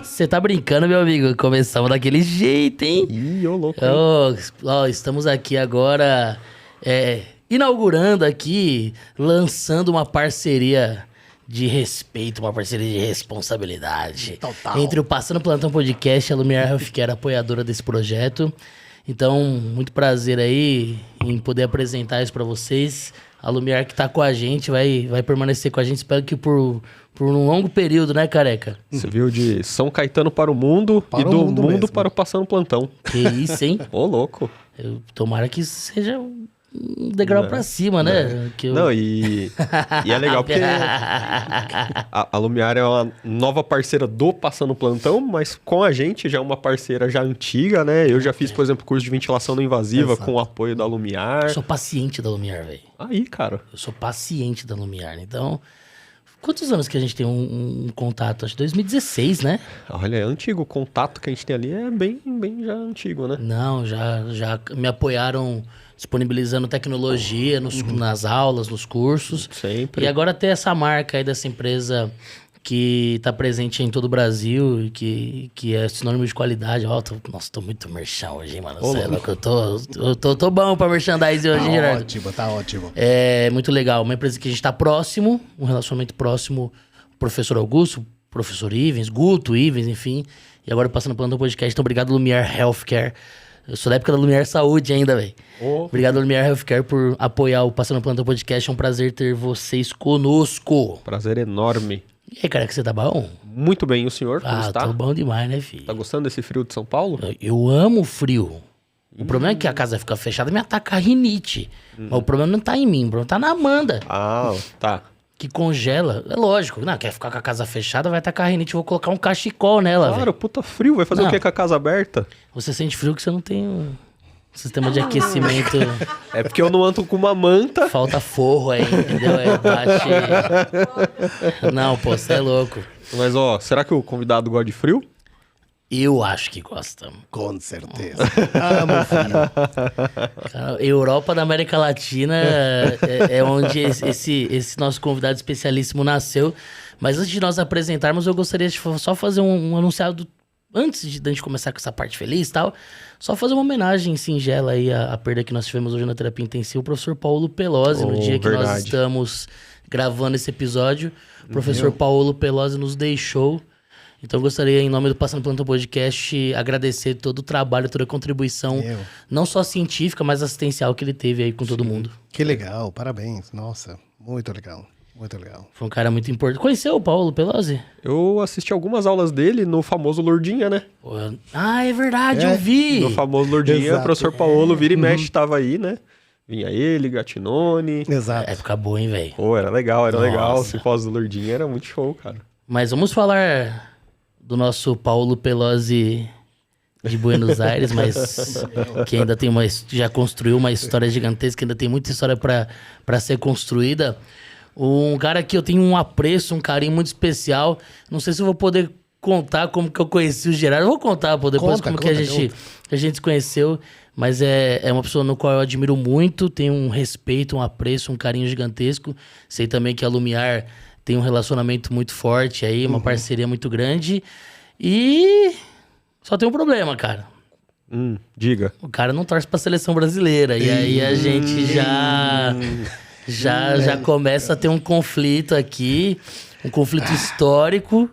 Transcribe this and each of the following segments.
Você tá brincando, meu amigo? Começamos daquele jeito, hein? Ih, ô louco. Estamos aqui agora inaugurando aqui, lançando uma parceria de respeito, uma parceria de responsabilidade. Total. Entre o Passando Plantão Podcast e a Lumiar Healthcare, apoiadora desse projeto. Então, muito prazer aí em poder apresentar isso pra vocês. A Lumiar que tá com a gente, vai permanecer com a gente, espero que por um longo período, né, careca? Você viu de São Caetano para o mundo Para e o do mundo mundo mesmo. para o Passando Plantão. Que isso, hein? Ô, louco. Tomara que isso seja um degrau pra cima, né? Que eu... Não, e é legal porque a Lumiar é uma nova parceira do Passando Plantão, mas com a gente já é uma parceira já antiga, né? Eu já fiz, por exemplo, curso de ventilação não invasiva Exato. com o apoio da Lumiar. Eu sou paciente da Lumiar, velho. Aí, cara. Eu sou paciente da Lumiar. Então, quantos anos que a gente tem um contato? Acho que 2016, né? Olha, é antigo. O contato que a gente tem ali é bem já antigo, né? Não, já me apoiaram disponibilizando tecnologia nas aulas, nos cursos. Sempre. E agora ter essa marca aí dessa empresa que tá presente em todo o Brasil e que é sinônimo de qualidade. Nossa, tô muito merchan hoje, hein, mano? Sei lá, eu tô bom pra merchandising hoje, Tá Gerardo. ótimo, tá ótimo. É muito legal. Uma empresa que a gente tá próximo, um relacionamento próximo. Professor Augusto, professor Ivens, Guto Ivens, enfim. E agora passando pelo Plantão Podcast. Então, obrigado, Lumiar Healthcare. Eu sou da época da Lumiar Saúde ainda, velho. Obrigado, Lumiar Healthcare, por apoiar o Passando Plantão Podcast. É um prazer ter vocês conosco. Prazer enorme. E aí, cara, que você tá bom? Muito bem, e o senhor? Como está? Tô bom demais, né, filho? Tá gostando desse frio de São Paulo? Eu amo frio. O problema é que a casa fica fechada e me ataca a rinite. Mas o problema não tá em mim, o problema tá na Amanda, Ah, tá. que congela. É lógico, não, quer ficar com a casa fechada, vai atacar a rinite. Eu vou colocar um cachecol nela, Claro, velho. puta frio. Vai fazer Não. o que com a casa aberta? Você sente frio que você não tem um sistema de aquecimento. É porque eu não ando com uma manta. Falta forro aí, entendeu? Bate... Não, pô, você é louco. Mas, ó, será que o convidado gosta de frio? Eu acho que gosta. Com certeza. Amo frio. Cara, Europa da América Latina é onde esse nosso convidado especialíssimo nasceu. Mas antes de nós apresentarmos, eu gostaria de só fazer um anunciado. Antes de a gente começar com essa parte feliz e tal, só fazer uma homenagem singela aí à perda que nós tivemos hoje na terapia intensiva, o professor Paulo Pelosi, no dia que nós verdade. estamos gravando esse episódio. O professor Paulo Pelosi nos deixou. Então eu gostaria, em nome do Passando Plantão Podcast, agradecer todo o trabalho, toda a contribuição, Meu. não só científica, mas assistencial que ele teve aí com todo mundo. Que legal, parabéns. Nossa, muito legal. Muito legal. Foi um cara muito importante. Conheceu o Paulo Pelosi? Eu assisti algumas aulas dele no famoso Lourdinha, né? Pô, é verdade, É, eu vi! No famoso Lourdinha, Exato. o professor Paulo vira e mexe tava aí, né? Vinha ele, Gatinone. Exato. Época boa, hein, velho? Pô, era legal, era legal. Nossa. Se fosse do Lourdinha, era muito show, cara. Mas vamos falar do nosso Paulo Pelosi de Buenos Aires, mas que ainda tem já construiu uma história gigantesca, ainda tem muita história pra ser construída. Um cara que eu tenho um apreço, um carinho muito especial. Não sei se eu vou poder contar como que eu conheci o Gerardo. Eu vou contar pô, depois Conta, como que a gente se conheceu. Mas é uma pessoa no qual eu admiro muito, tenho um respeito, um apreço, um carinho gigantesco. Sei também que a Lumiar tem um relacionamento muito forte aí, uma parceria muito grande. E só tem um problema, cara. Diga. O cara não torce pra seleção brasileira. E aí a gente já começa a ter um conflito aqui, um conflito histórico,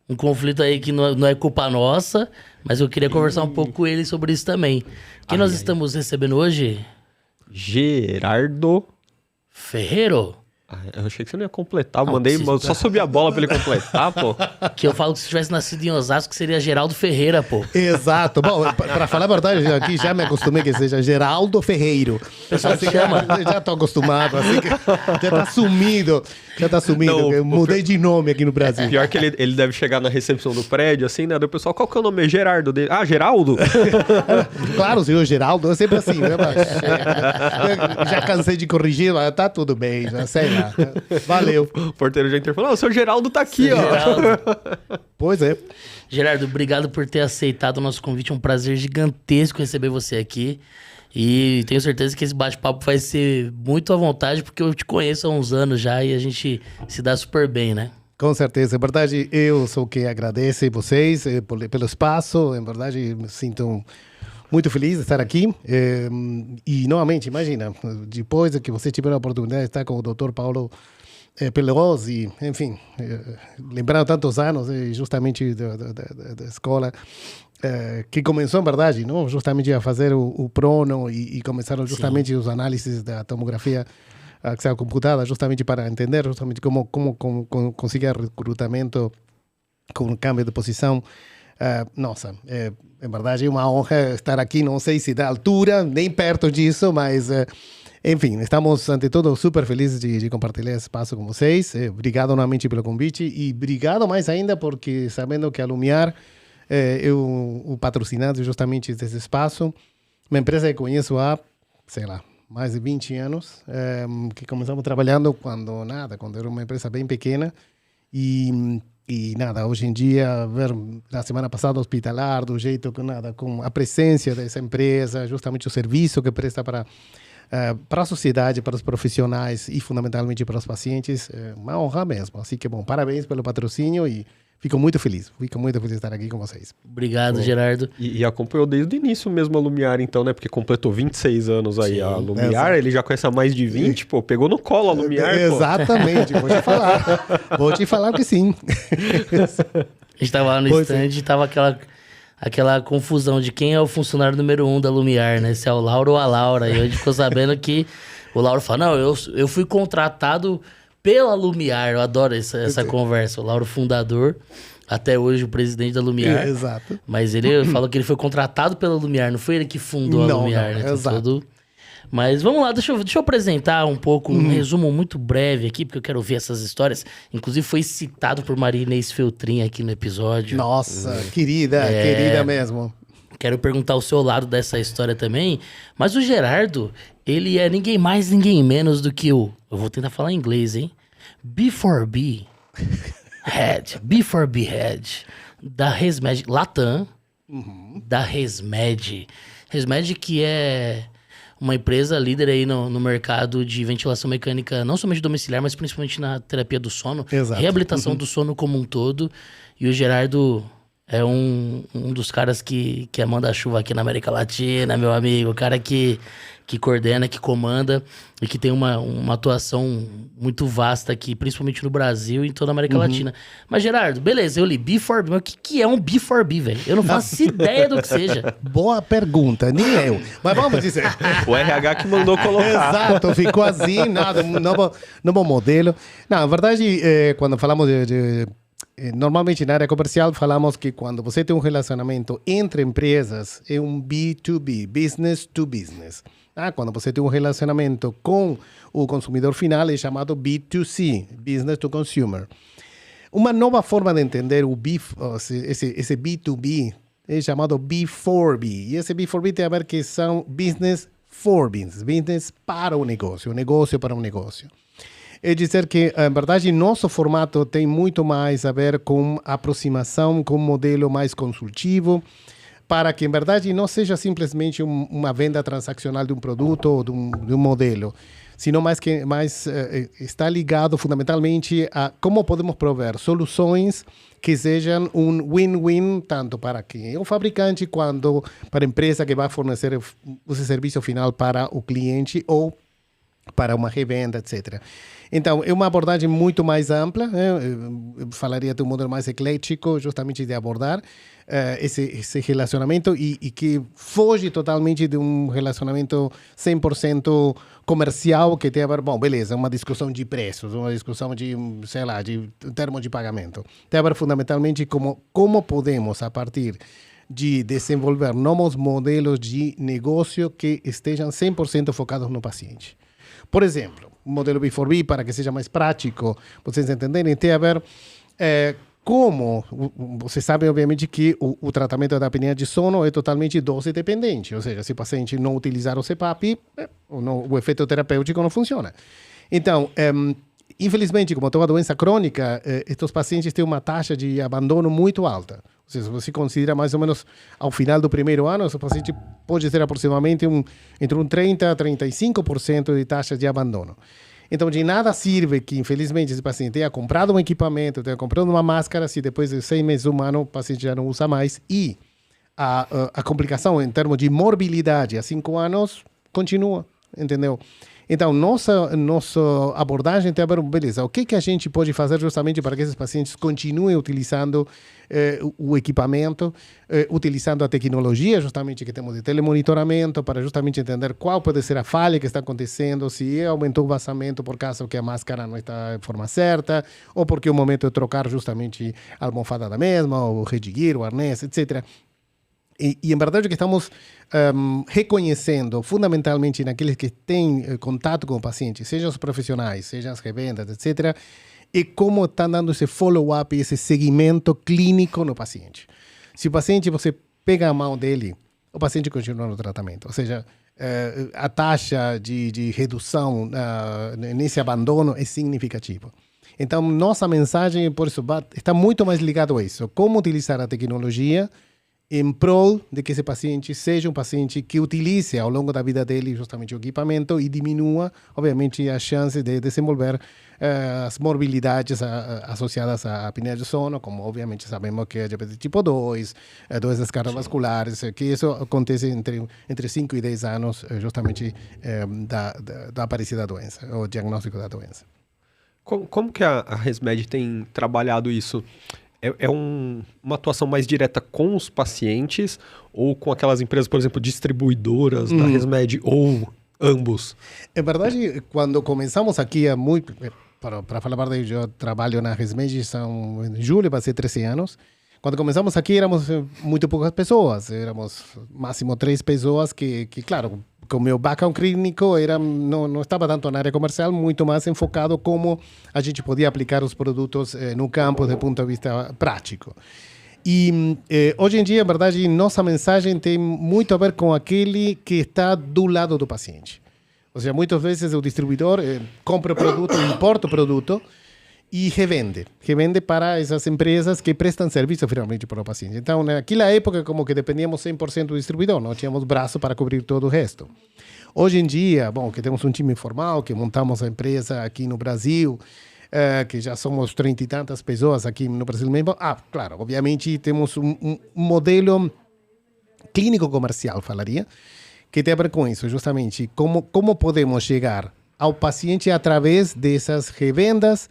um conflito aí que não é culpa nossa, mas eu queria conversar um pouco com ele sobre isso também. Quem nós estamos recebendo hoje? Gerardo. Ferreiro? Ah, eu achei que você não ia completar. Eu Não, mandei, precisa- só subi a bola pra ele completar, pô. Que eu falo que se tivesse nascido em Osasco seria Geraldo Ferreira, pô. Exato. Bom, para falar a verdade, aqui já me acostumei que seja Geraldo Ferreiro. O pessoal te chama. Já tô acostumado, assim que já tá sumido. Já tá sumido. Não, eu mudei de nome aqui no Brasil. Pior que ele deve chegar na recepção do prédio, assim, né? Do pessoal, qual que é o nome? Gerardo dele. Ah, Geraldo? Claro, senhor Geraldo, é sempre assim, né? Mas, eu já cansei de corrigir, mas tá tudo bem, já sei lá. Valeu. O porteiro já interfalou. O seu Geraldo tá aqui, ó. Geraldo. Pois é. Gerardo, obrigado por ter aceitado o nosso convite. É um prazer gigantesco receber você aqui. E tenho certeza que esse bate-papo vai ser muito à vontade, porque eu te conheço há uns anos já e a gente se dá super bem, né? Com certeza. Em verdade, eu sou quem agradece vocês pelo espaço. Em verdade, me sinto muito feliz de estar aqui. E, novamente, imagina, depois que você tiver a oportunidade de estar com o Dr. Paulo Pelosi, enfim, lembrando tantos anos, justamente da escola, que começou, em verdade, não? Justamente a fazer o Prono e começaram justamente os análises da tomografia axial computada, justamente para entender justamente como conseguir recrutamento com cambio de posição. Nossa, em verdade é uma honra estar aqui, não sei se da altura, nem perto disso, mas... enfim, estamos, ante todo, super felizes de compartilhar esse espaço com vocês. Obrigado novamente pelo convite e obrigado mais ainda porque, sabendo que a Lumiar é o patrocinante justamente desse espaço, uma empresa que conheço há, sei lá, mais de 20 anos, que começamos trabalhando quando era uma empresa bem pequena e nada, hoje em dia, ver na semana passada Hospitalar, do jeito que com a presença dessa empresa, justamente o serviço que presta para a sociedade, para os profissionais e fundamentalmente para os pacientes, uma honra mesmo. Assim que, bom, parabéns pelo patrocínio e fico muito feliz de estar aqui com vocês. Obrigado, Gerardo. E acompanhou desde o início mesmo a Lumiar, então, né? Porque completou 26 anos aí. Sim, a Lumiar, ele já conhece há mais de 20, pô, pegou no colo a Lumiar, exatamente, vou te falar. Vou te falar que sim. A gente tava lá no stand e tava aquela confusão de quem é o funcionário número 1 da Lumiar, né? Se é o Lauro ou a Laura. E a gente ficou sabendo que o Lauro fala, não, eu fui contratado pela Lumiar. Eu adoro essa conversa. O Lauro, fundador, até hoje o presidente da Lumiar. Exato. Mas ele falou que ele foi contratado pela Lumiar, não foi ele que fundou a Lumiar, né? Exato. Mas vamos lá, deixa eu apresentar um pouco, um resumo muito breve aqui, porque eu quero ver essas histórias. Inclusive foi citado por Maria Inês Feltrin aqui no episódio. Nossa, querida mesmo. Quero perguntar o seu lado dessa história também. Mas o Gerardo, ele é ninguém mais, ninguém menos do que eu vou tentar falar em inglês, hein? B4B Head, B4B Head, da ResMed, Latam, da ResMed. ResMed que é uma empresa líder aí no mercado de ventilação mecânica, não somente domiciliar, mas principalmente na terapia do sono. Exato. Reabilitação do sono como um todo. E o Gerardo é um dos caras que é manda-chuva aqui na América Latina, meu amigo. O cara que coordena, que comanda e que tem uma atuação muito vasta aqui, principalmente no Brasil e em toda a América Latina. Mas, Gerardo, beleza, eu li B4B, mas o que é um B4B, velho? Eu não faço ideia do que seja. Boa pergunta, nem eu. Mas vamos dizer... O RH que mandou colocar. Exato, ficou assim, novo modelo. Não, na verdade, quando falamos normalmente na área comercial falamos que quando você tem um relacionamento entre empresas é um B2B, business to business. Quando você tem um relacionamento com o consumidor final é chamado B2C, business to consumer. Uma nova forma de entender esse B2B é chamado B4B. E esse B4B tem a ver que são business for business para o negócio para um negócio. É dizer que, em verdade, nosso formato tem muito mais a ver com aproximação, com um modelo mais consultivo, para que, em verdade, não seja simplesmente uma venda transaccional de um produto ou de um modelo, sino mais está ligado fundamentalmente a como podemos prover soluções que sejam um win-win, tanto para quem é o fabricante, quanto para a empresa que vai fornecer o serviço final para o cliente ou para uma revenda, etc. Então, é uma abordagem muito mais ampla, eu falaria de um modelo mais eclético, justamente de abordar esse relacionamento e que foge totalmente de um relacionamento 100% comercial que tem a ver, bom, beleza, uma discussão de preços, uma discussão de, sei lá, de termos de pagamento. Tem a ver fundamentalmente como podemos, a partir de desenvolver novos modelos de negócio que estejam 100% focados no paciente. Por exemplo, um modelo B4B, para que seja mais prático, vocês entenderem, tem a ver como, vocês sabem, obviamente, que o tratamento da apneia de sono é totalmente dose dependente, ou seja, se o paciente não utilizar o CPAP, o efeito terapêutico não funciona. Então, infelizmente, como toda doença crônica, estes pacientes têm uma taxa de abandono muito alta. Ou seja, se você considera mais ou menos ao final do primeiro ano, esse paciente pode ter aproximadamente entre 30% a 35% de taxa de abandono. Então, de nada serve que, infelizmente, esse paciente tenha comprado um equipamento, tenha comprado uma máscara, se depois de 6 meses, um ano, o paciente já não usa mais. E a complicação em termos de morbilidade a 5 anos continua, entendeu? Então, nossa abordagem tem a ver, beleza, o que a gente pode fazer justamente para que esses pacientes continuem utilizando o equipamento, utilizando a tecnologia justamente que temos de telemonitoramento para justamente entender qual pode ser a falha que está acontecendo, se aumentou o vazamento por causa que a máscara não está de forma certa, ou porque é o momento de trocar justamente a almofada da mesma, o headgear, o arnês, etc. E em verdade o que estamos reconhecendo fundamentalmente naqueles que têm contato com o paciente, sejam os profissionais, sejam as revendas, etc., é como estão dando esse follow-up, esse seguimento clínico no paciente. Se o paciente, você pega a mão dele, o paciente continua no tratamento. Ou seja, a taxa de redução nesse abandono é significativa. Então, nossa mensagem, por isso, está muito mais ligado a isso. Como utilizar a tecnologia em prol de que esse paciente seja um paciente que utilize ao longo da vida dele justamente o equipamento e diminua, obviamente, a chance de desenvolver as morbilidades associadas à apneia de sono, como obviamente sabemos que é diabetes tipo 2, doenças cardiovasculares, que isso acontece entre 5 e 10 anos justamente da aparecida da doença, o diagnóstico da doença. Como que a ResMed tem trabalhado isso? É uma atuação mais direta com os pacientes ou com aquelas empresas, por exemplo, distribuidoras da ResMed ou ambos? É verdade, quando começamos aqui, para falar a verdade, eu trabalho na ResMed em julho, vai ser 13 anos. Quando começamos aqui, éramos muito poucas pessoas, éramos máximo 3 pessoas que claro, com o meu background clínico, não estava tanto na área comercial, muito mais enfocado como a gente podia aplicar os produtos no campo, do ponto de vista prático. E hoje em dia, na verdade, nossa mensagem tem muito a ver com aquele que está do lado do paciente. Ou seja, muitas vezes o distribuidor compra o produto, importa o produto e revende para essas empresas que prestam serviço finalmente para o paciente. Então, naquela época, como que dependíamos 100% do distribuidor, não tínhamos braço para cobrir todo o resto. Hoje em dia, bom, que temos um time informal, que montamos a empresa aqui no Brasil, que já somos 30 e tantas pessoas aqui no Brasil mesmo. Claro, obviamente temos um modelo clínico comercial, falaria, que tem a ver com isso, justamente, como podemos chegar ao paciente através dessas revendas,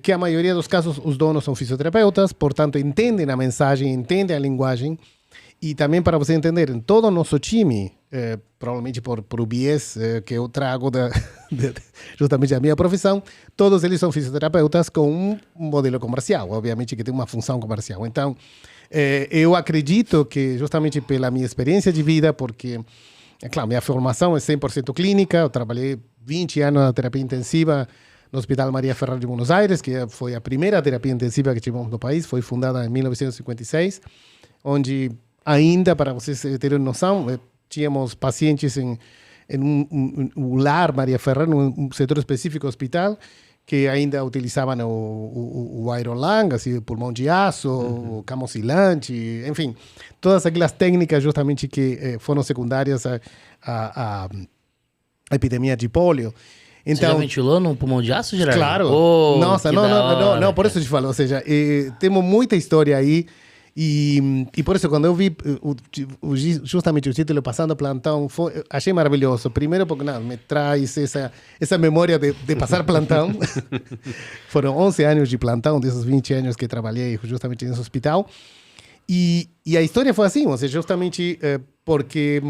que a maioria dos casos os donos são fisioterapeutas, portanto entendem a mensagem, entendem a linguagem, e também para você entender, em todo o nosso time, provavelmente por o viés que eu trago justamente da minha profissão, todos eles são fisioterapeutas com um modelo comercial, obviamente que tem uma função comercial. Então, eu acredito que justamente pela minha experiência de vida, porque, claro, minha formação é 100% clínica, eu trabalhei 20 anos na terapia intensiva no Hospital Maria Ferrer de Buenos Aires, que foi a primeira terapia intensiva que tivemos no país, foi fundada em 1956, onde ainda, para vocês terem noção, tínhamos pacientes em um lar Maria Ferrer, um setor específico do hospital, que ainda utilizavam o Iron-Lung, assim, pulmão de aço, o camocilante, enfim, todas aquelas técnicas justamente que foram secundárias à epidemia de pólio. Então, você já ventilou num pulmão de aço, Gerardo? Claro. Oh, nossa, não, por isso eu te falo. Ou seja, temos muita história aí. E por isso, quando eu vi justamente o título Passando Plantão, achei maravilhoso. Primeiro porque me traz essa memória de passar plantão. Foram 11 anos de plantão, desses 20 anos que trabalhei justamente nesse hospital. E a história foi assim, ou seja, justamente porque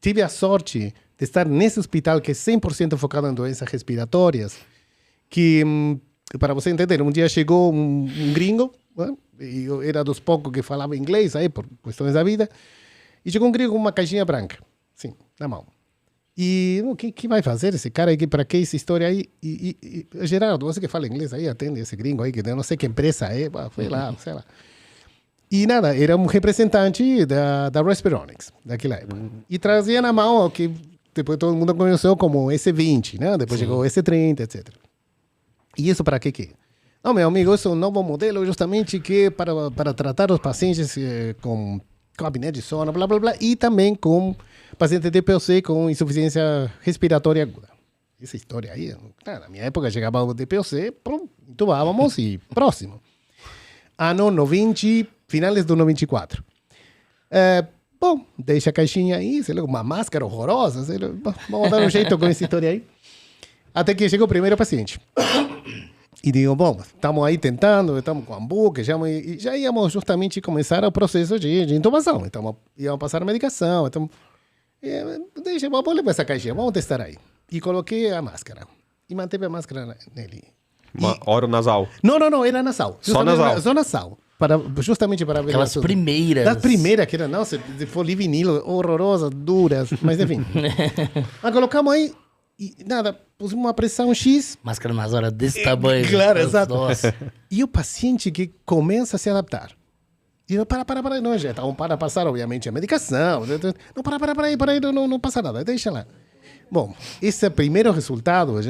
tive a sorte de estar nesse hospital que é 100% focado em doenças respiratórias, que, para você entender, um dia chegou um gringo, né? E eu era dos poucos que falava inglês aí, por questões da vida, e chegou um gringo com uma caixinha branca, assim, na mão. E o que vai fazer esse cara aí, para que essa história aí? E Gerardo, você que fala inglês aí, atende esse gringo aí, que eu não sei que empresa é, foi lá, sei lá. E nada, era um representante da Respironics, daquela época. E trazia na mão o que depois todo mundo conheceu como S20, né? Depois chegou o S30, etc. E isso para quê? Não, meu amigo, isso é um novo modelo justamente que para tratar os pacientes com apneia de sono, blá, blá, blá, e também com pacientes de POC com insuficiência respiratória aguda. essa história aí, na minha época chegava o DPOC, pum, entubávamos e próximo. Ano 90, finales do 94. Bom, deixa a caixinha aí, sei lá, uma máscara horrorosa, sei lá, vamos dar um jeito com essa história aí. Até que chega o primeiro paciente. E digo, bom, estamos aí tentando, estamos com ambu, e já íamos justamente começar o processo de intubação. Então, íamos passar a medicação. Então, vamos levar essa caixinha, vamos testar aí. E coloquei a máscara. E manteve a máscara nele. Oronasal. Não, era nasal. Só nasal. Só nasal. Justamente para ver. Aquelas primeiras. Das primeiras, que era, nossa, de polivinilo, horrorosas, duras, mas enfim. Mas colocamos aí e nada, pusimos uma pressão X. Máscara nas horas desse tamanho. Claro, exato. Nossa. E o paciente que começa a se adaptar. E eu, para, não, já está para passar, obviamente, a medicação. Não, para aí, não passa nada, deixa lá. Bom, esse primeiro resultado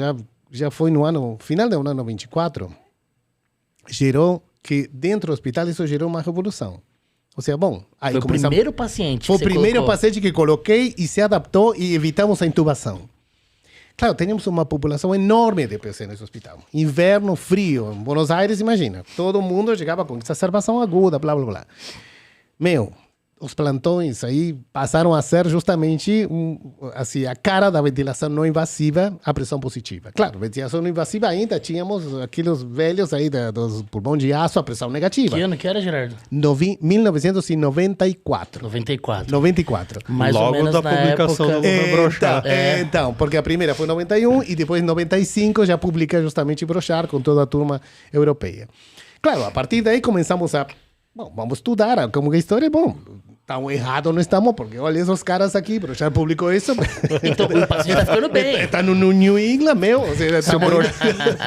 já foi no ano, final do ano 24, gerou que dentro do hospital isso gerou uma revolução. Ou seja, bom, aí foi o primeiro paciente. Foi o primeiro paciente que coloquei e se adaptou e evitamos a intubação. Claro, tínhamos uma população enorme de POC nesse hospital. Inverno, frio, em Buenos Aires, imagina. Todo mundo chegava com exacerbação aguda, blá, blá, blá. Meu, os plantões aí passaram a ser justamente assim, a cara da ventilação não invasiva, a pressão positiva. Claro, ventilação não invasiva ainda tínhamos aqueles velhos aí dos pulmões de aço, a pressão negativa. Que ano que era, Gerardo? 1994. 94. Mais logo ou menos da publicação época... do Brochar. Então, porque a primeira foi em 91 e depois em 95 já publica justamente Brochar com toda a turma europeia. Claro, a partir daí começamos a... Bom, vamos estudar como que a história é bom. Tão errado não estamos, porque olha esses caras aqui, Brochar publicou isso. Então o paciente tá ficando bem. Está no New England, meu. Ou seja, tá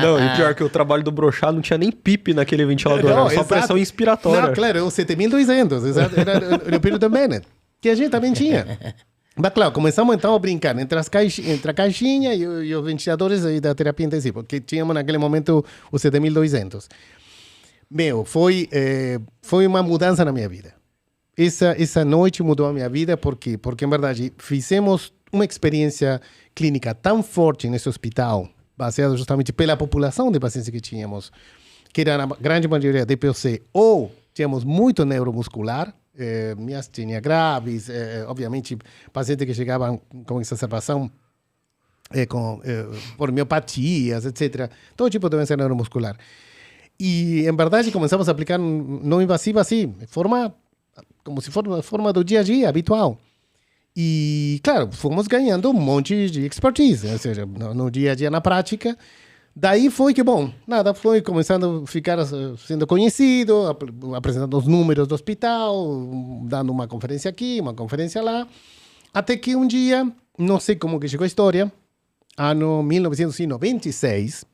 Não, e pior que o trabalho do Brochar não tinha nem PIP naquele ventilador, era só pressão inspiratória. Não, claro, o 7.200, era o período Bennett, que a gente também tinha. Mas claro, começamos então a brincar entre a caixinha e os ventiladores aí da terapia intensiva, porque tínhamos naquele momento o 7.200. Meu, foi uma mudança na minha vida. Essa noite mudou a minha vida porque em verdade fizemos uma experiência clínica tão forte nesse hospital, baseado justamente pela população de pacientes que tínhamos, que era na grande maioria de POC, ou tínhamos muito neuromuscular, miastenia graves, obviamente pacientes que chegavam com exacerbação por miopatias, etc. Todo tipo de doença neuromuscular. E, em verdade, começamos a aplicar não invasiva assim, como se fosse uma forma do dia a dia, habitual. E, claro, fomos ganhando um monte de expertise, ou seja, no dia a dia, na prática. Daí foi que, bom, nada, foi começando a ficar sendo conhecido, apresentando os números do hospital, dando uma conferência aqui, uma conferência lá. Até que um dia, não sei como que chegou a história, ano 1996,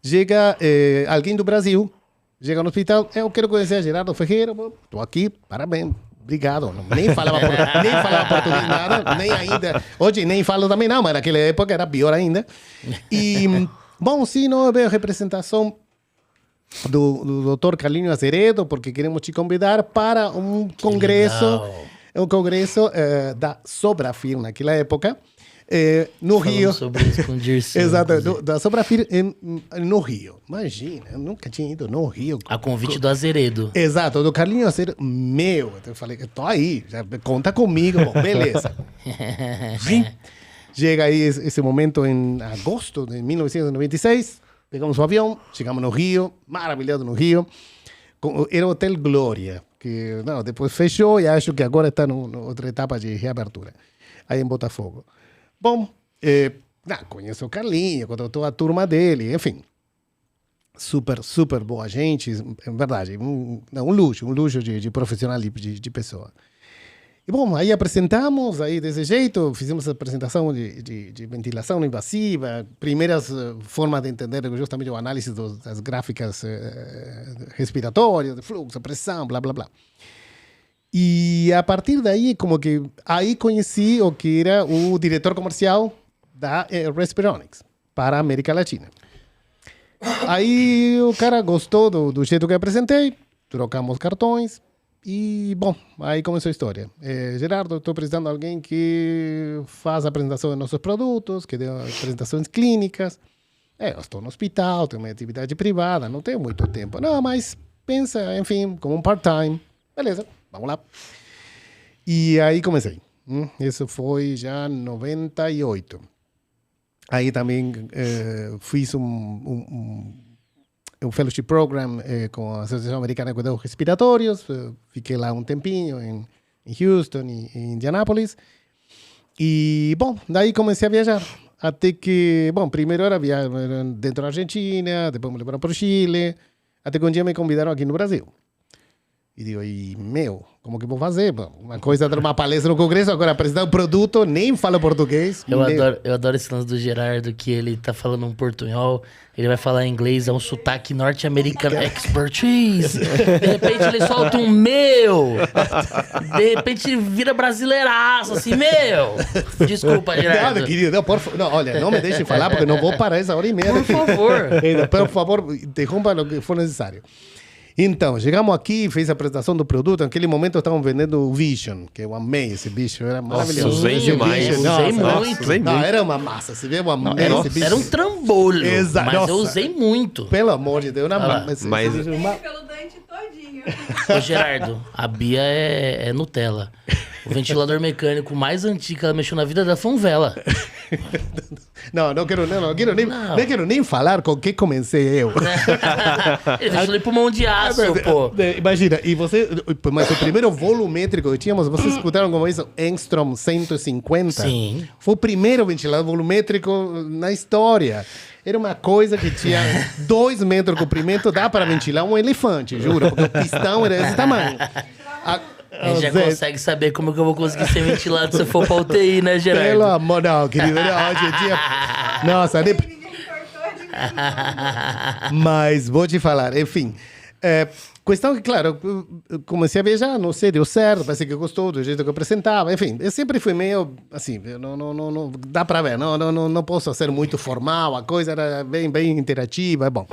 chega alguém do Brasil, chega no hospital, eu quero conhecer Gerardo Ferreira, estou aqui, parabéns, obrigado. Nem falava português, nada, nem ainda. Hoje nem falo também não, mas naquela época era pior ainda. E, bom, sim, não veio a representação do Dr. Carlinhos Azeredo, porque queremos te convidar para um congresso, da Sobrafir naquela época. No Falando Rio. sobre isso com o Dirceu. Exato, da Sobrafir no Rio. Imagina, eu nunca tinha ido no Rio. A convite do Azeredo. Exato, do Carlinhos Azeredo. Meu, eu falei, tô aí, já conta comigo, bom, beleza. Chega aí esse momento em agosto de 1996, pegamos o avião, chegamos no Rio, maravilhoso no Rio. Era o Hotel Glória, que não, depois fechou e acho que agora está em outra etapa de reabertura, aí em Botafogo. Bom, conheço o Carlinhos, contratou a turma dele, enfim. Super, super boa gente, é verdade, um luxo de profissional de pessoa. E bom, aí apresentamos, aí desse jeito, fizemos a apresentação de ventilação não invasiva, primeiras formas de entender justamente o análise das gráficas respiratórias, de fluxo, pressão, blá, blá, blá. E a partir daí, como que aí conheci o que era o diretor comercial da Respironics para a América Latina. Aí o cara gostou do jeito que eu apresentei, trocamos cartões E, bom, aí começou a história. Gerardo, estou precisando de alguém que faça a apresentação dos nossos produtos, que dê apresentações clínicas. Eu estou no hospital, tenho uma atividade privada, não tenho muito tempo. Não, mas pensa, enfim, como um part-time. Beleza, vamos lá. E aí comecei. Isso foi já em 98. Aí também fiz um fellowship program com a Associação Americana de Cuidados Respiratórios. Fiquei lá um tempinho em Houston e em Indianápolis. E, bom, daí comecei a viajar. Até que, bom, primeiro era viajar dentro da Argentina, depois me levaram para o Chile, até que um dia me convidaram aqui no Brasil. E digo, como que vou fazer? Bom, uma coisa é dar uma palestra no congresso, agora apresentar um produto, nem falo português. Eu adoro esse lance do Gerardo, que ele tá falando um portunhol, ele vai falar inglês, é um sotaque norte-americano, expertise. De repente ele solta um meu. De repente ele vira brasileiraço, assim, meu. Desculpa, Gerardo. Nada, querido, não, olha, não me deixe falar, porque não vou parar essa hora e meia. Por favor. Por favor, interrompa o que for necessário. Então, chegamos aqui, fez a apresentação do produto. Naquele momento estavam vendendo o Vision, que eu amei esse bicho, era maravilhoso. Usei demais. Usei muito. Não, era uma massa, você vê, esse bicho. Era um trambolho, Exato. mas Nossa. eu usei muito. Pelo amor de Deus, Mas- Pelo dente todinho. Ô, Gerardo, a Bia é Nutella. O ventilador mecânico mais antigo que ela mexeu na vida dela foi um Vela. Não quero nem falar com que comecei eu. Ele deixou ele pulmão de aço, pô. Imagina, mas o primeiro volumétrico que tínhamos, vocês escutaram como isso? Engstrom 150? Sim. Foi o primeiro ventilador volumétrico na história. Era uma coisa que tinha 2 metros de comprimento, dá para ventilar um elefante, juro, porque o pistão era desse tamanho. A gente já consegue saber como que eu vou conseguir ser ventilado se eu for pra UTI, né, Gerardo? Pelo amor, não, querido. Hoje em dia. Nossa, Ninguém cortou de mim. mas vou te falar, enfim. Questão que, claro, eu comecei a viajar, não sei, deu certo, parece que gostou do jeito que eu apresentava, enfim, eu sempre fui meio assim, não dá para ver, não posso ser muito formal, a coisa era bem interativa, bom.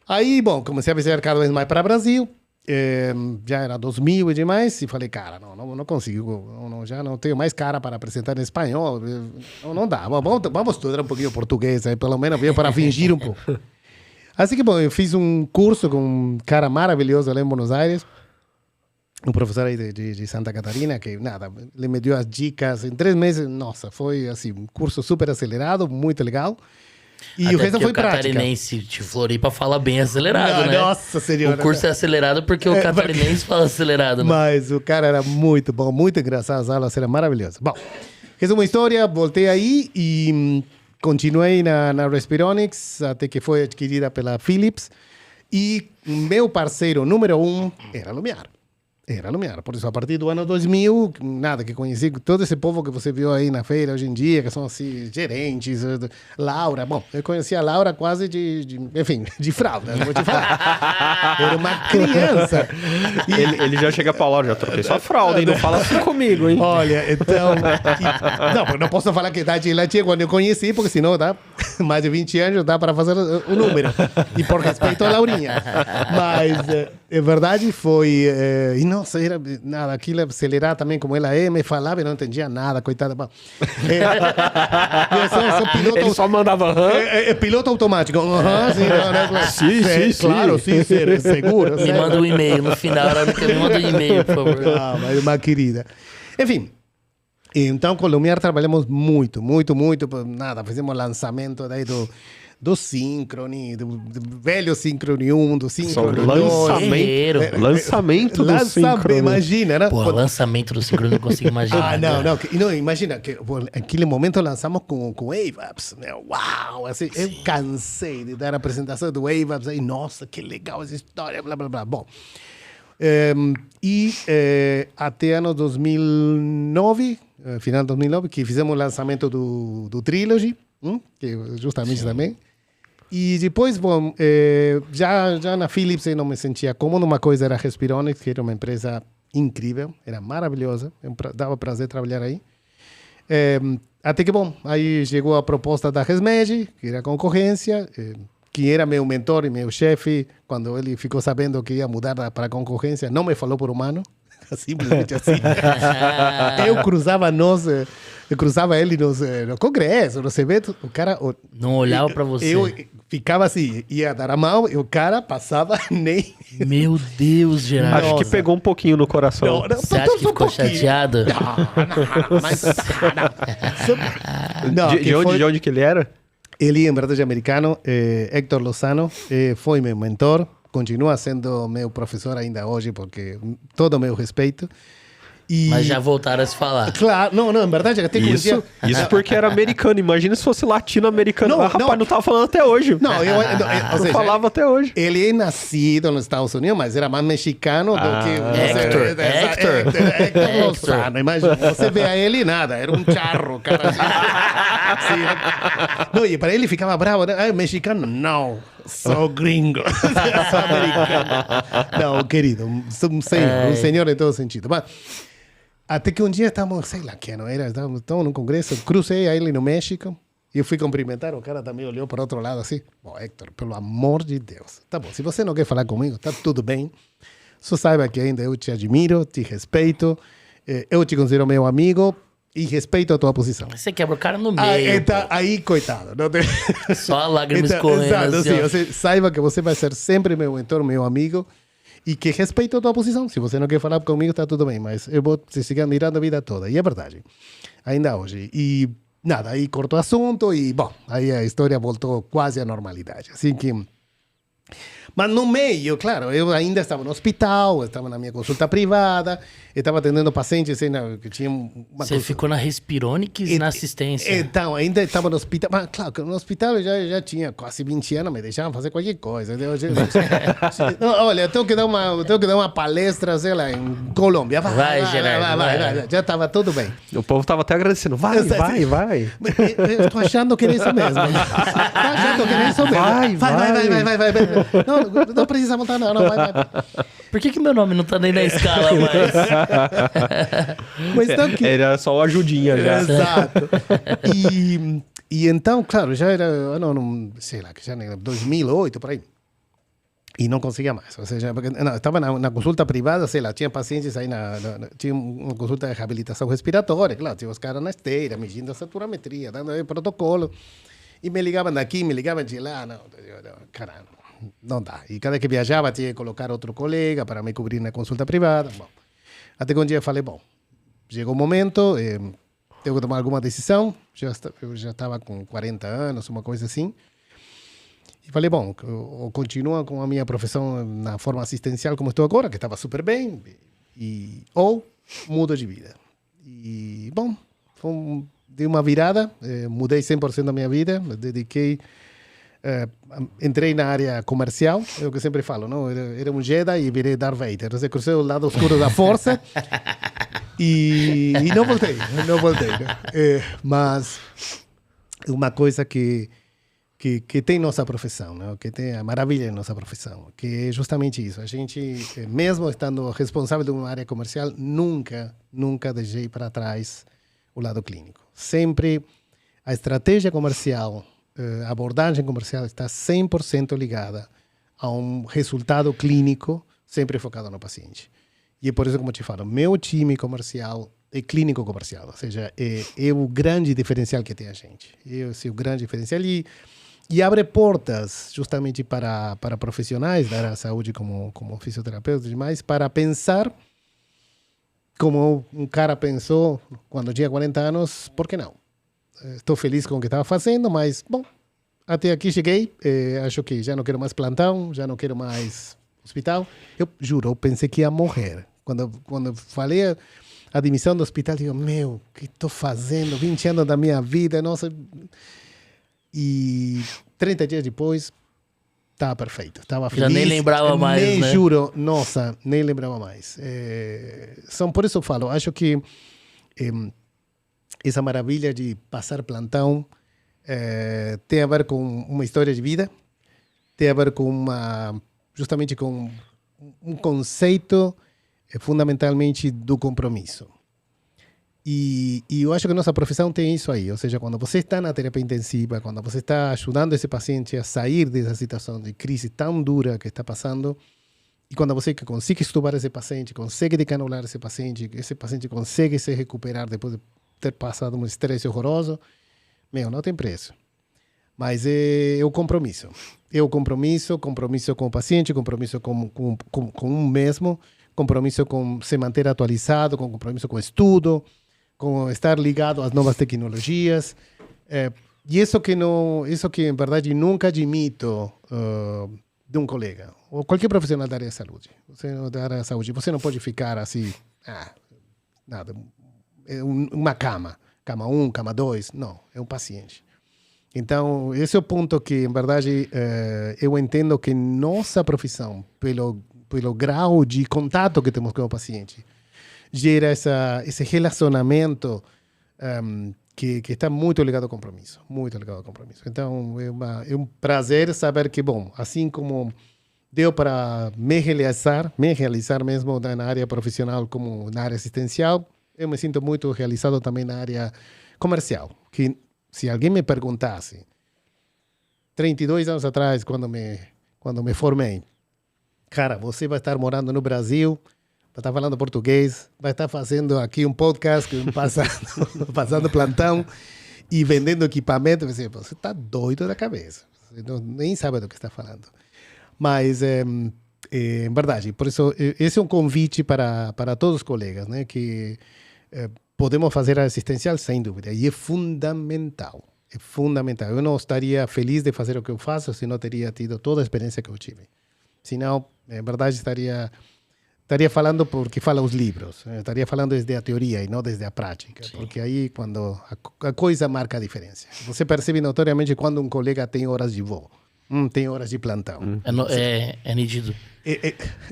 Aí, bom, comecei a viajar cada vez mais para o Brasil. Já era 2000 e demais, e falei, cara, não consigo, já não tenho mais cara para apresentar em espanhol, não dá, vamos estudar um pouquinho português, aí, pelo menos para fingir um pouco. Assim que, bom, eu fiz um curso com um cara maravilhoso lá em Buenos Aires, um professor aí de Santa Catarina, que, nada, ele me deu as dicas em 3 meses, nossa, foi assim, um curso super acelerado, muito legal. E Até o resto foi o prática. catarinense de Floripa fala bem acelerado, né? Nossa senhora. O curso é acelerado porque o catarinense fala acelerado, né? Mas o cara era muito bom, muito engraçado, as aulas eram maravilhosas. Bom, essa é uma história, voltei aí e continuei na Respironics, até que foi adquirida pela Philips. E meu parceiro número 1 era Lumiar. Por isso, a partir do ano 2000, nada, que conheci todo esse povo que você viu aí na feira hoje em dia, que são assim, gerentes, Laura. Bom, eu conheci a Laura quase enfim, de fralda, vou te falar. Era uma criança. Ele já chega pra Laura, já troquei sua fralda, e não fala assim comigo, hein? Olha, então... não posso falar que idade ela tinha quando eu conheci, porque senão dá mais de 20 anos, dá para fazer o número. E por respeito a Laurinha. Mas, é verdade, foi... e nossa, era nada, aquilo acelerar também como ela me falava e não entendia nada, coitada. Bom, sou piloto... Ele só mandava piloto automático. Sim, claro, sim, seguro. Me manda um e-mail no final, me manda um e-mail, por favor. Mas uma querida. Enfim, então com o Lumiar trabalhamos muito. Nada, fizemos lançamento daí do Synchrony, do velho Synchrony 1, do Synchrony 2. Lançamento do Synchrony. Imagina, né? Pô, lançamento do Synchrony não consigo imaginar. Não, imagina que naquele momento lançamos com AVAPS. Uau! Assim, eu cansei de dar a apresentação do AVAPS. Aí, nossa, que legal essa história, blá, blá, blá. Bom, até ano 2009, final de 2009, que fizemos o lançamento do Trilogy, que justamente também. E depois, bom, já na Philips eu não me sentia cômodo. Uma coisa era a Respironics, que era uma empresa incrível, era maravilhosa, dava prazer trabalhar aí. Até que, bom, aí chegou a proposta da Resmed, que era concorrência, que era meu mentor e meu chefe, quando ele ficou sabendo que ia mudar para a concorrência, não me falou por humano. Simplesmente assim. Eu cruzava ele no congresso, nos eventos. O cara... Não olhava pra você. Eu ficava assim, ia dar a mão e o cara passava nem... Meu Deus, Gerardo. Acho que pegou um pouquinho no coração. Você acha que ficou chateado? Não, mas... Não, De onde que ele era? Ele, em verdade, é americano. Héctor Lozano foi meu mentor. Continua sendo meu professor ainda hoje, porque todo o meu respeito. E... Mas já voltaram a se falar. Claro, não, em verdade, até Isso porque era americano. Imagina se fosse latino-americano. Não, Rapaz, não tava falando até hoje. Não, ou seja, falava até hoje. ele é nascido nos Estados Unidos, mas era mais mexicano do que... Héctor Lozano. Imagina, você vê a ele nada, era um charro, cara. Assim, não, e para ele ficava bravo, né? Ah, mexicano? Não, sou gringo. Sou americano. Não, querido, um senhor em todo sentido. Mas, até que um dia estamos, sei lá que não era, estamos num congresso, cruzei a ele no México, e eu fui cumprimentar, o cara também olhou para outro lado assim, bom, Héctor, pelo amor de Deus, tá bom, se você não quer falar comigo, tá tudo bem, só saiba que ainda eu te admiro, te respeito, eu te considero meu amigo, e respeito a tua posição. Você quebra o cara no meio. Aí, coitado. Não tem... Só lágrimas correndo. Exato, assim, assim, você saiba que você vai ser sempre meu mentor, meu amigo, e que respeito a tua posição. Se você não quer falar comigo, está tudo bem, mas eu vou te seguir mirando a vida toda. E é verdade. Ainda hoje. E nada, aí cortou o assunto e, bom, aí a história voltou quase à normalidade. Assim que... Mas no meio, claro, eu ainda estava no hospital, estava na minha consulta privada, estava atendendo pacientes que tinham uma Você ficou na Respironics na assistência. Então, ainda estava no hospital. Mas, claro, que no hospital eu já tinha quase 20 anos, me deixavam fazer qualquer coisa. Olha, eu tenho que dar uma palestra, sei lá, em Colômbia. Vai, Gerardo. Vai. Já estava tudo bem. O povo estava até agradecendo. Vai. Eu estou achando que era isso mesmo. Estou achando que era isso mesmo. Vai. Não precisa montar, não. Vai. Por que meu nome não tá nem na escala mais? Mas então que... Era só uma ajudinha já. Exato. E então, claro, já era, não sei lá, que já era 2008, por aí. E não conseguia mais. Ou seja, porque, não, estava na consulta privada, sei lá, tinha pacientes aí, tinha uma consulta de reabilitação respiratória, claro, tinha os caras na esteira, medindo a saturametria, dando aí protocolo. E me ligavam daqui, me ligavam de lá, caramba. Não dá. E cada que viajava tinha que colocar outro colega para me cobrir na consulta privada. Bom, até que um dia eu falei, bom, chegou o momento, tenho que tomar alguma decisão. Eu já estava com 40 anos, uma coisa assim. E falei, bom, ou continuo com a minha profissão na forma assistencial como estou agora, que estava super bem, ou mudo de vida. E, bom, dei uma virada, mudei 100% da minha vida, me dediquei... entrei na área comercial, é o que sempre falo, não? Era um Jedi e virei Darth Vader. Você cruzei o lado escuro da força e não voltei. Mas uma coisa que tem nossa profissão, não? Que tem a maravilha em nossa profissão, que é justamente isso. A gente, mesmo estando responsável de uma área comercial, nunca deixei para trás o lado clínico. Sempre a estratégia comercial, a abordagem comercial está 100% ligada a um resultado clínico sempre focado no paciente. E é por isso, como eu te falo, meu time comercial é clínico comercial, ou seja, é o grande diferencial que tem a gente. Esse é o grande diferencial e abre portas justamente para profissionais da área da saúde como fisioterapeutas e demais, para pensar como um cara pensou quando tinha 40 anos, por que não? Estou feliz com o que estava fazendo, mas, bom, até aqui cheguei. Acho que já não quero mais plantão, já não quero mais hospital. Eu juro, eu pensei que ia morrer. Quando falei a admissão do hospital, eu digo, meu, o que estou fazendo? 20 anos da minha vida, nossa. E 30 dias depois, estava perfeito. Estava feliz. Já nem lembrava mais, nem, né? Juro, nossa, nem lembrava mais. Por isso eu falo, acho que... essa maravilha de passar plantão tem a ver com uma história de vida, tem a ver com justamente com um conceito fundamentalmente do compromisso. E eu acho que nossa profissão tem isso aí. Ou seja, quando você está na terapia intensiva, quando você está ajudando esse paciente a sair dessa situação de crise tão dura que está passando, e quando você consegue estudar esse paciente, consegue decanular esse paciente consegue se recuperar depois de ter passado um estresse horroroso, não tem preço. Mas é o compromisso. É o compromisso com o paciente, compromisso com um mesmo, compromisso com se manter atualizado, compromisso com o estudo, com estar ligado às novas tecnologias. E isso que em verdade nunca admito de um colega, ou qualquer profissional da área de saúde. Você não pode ficar assim, nada, é uma cama 1, cama 2, não, é um paciente. Então, esse é o ponto que, em verdade, eu entendo que nossa profissão, pelo grau de contato que temos com o paciente, gera esse relacionamento que está muito ligado ao compromisso. Muito ligado ao compromisso. Então, é um prazer saber que, bom, assim como deu para me realizar mesmo na área profissional como na área assistencial, eu me sinto muito realizado também na área comercial. Que se alguém me perguntasse, 32 anos atrás, quando me formei, cara, você vai estar morando no Brasil, vai estar falando português, vai estar fazendo aqui um podcast, passando plantão e vendendo equipamento. Você está doido da cabeça. Você nem sabe do que está falando. Mas, em verdade, por isso, esse é um convite para todos os colegas, né? Que podemos fazer a assistencial, sem dúvida. E é fundamental. É fundamental. Eu não estaria feliz de fazer o que eu faço se não teria tido toda a experiência que eu tive. Senão, em verdade, estaria falando porque fala os livros. Estaria falando desde a teoria e não desde a prática. Sim. Porque aí, quando a coisa marca a diferença. Você percebe notoriamente quando um colega tem horas de voo, tem horas de plantão. É nítido.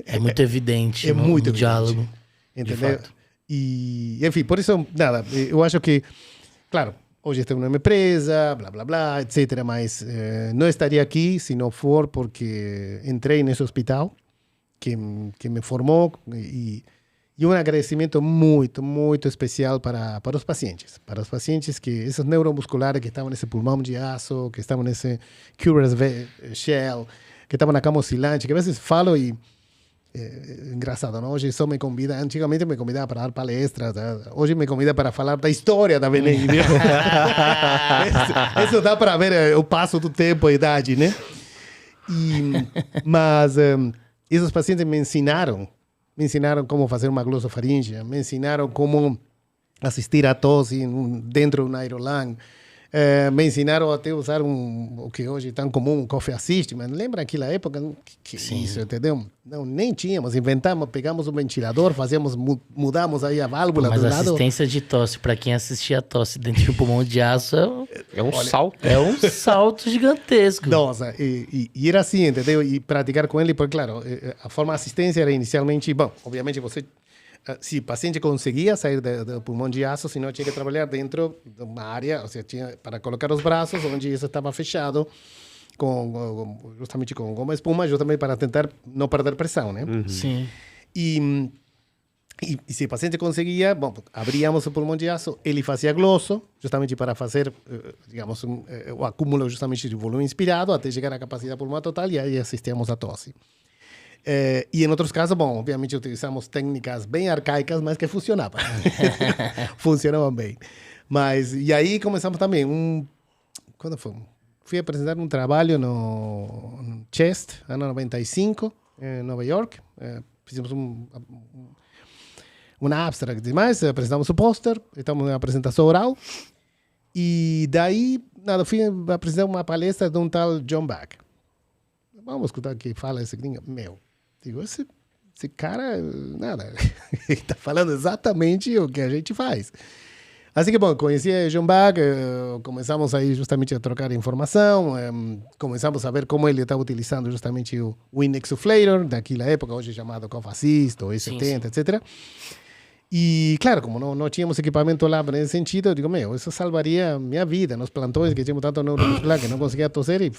É muito evidente muito diálogo. Entendeu? E, enfim, por isso, nada, eu acho que, claro, hoje estou numa empresa, blá, blá, blá, etc. Mas não estaria aqui se não for porque entrei nesse hospital que me formou e um agradecimento muito, muito especial para os pacientes. Para os pacientes esses neuromusculares que estavam nesse pulmão de aço, que estavam nesse Curious Shell, que estavam na cama oscilante, que às vezes falo e... engraçado, não? Hoje só me convida, antigamente me convidava para dar palestras, hoje me convida para falar da história da BNI. Isso dá para ver o passo do tempo, a idade, né? Mas esses pacientes me ensinaram como fazer uma glossofaríngea, me ensinaram como assistir a tosse dentro de um aerolan. Me ensinaram até a usar o que hoje é tão comum, um coffee assist, mas lembra aquela época? Que isso, entendeu? Não, nem tínhamos, inventamos, pegamos um ventilador, mudamos aí a válvula mas do a lado. Assistência de tosse, para quem assistia a tosse dentro de um pulmão de aço, é um salto. É um salto gigantesco. Nossa, e era assim, entendeu? E praticar com ele, porque, claro, a forma de assistência era inicialmente, bom, obviamente você... Se o paciente conseguia sair do pulmão de aço, senão tinha que trabalhar dentro de uma área, ou seja, tinha para colocar os braços onde isso estava fechado, justamente com goma espuma, justamente para tentar não perder pressão, né? Uhum. Sim. E se o paciente conseguia, bom, abríamos o pulmão de aço, ele fazia glosso, justamente para fazer, digamos, o acúmulo justamente de volume inspirado, até chegar à capacidade pulmonar total, e aí assistíamos à tosse. E em outros casos, bom, obviamente utilizamos técnicas bem arcaicas, mas que funcionavam. Funcionavam bem. Mas, e aí começamos também quando foi? Fui apresentar um trabalho no CHEST, ano 95, em Nova York. Fizemos um abstract e demais, apresentamos o pôster, estamos na apresentação oral. E daí, nada, fui apresentar uma palestra de um tal John Bach. Vamos escutar o que fala esse gringo. Digo, esse cara, nada, ele está falando exatamente o que a gente faz. Assim que, bom, conheci a John Bach, começamos aí justamente a trocar informação, começamos a ver como ele estava utilizando justamente o Inexuflator, daquela época, hoje chamado Cough Assist, ou E70, etc. E, claro, como não tínhamos equipamento lá nesse sentido, eu digo, isso salvaria minha vida nos plantões que tínhamos tanto neuromuscular que não conseguia tosser e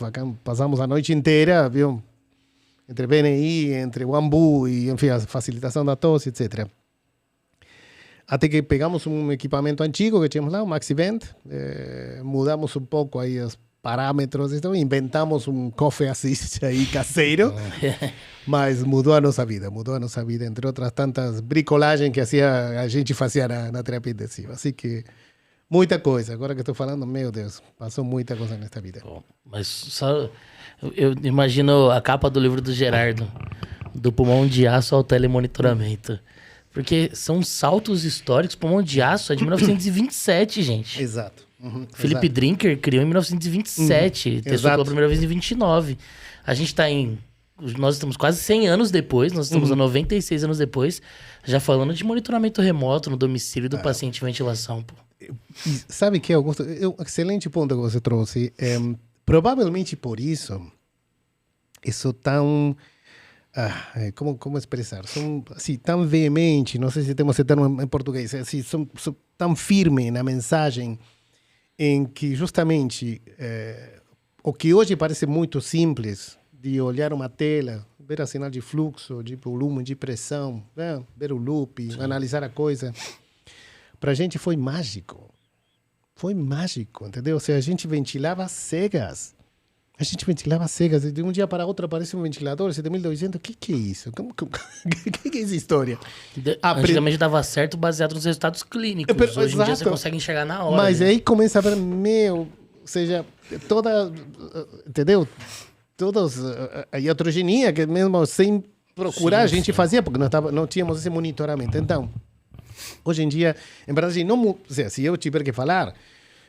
passamos a noite inteira, viu? Entre BNI, entre o AMBU e, enfim, a facilitação da tosse, etc. até que pegamos um equipamento antigo que tínhamos lá, um MaxiVent, mudamos um pouco aí os parâmetros, então inventamos um coffee assist aí caseiro, mas mudou a nossa vida, entre outras tantas bricolagens que a gente fazia na terapia intensiva. Assim que muita coisa, agora que estou falando, meu Deus, passou muita coisa nesta vida. Bom, mas só eu imagino a capa do livro do Gerardo, do pulmão de aço ao telemonitoramento. Porque são saltos históricos. Pulmão de aço é de 1927, gente. Exato. Felipe Drinker criou em 1927. Testou pela primeira vez em 29. A gente está nós estamos quase 100 anos depois, nós estamos a 96 anos depois, já falando de monitoramento remoto no domicílio do paciente em ventilação. Pô. E sabe que, Augusto, excelente ponto que você trouxe. Provavelmente por isso tão... como expressar? São assim, tão veemente, não sei se temos esse termo em português, assim, são tão firmes na mensagem em que justamente o que hoje parece muito simples, de olhar uma tela, ver a sinal de fluxo, de volume, de pressão, né? Ver o loop, analisar a coisa, para a gente foi mágico. Foi mágico, entendeu? Ou seja, a gente ventilava cegas. E de um dia para outro aparece um ventilador, 7.200, o que é isso? O que é essa história? Antigamente dava certo baseado nos resultados clínicos. Hoje em dia você consegue enxergar na hora. Mas aí começa a ver, ou seja, entendeu? Todas a iatrogenia, que mesmo sem procurar, a gente fazia, porque não tínhamos esse monitoramento. Então, hoje em dia, em verdade, não, ou seja, se eu tiver que falar,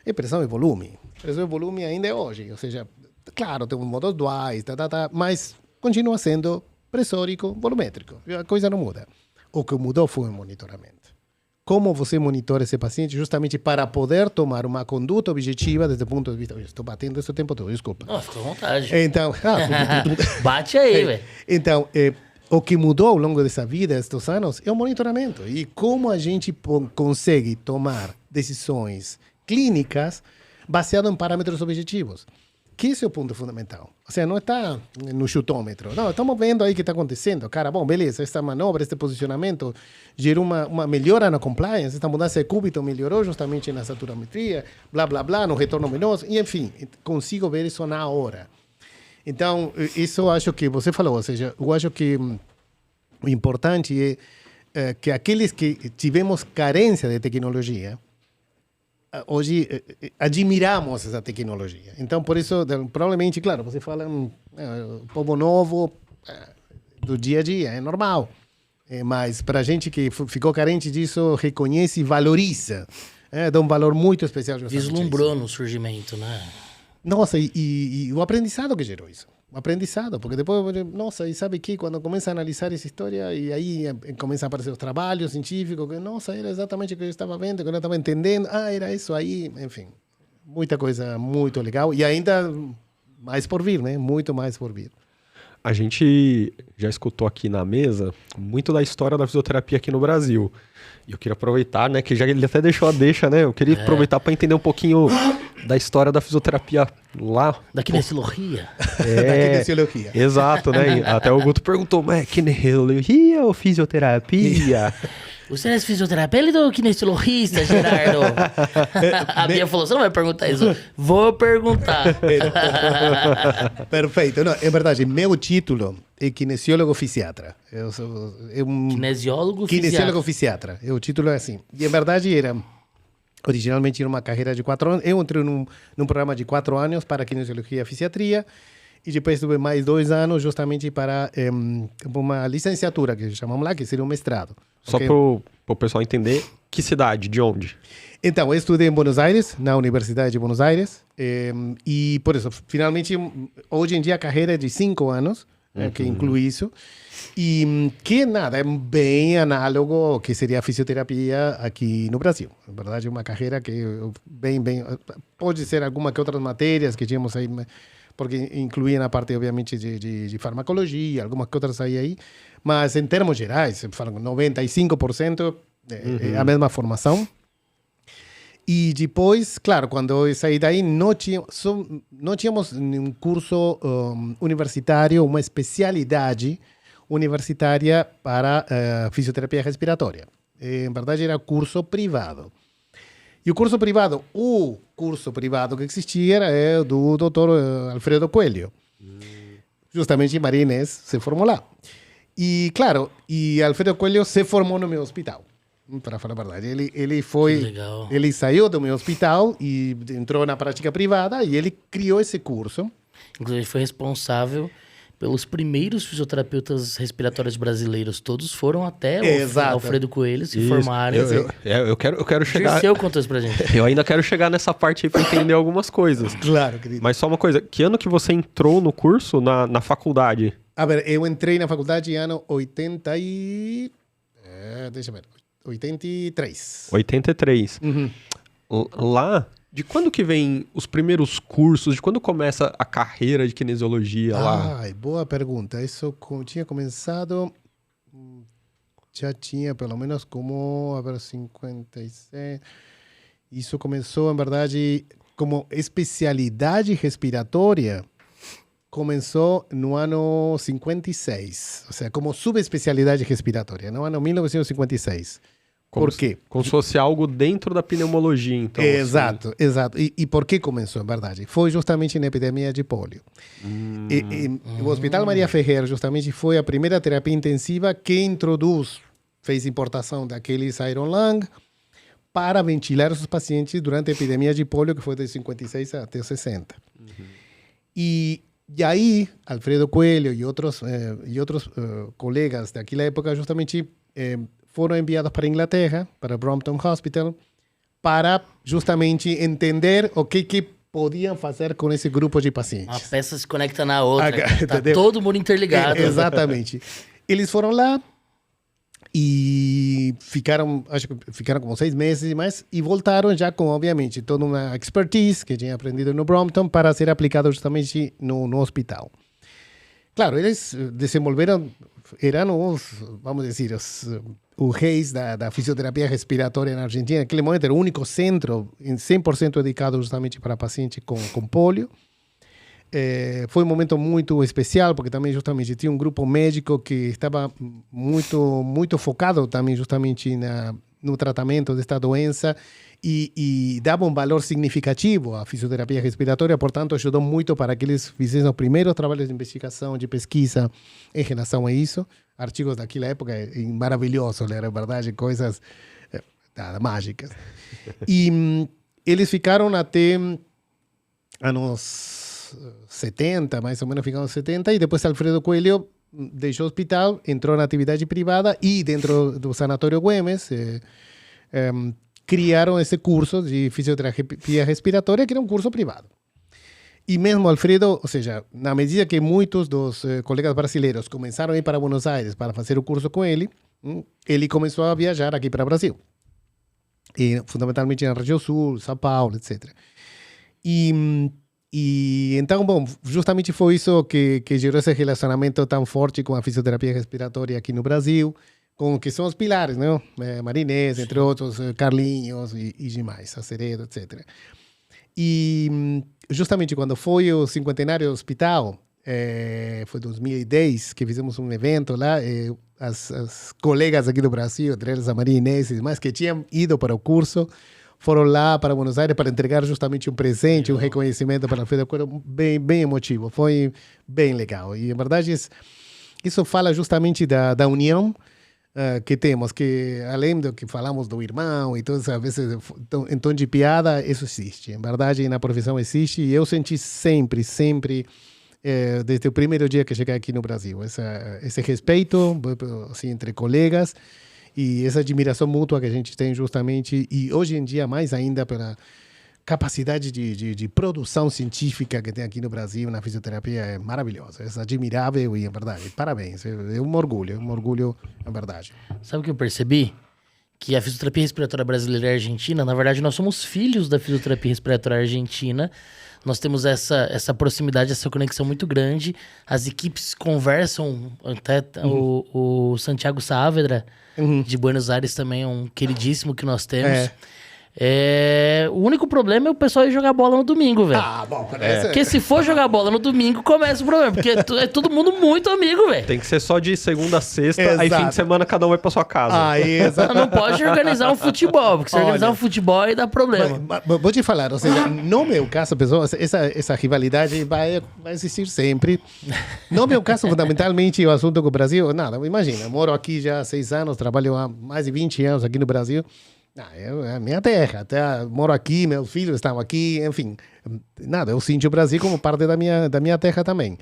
é pressão e volume. Pressão e volume ainda é hoje, ou seja, claro, temos modos duais, mas continua sendo pressórico, volumétrico. A coisa não muda. O que mudou foi o monitoramento. Como você monitora esse paciente justamente para poder tomar uma conduta objetiva desde o ponto de vista... Estou batendo esse tempo todo, desculpa. Não, fica à vontade. Então... Bate aí, velho. Então, o que mudou ao longo dessa vida, estes anos, é o monitoramento. E como a gente consegue tomar decisões clínicas baseado em parâmetros objetivos. Que esse é o ponto fundamental. Ou seja, não está no chutômetro. Não, estamos vendo aí o que está acontecendo. Cara, bom, beleza, esta manobra, este posicionamento gerou uma melhora na compliance, esta mudança de cúbito melhorou justamente na saturametria, blá, blá, blá, no retorno venoso, e enfim, consigo ver isso na hora. Então, isso eu acho que você falou, ou seja, eu acho que o importante é que aqueles que tivemos carência de tecnologia, hoje admiramos essa tecnologia. Então, por isso, provavelmente, claro, você fala um povo novo do dia a dia, é normal. Mas para a gente que ficou carente disso, reconhece e valoriza. Dá um valor muito especial. Vislumbrou no surgimento, né? Nossa, e o aprendizado que gerou isso. O aprendizado, porque depois, nossa, e sabe que quando começa a analisar essa história, e aí começam a aparecer os trabalhos científicos, que, nossa, era exatamente o que eu estava vendo, que eu não estava entendendo, era isso aí, enfim. Muita coisa muito legal, e ainda mais por vir, né? Muito mais por vir. A gente já escutou aqui na mesa muito da história da fisioterapia aqui no Brasil. E eu queria aproveitar, né, que já ele até deixou a deixa, né? Eu queria aproveitar para entender um pouquinho da história da fisioterapia lá. Da kinesiologia. Da kinesiologia. Exato, né? Até o Guto perguntou, mas é kinesiologia ou fisioterapia? Você é fisioterapeuta ou kinesiologista, Gerardo? A Bia falou, você não vai perguntar isso? Vou perguntar. Perfeito. Não, é verdade, meu título é kinesiólogo fisiatra. Eu sou kinesiólogo fisiatra. O título é assim. E, em verdade, originalmente era uma carreira de 4 anos. Eu entrei num programa de 4 anos para kinesiologia e fisiatria. E depois tive mais 2 anos justamente para uma licenciatura, que chamamos lá, que seria um mestrado. Só para o pessoal entender, que cidade, de onde? Então, eu estudei em Buenos Aires, na Universidade de Buenos Aires. E por isso, finalmente, hoje em dia a carreira é de 5 anos, que inclui isso. E que nada, é bem análogo ao que seria a fisioterapia aqui no Brasil. Na verdade, é uma carreira que bem... Pode ser alguma que outras matérias que tínhamos aí, porque incluíam a parte, obviamente, de farmacologia, algumas que outras aí. Mas, em termos gerais, 95% é a mesma formação. E depois, claro, quando eu saí daí, não tínhamos um curso universitário, uma especialidade universitária para fisioterapia respiratória. em verdade era curso privado. E o curso privado que existia era do doutor Alfredo Coelho. Justamente Maria Inês se formou lá. E, claro, Alfredo Coelho se formou no meu hospital, para falar a verdade. Ele saiu do meu hospital e entrou na prática privada e ele criou esse curso. Inclusive, foi responsável pelos primeiros fisioterapeutas respiratórios brasileiros. Todos foram até o Alfredo Coelho se formarem. Eu quero chegar... Dirceu contou isso pra gente. Eu ainda quero chegar nessa parte aí para entender algumas coisas. Claro, querido. Mas só uma coisa, que ano que você entrou no curso, na faculdade? A ver, eu entrei na faculdade em ano 83. 83. Lá, de quando que vem os primeiros cursos? De quando começa a carreira de kinesiologia lá? Ai, boa pergunta. Isso tinha começado... Já tinha pelo menos como... A ver, 56... Isso começou, em verdade, como especialidade respiratória. Começou no ano 56. Ou seja, como subespecialidade respiratória, no ano 1956. Por quê? Como se fosse algo dentro da pneumologia, então. Exato, assim. Exato. E por que começou, em verdade? Foi justamente na epidemia de pólio. O Hospital Maria Ferrer, justamente, foi a primeira terapia intensiva que fez importação daqueles Iron Lung para ventilar os pacientes durante a epidemia de pólio, que foi de 56 até 60. E aí, Alfredo Coelho e outros colegas daquela época, justamente... foram enviados para a Inglaterra, para Brompton Hospital, para justamente entender o que podiam fazer com esse grupo de pacientes. Uma peça se conecta na outra. Tá Entendeu? todo mundo interligado. Exatamente. Eles foram lá e ficaram como 6 meses e mais, e voltaram já com, obviamente, toda uma expertise que tinham aprendido no Brompton para ser aplicado justamente no hospital. Claro, eles desenvolveram, eram vamos dizer, os reis da fisioterapia respiratória na Argentina. Naquele momento era o único centro 100% dedicado justamente para pacientes com pólio. Foi um momento muito especial, porque também justamente tinha um grupo médico que estava muito focado também justamente no tratamento desta doença e dava um valor significativo à fisioterapia respiratória, portanto ajudou muito para que eles fizessem os primeiros trabalhos de investigação, de pesquisa em relação a isso. Artigos daquela época maravilhosos, era verdade, coisas mágicas. E eles ficaram até anos 70, mais ou menos ficaram 70, e depois Alfredo Coelho deixou o hospital, entrou na atividade privada e dentro do Sanatório Güemes criaram esse curso de fisioterapia respiratória, que era um curso privado. E mesmo Alfredo, ou seja, na medida que muitos dos colegas brasileiros começaram a ir para Buenos Aires para fazer o curso com ele, ele começou a viajar aqui para o Brasil. E, fundamentalmente na região sul, São Paulo, etc. E então, bom, justamente foi isso que gerou esse relacionamento tão forte com a fisioterapia respiratória aqui no Brasil, com que são os pilares, né? Marinês, entre outros, Carlinhos e demais, Aceredo, etc. E justamente quando foi o cinquentenário do hospital, foi 2010, que fizemos um evento lá, as colegas aqui do Brasil, entre elas a Maria Inês e demais, que tinham ido para o curso, foram lá para Buenos Aires para entregar justamente um presente, um reconhecimento para a Alfredo Coelho, bem emotivo, foi bem legal. E, na verdade, isso fala justamente da união que temos, que além do que falamos do irmão e todas as vezes em tom de piada, isso existe. Em verdade, na profissão existe, e eu senti sempre, desde o primeiro dia que cheguei aqui no Brasil, esse respeito assim, entre colegas, e essa admiração mútua que a gente tem justamente, e hoje em dia mais ainda pela capacidade de produção científica que tem aqui no Brasil na fisioterapia é maravilhosa, é admirável e, é verdade, parabéns, é um orgulho, é verdade. Sabe o que eu percebi? Que a fisioterapia respiratória brasileira e argentina, na verdade, nós somos filhos da fisioterapia respiratória argentina. Nós temos essa proximidade, essa conexão muito grande. As equipes conversam, até o Santiago Saavedra, de Buenos Aires, também é um queridíssimo que nós temos. O único problema é o pessoal ir jogar bola no domingo, velho. Ah, bom, Porque se for jogar bola no domingo, começa o problema. Porque é todo mundo muito amigo, velho. Tem que ser só de segunda a sexta, aí Exato. fim de semana cada um vai pra sua casa. exato. Não pode organizar um futebol, porque se organizar um futebol aí dá problema. Mas vou te falar, ou seja, no meu caso, pessoas, essa rivalidade vai existir sempre. No meu caso, fundamentalmente, o assunto com o Brasil, nada, imagina, moro aqui já há 6 anos, trabalho há mais de 20 anos aqui no Brasil. É a minha terra, até moro aqui, meus filhos estão aqui, enfim, nada, eu sinto o Brasil como parte da minha terra também.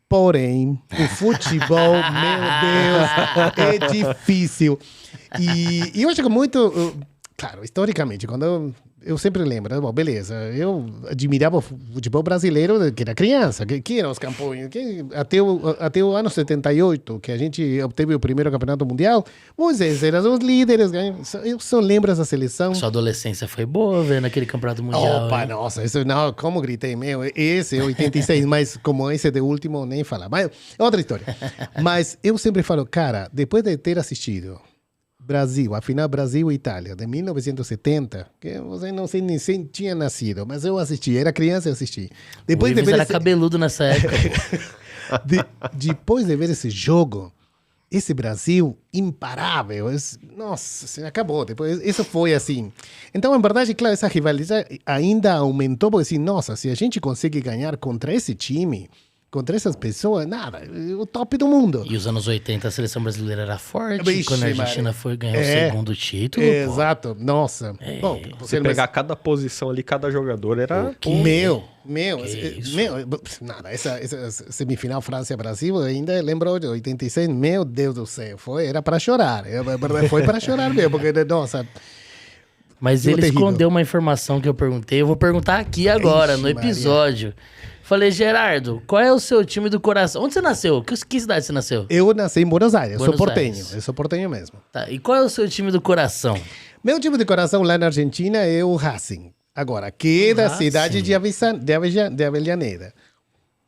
Porém, o futebol, meu Deus, é difícil. E eu acho que muito, claro, historicamente, quando eu sempre lembro, bom, beleza, eu admirava o futebol brasileiro que era criança, que eram os campeões, até o ano 78, que a gente obteve o primeiro campeonato mundial, Moisés eram os líderes, eu só lembro essa seleção. Sua adolescência foi boa, velho, naquele campeonato mundial. Opa, nossa, isso não, como gritei, meu, esse é 86, mas como esse de último, nem falar. Mas é outra história. Mas eu sempre falo, cara, depois de ter assistido Brasil, a final Brasil e Itália, de 1970, que você não sei nem se tinha nascido, mas eu assisti, era criança e assisti. Depois O de Ives ver era cabeludo nessa época. depois de ver esse jogo, esse Brasil imparável, nossa, acabou. Depois, isso foi assim. Então, em verdade, claro, essa rivalidade ainda aumentou, porque assim, nossa, se a gente consegue ganhar contra esse time, contra essas pessoas, nada, o top do mundo. E os anos 80, a seleção brasileira era forte. Vixe, quando a Argentina ganhou o segundo título. Exato, nossa. Bom, Você pegar cada posição ali, cada jogador era... Meu, nada, essa semifinal França-Brasil, ainda lembro de 86, meu Deus do céu, era para chorar, foi para chorar mesmo, porque, nossa... Mas ele escondeu uma informação que eu perguntei, eu vou perguntar aqui agora, no episódio. Falei, Gerardo, qual é o seu time do coração? Onde você nasceu? Que cidade você nasceu? Eu nasci em Buenos Aires, Buenos sou portenho, Aires. eu sou portenho mesmo. Tá, e qual é o seu time do coração? Meu time de coração lá na Argentina é o Racing. Agora, que é da cidade de Avellaneda.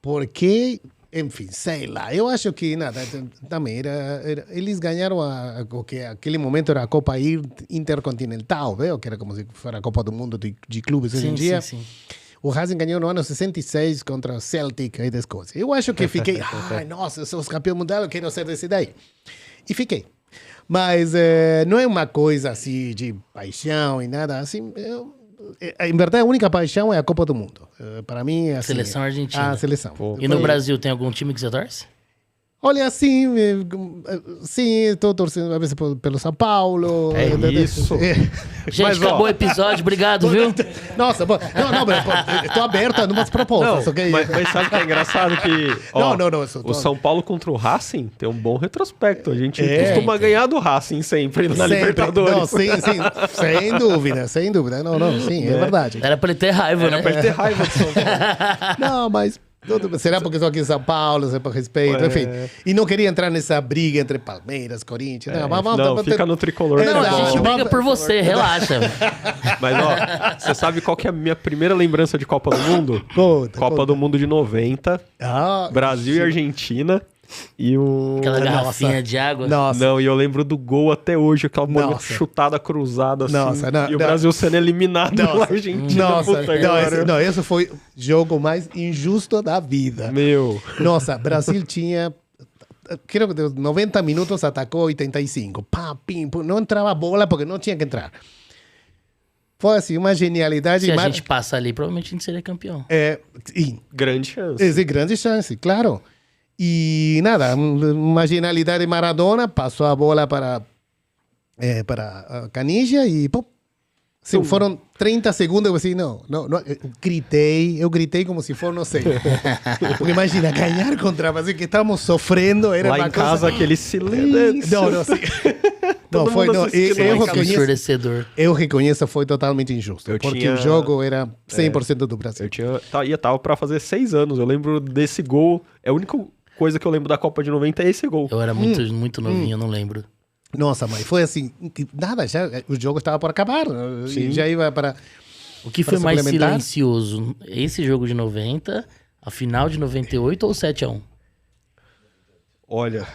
Porque, enfim, sei lá. Eu acho que, nada, também eles ganharam aquele momento era a Copa Intercontinental, viu? Que era como se fosse a Copa do Mundo de clubes hoje em dia. Sim. O Racing ganhou no ano 66 contra o Celtic aí da Escócia. Eu acho que fiquei, nossa, eu sou os campeões mundiais, eu quero ser desse daí. E fiquei. Mas não é uma coisa assim de paixão e nada assim. Em verdade, a única paixão é a Copa do Mundo. Para mim, é assim. Seleção argentina. A seleção. E no Brasil, tem algum time que você torce? Olha, sim, estou torcendo a vezes pelo São Paulo. É isso. Gente, Mas, acabou o episódio, obrigado, viu? Nossa, estou aberto a umas propostas. Não, Okay? mas sabe o que é engraçado? Que ó, não, o São Paulo contra o Racing tem um bom retrospecto. A gente costuma ganhar do Racing sempre na Libertadores. Não, sim, sem dúvida, sem dúvida. Não, sim, é verdade. Era pra ele ter raiva, né? Era pra ele ter raiva do São Paulo. Não, mas será porque estou aqui em São Paulo, será por respeito, enfim. E não queria entrar nessa briga entre Palmeiras, Corinthians. Não, fica no tricolor. Não, a gente Exato. briga por você, relaxa. Mas, ó, você sabe qual que é a minha primeira lembrança de Copa do Mundo? Copa do Mundo de 90, Brasil e Argentina. E o... Aquela garrafinha de água. Nossa. Não, e eu lembro do gol até hoje, aquela bola Nossa. chutada cruzada assim. Nossa, não, e o não. Brasil sendo eliminado pela Argentina. Nossa, Puta, cara. esse foi o jogo mais injusto da vida. Meu. Nossa, Brasil tinha, creio que de 90 minutos atacou 85. Pá, pim, pum, não entrava bola porque não tinha que entrar. Foi assim, uma genialidade. Se a gente passa ali, provavelmente a gente seria campeão. Grande chance. É grande chance, claro. E nada, uma genialidade Maradona, passou a bola para a Canija e pum. Sim, foram 30 segundos, eu assim, não, eu gritei como se for, não sei. Porque imagina, ganhar contra o Brasil, que estávamos sofrendo, era Lá uma em casa, coisa... aquele silêncio. Não, sim. Não, foi, não, Ensurdecedor. eu reconheço, foi totalmente injusto, porque o jogo era 100% do Brasil. Eu tava pra fazer 6 anos, eu lembro desse gol, é a única coisa que eu lembro da Copa de 90 é esse gol. Eu era muito novinho, eu não lembro. Nossa, mas foi assim, nada, já o jogo estava por acabar, já ia para... O que foi mais silencioso? Esse jogo de 90, a final de 98 ou 7-1? Olha...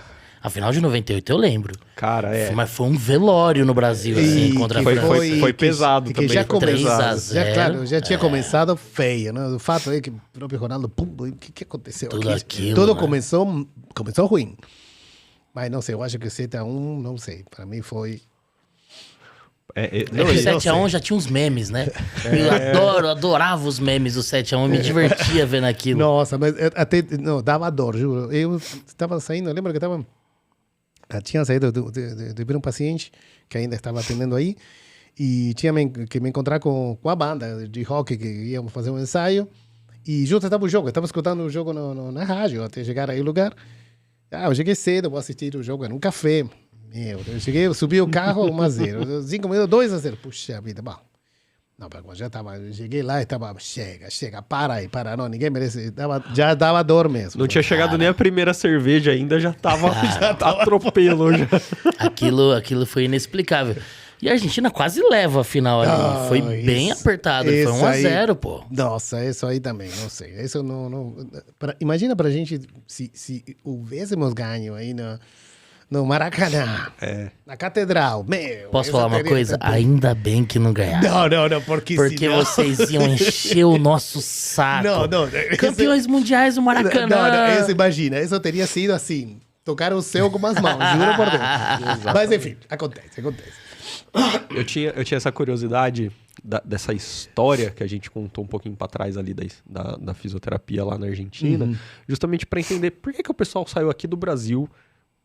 A final de 98 eu lembro. Cara, Mas foi um velório no Brasil, assim, contra a foi- França. foi pesado que também, já foi começou, 3-0. já, claro, já tinha começado feio, né? O fato é que o próprio Ronaldo, pum, o que aconteceu Tudo aqui? aquilo, Tudo né? começou ruim. Mas não sei, eu acho que 7-1, não sei. Para mim foi... Não, o 7x1 já tinha uns memes, né? Eu adorava os memes do 7x1, me divertia vendo aquilo. Nossa, mas até não, dava dor, juro. Eu estava saindo, lembra que estava... Tinha saído de ver um paciente que ainda estava atendendo aí e tinha que me encontrar com a banda de rock que íamos fazer um ensaio e junto estava o jogo. Eu estava escutando o jogo na rádio até chegar aí o lugar. Eu cheguei cedo, vou assistir o jogo, era um café. Meu, eu cheguei, eu subi o carro 1-0. 5 minutos, 2-0. Puxa vida, bom. Não, mas já estava, eu cheguei lá e estava, chega, para aí, não, ninguém merece. Já dava dor mesmo. Não tinha chegado nem a primeira cerveja ainda, já tava atropelo. Já. Aquilo foi inexplicável. E a Argentina quase leva a final ali. Foi bem apertado. Foi 1-0, pô. Nossa, isso aí também, não sei. Isso imagina pra gente se houvéssemos ganho aí no Maracanã, na Catedral. Meu, Posso falar uma coisa? Ainda bem que não ganharam. Não, porque senão... vocês iam encher o nosso saco. Não. Campeões mundiais do Maracanã. Não, isso, imagina, isso teria sido assim, tocar o céu com as mãos, juro por Deus. Mas enfim, acontece. Eu tinha essa curiosidade dessa história que a gente contou um pouquinho para trás ali da fisioterapia lá na Argentina, justamente para entender por que o pessoal saiu aqui do Brasil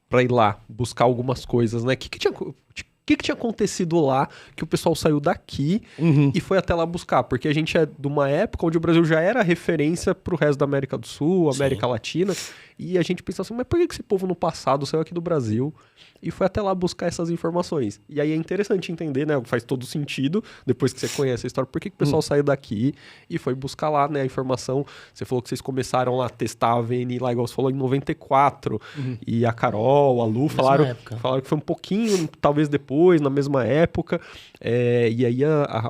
para ir lá buscar algumas coisas, né? O que tinha acontecido lá que o pessoal saiu daqui e foi até lá buscar? Porque a gente é de uma época onde o Brasil já era referência pro resto da América do Sul, América Latina, e a gente pensa assim, mas por que esse povo no passado saiu aqui do Brasil e foi até lá buscar essas informações? E aí é interessante entender, né? Faz todo sentido, depois que você conhece a história, por que o pessoal saiu daqui e foi buscar lá, né, a informação. Você falou que vocês começaram lá a testar a VNI lá, igual você falou, em 94, e a Carol, a Lu falaram que foi um pouquinho, talvez depois, na mesma época, e aí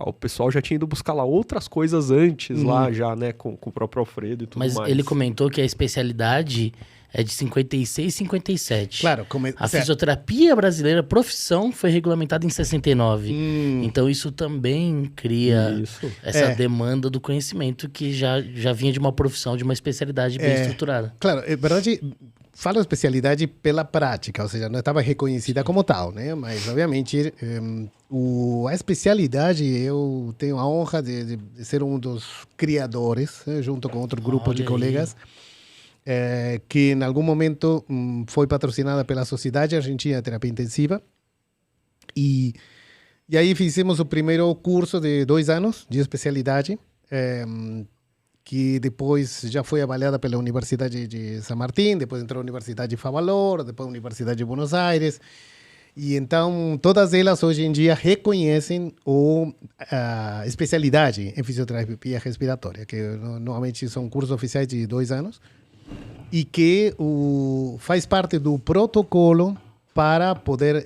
o pessoal já tinha ido buscar lá outras coisas antes, lá já, né, com o próprio Alfredo e tudo mais. Mas ele comentou que a especialidade é de 56 e 57. Claro, a fisioterapia brasileira, profissão, foi regulamentada em 69. Então isso também cria essa demanda do conhecimento que já vinha de uma profissão, de uma especialidade bem estruturada. Claro, é verdade, falo especialidade pela prática, ou seja, não estava reconhecida como tal, né? Mas, obviamente, a especialidade, eu tenho a honra de ser um dos criadores, junto com outro grupo de colegas, que em algum momento foi patrocinada pela Sociedade Argentina de Terapia Intensiva. E aí fizemos o primeiro curso de 2 anos de especialidade, que depois já foi avaliada pela Universidade de San Martín, depois entrou a Universidade de Favaloro, depois a Universidade de Buenos Aires. E então, todas elas hoje em dia reconhecem a especialidade em fisioterapia respiratória, que normalmente são cursos oficiais de 2 anos, e que faz parte do protocolo para poder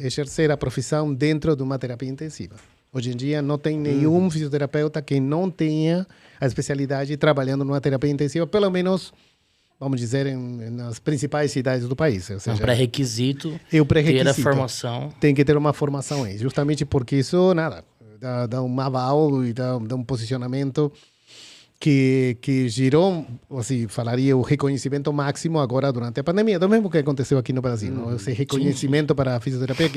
exercer a profissão dentro de uma terapia intensiva. Hoje em dia não tem nenhum fisioterapeuta que não tenha a especialidade trabalhando numa terapia intensiva, pelo menos, vamos dizer, nas principais cidades do país. Ou seja, é um pré-requisito, ter a formação. Tem que ter uma formação aí, justamente porque isso, dá um aval e dá um posicionamento que girou, assim, falaria, o reconhecimento máximo agora durante a pandemia, do mesmo que aconteceu aqui no Brasil, esse reconhecimento para a fisioterapia,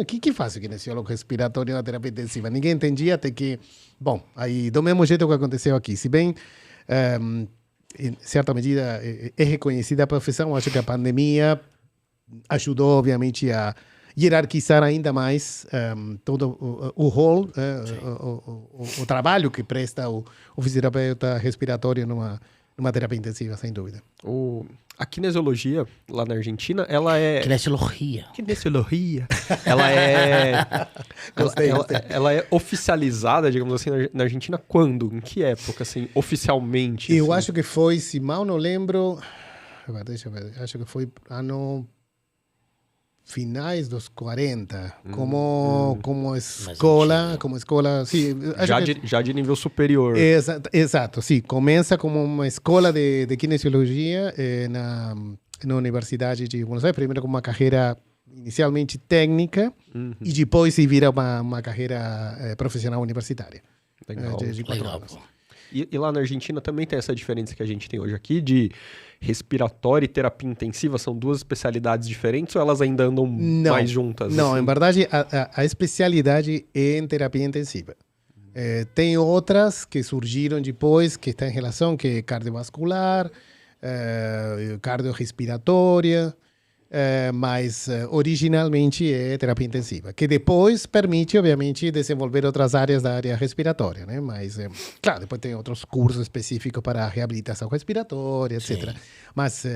que faz o kinesiólogo respiratório na terapia intensiva? Ninguém entendia até que, bom, aí do mesmo jeito que aconteceu aqui, se bem, em certa medida, é reconhecida a profissão, acho que a pandemia ajudou, obviamente, a hierarquizar ainda mais todo o rol, o trabalho que presta o fisioterapeuta respiratório numa terapia intensiva, sem dúvida. A kinesiologia, lá na Argentina, ela é... Kinesiologia. Ela é... Gostei. Ela é oficializada, digamos assim, na Argentina quando? Em que época, assim, oficialmente? Eu assim? acho que foi, se mal não lembro... Deixa eu ver. Acho que foi ano finais dos 40, como escola, sim, Já de nível superior. Exato, sim, começa como uma escola de kinesiologia na Universidade de Buenos Aires, primeiro com uma carreira inicialmente técnica e depois se vira uma carreira profissional universitária. Legal. De 4 Legal, anos. pô. E lá na Argentina também tem essa diferença que a gente tem hoje aqui de respiratório e terapia intensiva. São duas especialidades diferentes ou elas ainda andam mais juntas? Não, assim? em verdade, a especialidade é em terapia intensiva. Tem outras que surgiram depois, que estão em relação, que é cardiovascular, cardiorrespiratória, mas originalmente é terapia intensiva, que depois permite, obviamente, desenvolver outras áreas da área respiratória, né? Mas, claro, depois tem outros cursos específicos para reabilitação respiratória, etc. Mas,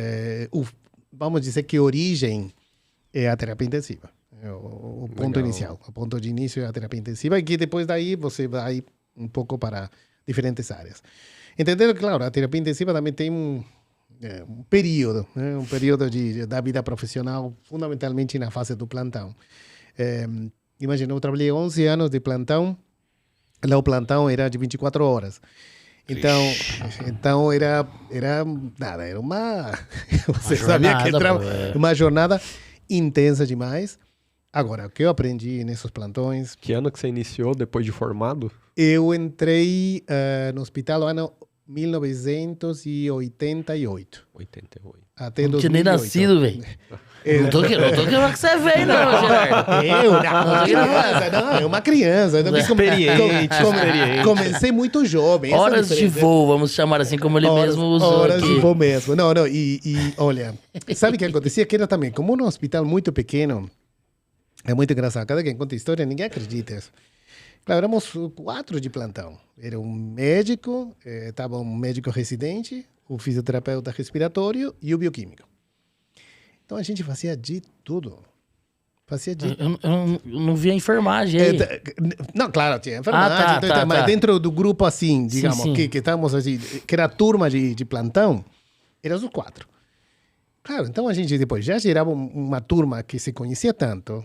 vamos dizer que a origem é a terapia intensiva. É o ponto Legal. inicial. O ponto de início é a terapia intensiva e que depois daí você vai um pouco para diferentes áreas. Entendendo, claro, a terapia intensiva também tem um período, né? Um período da vida profissional, fundamentalmente na fase do plantão. Imagina, eu trabalhei 11 anos de plantão, lá o plantão era de 24 horas. Então era nada, era uma... Você sabia que jornada, entrava uma jornada intensa demais. Agora, o que eu aprendi nesses plantões... Que ano que você iniciou depois de formado? Eu entrei no hospital no ano 1988. 88. Até Não tinha nem 2008. nascido, velho. Não tô querendo que você veio, não, Gerardo. É uma criança. Eu também Experiente. Comecei muito jovem. Essa é a Horas de diferença. voo, vamos chamar assim como ele mesmo usou Horas aqui. de voo mesmo. Não, e olha, sabe o que acontecia? Que era também, como num hospital muito pequeno, é muito engraçado. Cada quem conta história, ninguém acredita isso. Claro, éramos 4 de plantão. Era um médico, estava um médico residente, o fisioterapeuta respiratório e o bioquímico. Então a gente fazia de tudo. Fazia de Eu não vi a enfermagem aí. Não, claro, tinha enfermagem, mas dentro do grupo assim, digamos, sim. que estávamos assim, que era a turma de plantão, éramos os 4. Claro, então a gente depois já gerava uma turma que se conhecia tanto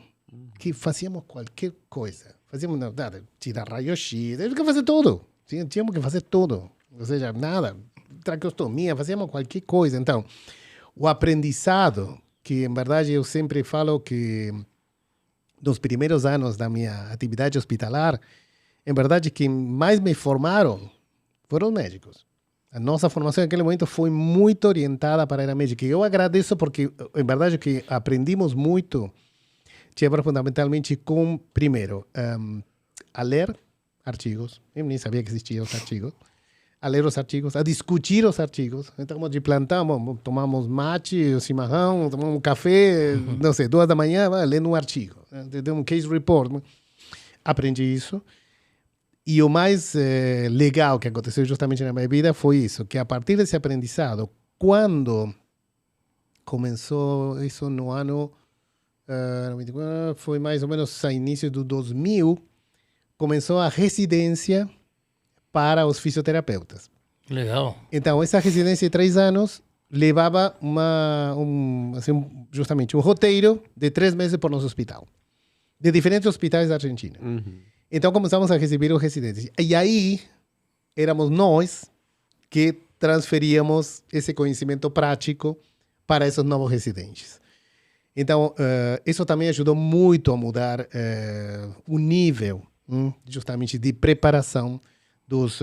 que fazíamos qualquer coisa. Fazíamos nada, tirar raio-x, tínhamos que fazer tudo. Tínhamos que fazer tudo. Ou seja, nada, traqueostomia, fazíamos qualquer coisa. Então, o aprendizado, que em verdade eu sempre falo que nos primeiros anos da minha atividade hospitalar, em verdade quem mais me formaram foram os médicos. A nossa formação naquele momento foi muito orientada para a área médica. E eu agradeço porque, em verdade, que aprendimos muito, tinha fundamentalmente com, primeiro, a ler artigos. Eu nem sabia que existiam os artigos. A ler os artigos, a discutir os artigos. Então, de plantão, tomamos mate, chimarrão, tomamos um café, não sei, 2 da manhã, lendo um artigo. Um case report. Aprendi isso. E o mais legal que aconteceu justamente na minha vida foi isso, que a partir desse aprendizado, quando começou isso no ano, foi mais ou menos a início do 2000, começou a residência para os fisioterapeutas. Legal. Então, essa residência de 3 anos levava justamente um roteiro de 3 meses por nosso hospital, de diferentes hospitais da Argentina. Então, começamos a receber os residentes. E aí, éramos nós que transferíamos esse conhecimento prático para esses novos residentes. Então, isso também ajudou muito a mudar o nível, justamente, de preparação dos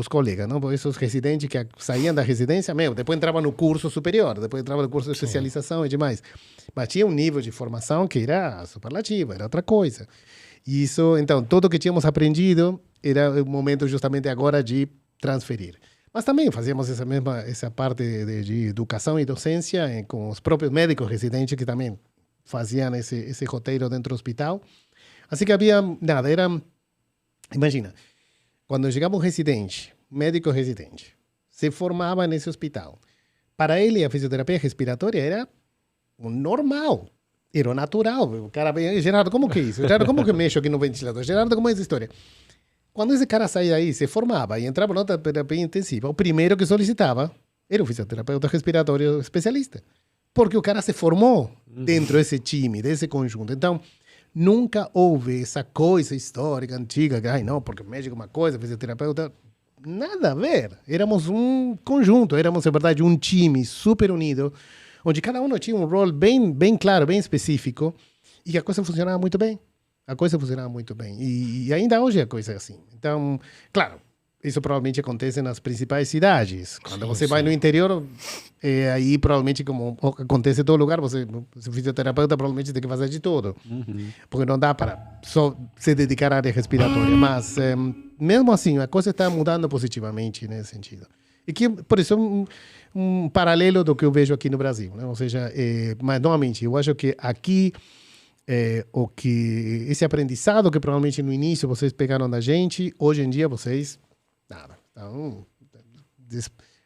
colegas, não? Porque esses residentes que saíam da residência, depois entravam no curso superior, depois entravam no curso de especialização e demais. Mas tinha um nível de formação que era superlativo, era outra coisa. E isso, então, tudo que tínhamos aprendido era o momento justamente agora de transferir. Mas também fazíamos essa parte de educação e docência com os próprios médicos residentes que também faziam esse roteiro dentro do hospital. Assim que havia nada, imagina, quando chegava um residente, médico residente, se formava nesse hospital. Para ele, a fisioterapia respiratória era o normal, era o natural. O cara veio, Gerardo, como que é isso? Gerardo, como que mexo aqui no ventilador? Gerardo, como é essa história? Quando esse cara saía daí, se formava e entrava na terapia intensiva, o primeiro que solicitava era o fisioterapeuta respiratório especialista. porque o cara se formou dentro desse time, desse conjunto. Então, nunca houve essa coisa histórica, antiga, que, não, porque o médico é uma coisa, fisioterapeuta... Nada a ver. Éramos um conjunto, éramos, na verdade, um time super unido, onde cada um tinha um rol bem claro, bem específico, e a coisa funcionava muito bem. A coisa funcionava muito bem. E ainda hoje a coisa é assim. Então, claro, isso provavelmente acontece nas principais cidades. Quando você vai no interior, aí provavelmente, como acontece em todo lugar, você fisioterapeuta provavelmente tem que fazer de tudo. Porque não dá para só se dedicar à área respiratória. Mas, mesmo assim, a coisa está mudando positivamente nesse sentido. E que, por isso, um paralelo do que eu vejo aqui no Brasil. Né? Ou seja, mas, novamente, eu acho que aqui... esse aprendizado que provavelmente no início vocês pegaram da gente, hoje em dia vocês nada, então,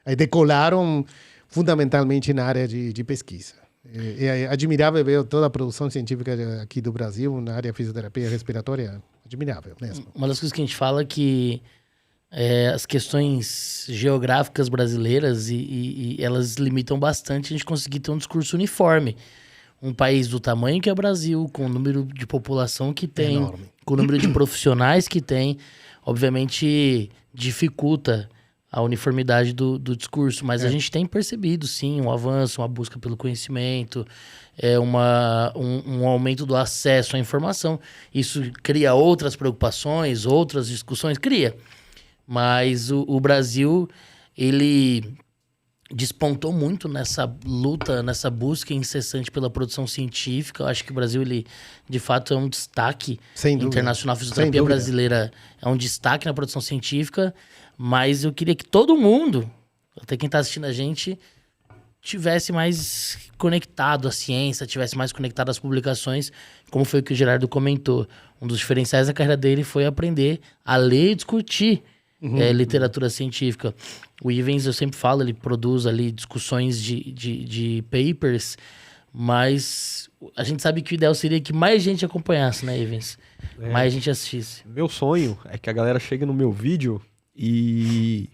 aí decolaram fundamentalmente na área de pesquisa. É admirável ver toda a produção científica aqui do Brasil na área de fisioterapia respiratória, admirável mesmo. Uma das coisas que a gente fala é que as questões geográficas brasileiras e elas limitam bastante a gente conseguir ter um discurso uniforme. Um país do tamanho que é o Brasil, com o número de população que tem, enorme, com o número de profissionais que tem, obviamente dificulta a uniformidade do discurso. Mas a gente tem percebido, sim, um avanço, uma busca pelo conhecimento, um aumento do acesso à informação. Isso cria outras preocupações, outras discussões? Cria. Mas o Brasil, ele... despontou muito nessa luta, nessa busca incessante pela produção científica. Eu acho que o Brasil, ele, de fato, é um destaque internacional. A fisioterapia brasileira é um destaque na produção científica, mas eu queria que todo mundo, até quem está assistindo a gente, tivesse mais conectado à ciência, tivesse mais conectado às publicações, como foi o que o Gerardo comentou. Um dos diferenciais da carreira dele foi aprender a ler e discutir literatura científica. O Ivens, eu sempre falo, ele produz ali discussões de papers, mas a gente sabe que o ideal seria que mais gente acompanhasse, né, Ivens? Mais gente assistisse. Meu sonho é que a galera chegue no meu vídeo e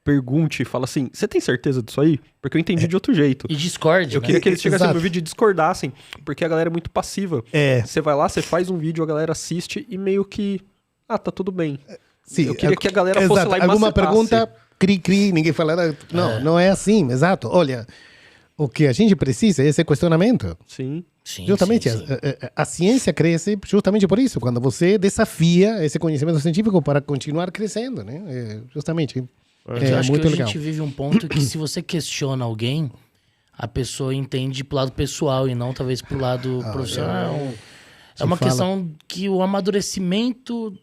pergunte, fala assim, você tem certeza disso aí? Porque eu entendi de outro jeito. E discorde, Eu queria que eles chegassem no meu vídeo e discordassem, porque a galera é muito passiva. Você vai lá, você faz um vídeo, a galera assiste e meio que, tá tudo bem. Sim, eu queria que a galera fosse lá e alguma pergunta, cri, ninguém fala nada. Não é assim, exato. Olha, o que a gente precisa é esse questionamento. Sim. Justamente, a ciência cresce justamente por isso, quando você desafia esse conhecimento científico para continuar crescendo, né? Justamente. Eu acho muito que hoje legal. a gente vive um ponto que se você questiona alguém, a pessoa entende pro lado pessoal e não talvez pro lado profissional. É uma questão que o amadurecimento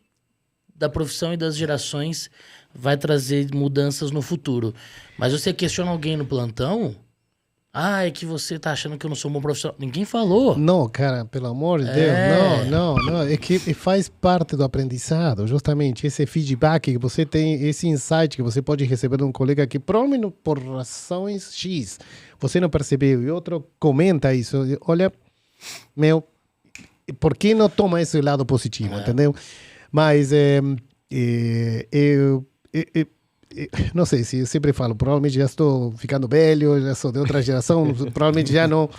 da profissão e das gerações vai trazer mudanças no futuro. Mas você questiona alguém no plantão, é que você tá achando que eu não sou um bom profissional. Ninguém falou. Não, cara, pelo amor de Deus, não. É que faz parte do aprendizado, justamente esse feedback que você tem, esse insight que você pode receber de um colega que provavelmente por razões X você não percebeu e outro comenta isso. Olha, por que não toma esse lado positivo, entendeu? Mas eu não sei se eu sempre falo, provavelmente já estou ficando velho, já sou de outra geração, provavelmente já não.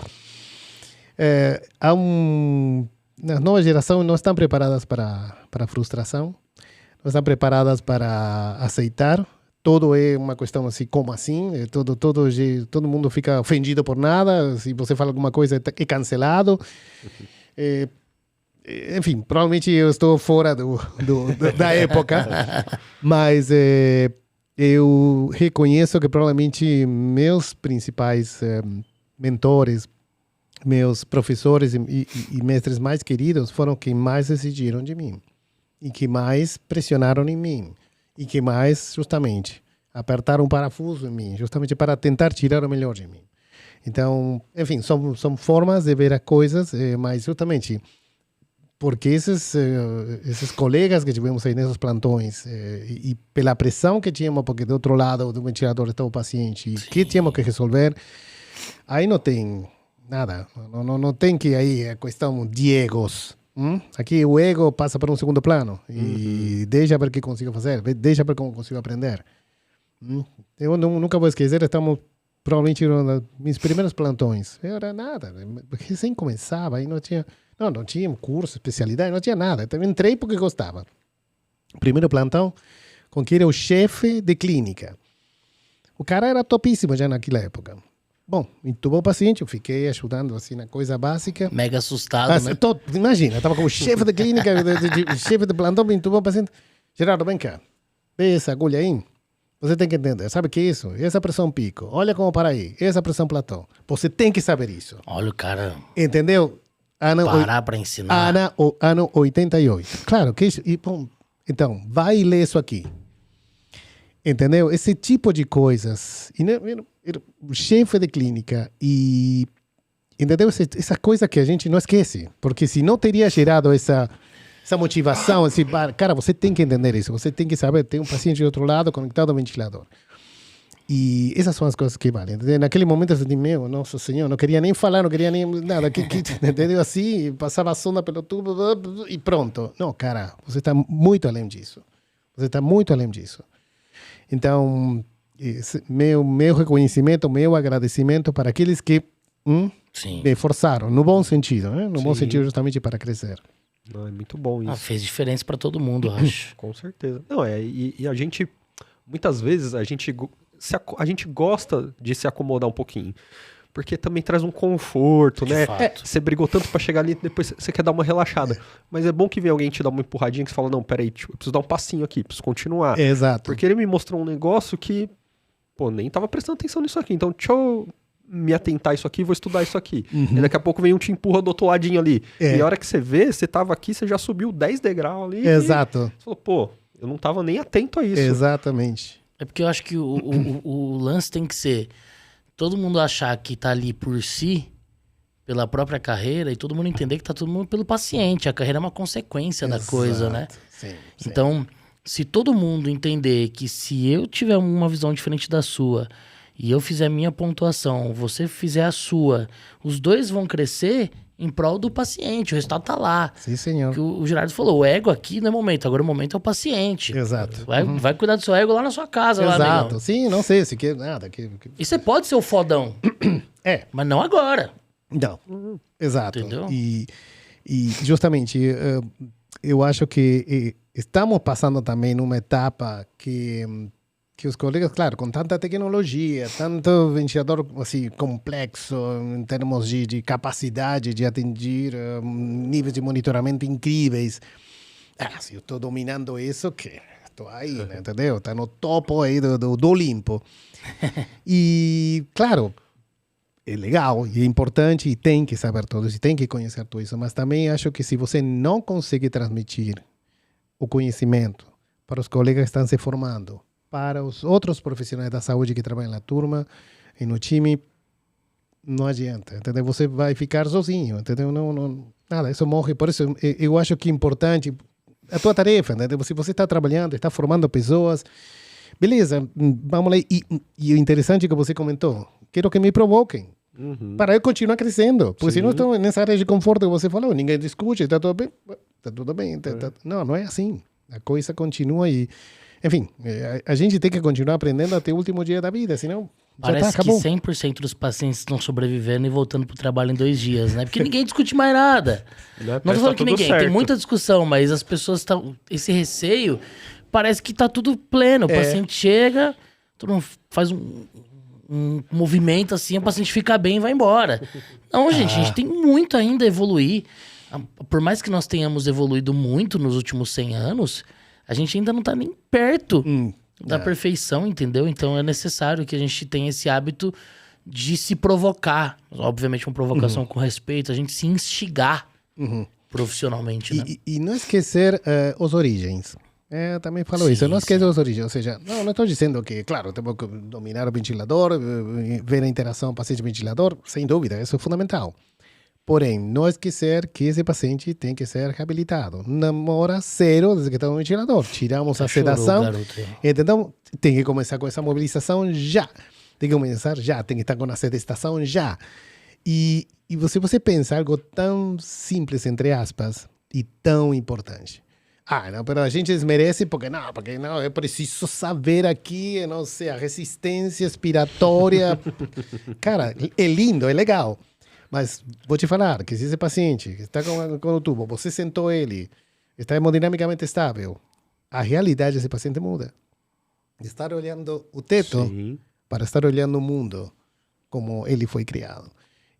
As novas gerações não estão preparadas para a frustração, não estão preparadas para aceitar. Todo é uma questão assim, como assim? Todo mundo fica ofendido por nada, se você fala alguma coisa é cancelado. Enfim, provavelmente eu estou fora da época, mas eu reconheço que provavelmente meus principais mentores, meus professores e mestres mais queridos foram quem mais exigiram de mim e que mais pressionaram em mim e que mais, justamente, apertaram um parafuso em mim, justamente para tentar tirar o melhor de mim. Então, enfim, são formas de ver as coisas, mas justamente... porque esses colegas que tivemos aí nesses plantões e pela pressão que tínhamos, porque do outro lado do ventilador estava o paciente, e que tínhamos que resolver, aí não tem nada, não tem que aí a questão de egos. Aqui o ego passa para um segundo plano e deixa ver o que consigo fazer, deixa ver como consigo aprender. Eu nunca vou esquecer, estamos provavelmente um dos meus primeiros plantões. Eu era nada, porque recém começava, aí não tinha curso, especialidade, não tinha nada. Então entrei porque gostava. Primeiro plantão, com quem era o chefe de clínica. O cara era topíssimo já naquela época. Bom, entubou o paciente, eu fiquei ajudando assim na coisa básica. Mega assustado, né? Imagina, eu estava como chefe de clínica, chefe de plantão, me entubou o paciente. Gerardo, vem cá, vê essa agulha aí. Você tem que entender, sabe o que é isso? Essa pressão pico, olha como para aí, essa pressão platô. Você tem que saber isso. Olha o cara Entendeu? parar para ensinar. Ano 88. Claro que isso. E, bom, então, vai ler isso aqui. Entendeu? Esse tipo de coisas. E, o chefe de clínica e... Entendeu? Essa coisa que a gente não esquece. Porque se não teria gerado essa motivação, assim, cara, você tem que entender isso. Você tem que saber, tem um paciente do outro lado conectado ao ventilador. E essas são as coisas que valem. Entendeu? Naquele momento eu senti, meu, nosso senhor, não queria nem falar, não queria nem nada. Entendeu? Assim, passava a sonda pelo tubo e pronto. Não, cara, você está muito além disso. Você está muito além disso. Então, meu reconhecimento, meu agradecimento para aqueles que me forçaram, no bom sentido, né? No bom sentido justamente para crescer. Não, é muito bom isso. Fez diferença para todo mundo, eu acho. Com certeza. Não, e a gente, muitas vezes, a gente gosta de se acomodar um pouquinho. Porque também traz um conforto, né? Você brigou tanto pra chegar ali, depois você quer dar uma relaxada. Mas é bom que vem alguém te dar uma empurradinha que você fala, não, peraí, eu preciso dar um passinho aqui, preciso continuar. Exato. Porque ele me mostrou um negócio que, pô, nem tava prestando atenção nisso aqui. Então, deixa eu me atentar isso aqui, vou estudar isso aqui. E daqui a pouco vem um te empurra do outro ladinho ali. E a hora que você vê, você tava aqui, você já subiu 10 degraus ali. Exato. Você falou, pô, eu não tava nem atento a isso. Exatamente. É porque eu acho que o lance tem que ser todo mundo achar que tá ali por si, pela própria carreira, e todo mundo entender que tá todo mundo pelo paciente. A carreira é uma consequência da coisa, né? Sim. Então, se todo mundo entender que se eu tiver uma visão diferente da sua e eu fizer a minha pontuação, você fizer a sua, os dois vão crescer em prol do paciente. O resultado tá lá. Sim, senhor. Que o Gerardo falou, o ego aqui não é momento, agora o momento é o paciente. Exato. Vai cuidar do seu ego lá na sua casa. Exato. Lá, amigão. Sim, não sei se quer nada. E você pode ser o fodão. Mas não agora. Não. Exato. Entendeu? E justamente, eu acho que estamos passando também numa etapa que os colegas, claro, com tanta tecnologia, tanto ventilador assim, complexo em termos de capacidade de atingir níveis de monitoramento incríveis. Se eu estou dominando isso, que estou aí, né, entendeu? Está no topo aí do Olimpo. E, claro, é legal e é importante e tem que saber tudo isso, tem que conhecer tudo isso, mas também acho que se você não consegue transmitir o conhecimento para os colegas que estão se formando, para os outros profissionais da saúde que trabalham na turma e no time, não adianta, entendeu? Você vai ficar sozinho, entendeu? Nada, isso morre. Por isso, eu acho que é importante a tua tarefa, entendeu? Se você está trabalhando, está formando pessoas, beleza, vamos lá. E o interessante que você comentou, quero que me provoquem, para eu continuar crescendo. Porque se não estou nessa área de conforto que você falou, ninguém discute, está tudo bem. Está tudo bem. Não é assim. A coisa continua e... Enfim, a gente tem que continuar aprendendo até o último dia da vida, senão parece já acabou. Que 100% dos pacientes estão sobrevivendo e voltando pro trabalho em 2 dias, né? Porque ninguém discute mais nada. Não tô falando que ninguém, tem muita discussão, mas as pessoas estão... Esse receio, parece que tá tudo pleno. O paciente chega, todo mundo faz um movimento assim, o paciente fica bem e vai embora. Não, gente, a gente tem muito ainda a evoluir. Por mais que nós tenhamos evoluído muito nos últimos 100 anos... A gente ainda não tá nem perto da perfeição, entendeu? Então é necessário que a gente tenha esse hábito de se provocar. Obviamente uma provocação com respeito, a gente se instigar profissionalmente, né? E não esquecer as origens. Eu também falo isso, não esquecer as origens. Ou seja, não estou dizendo que, claro, temos que dominar o ventilador, ver a interação paciente-ventilador, sem dúvida, isso é fundamental. Porém, não esquecer que esse paciente tem que ser reabilitado. Namora zero desde que está no ventilador. Tiramos a sedação. Então, tem que começar com essa mobilização já. Tem que começar já. Tem que estar com a sedestação já. E você pensa algo tão simples, entre aspas, e tão importante. Ah, não, mas a gente desmerece porque não, é preciso saber aqui, não sei, a resistência respiratória. Cara, é lindo, é legal. Mas vou te falar que se esse paciente está com o tubo, você sentou ele, está hemodinamicamente estável, a realidade desse paciente muda. De estar olhando o teto Sim. para estar olhando o mundo como ele foi criado.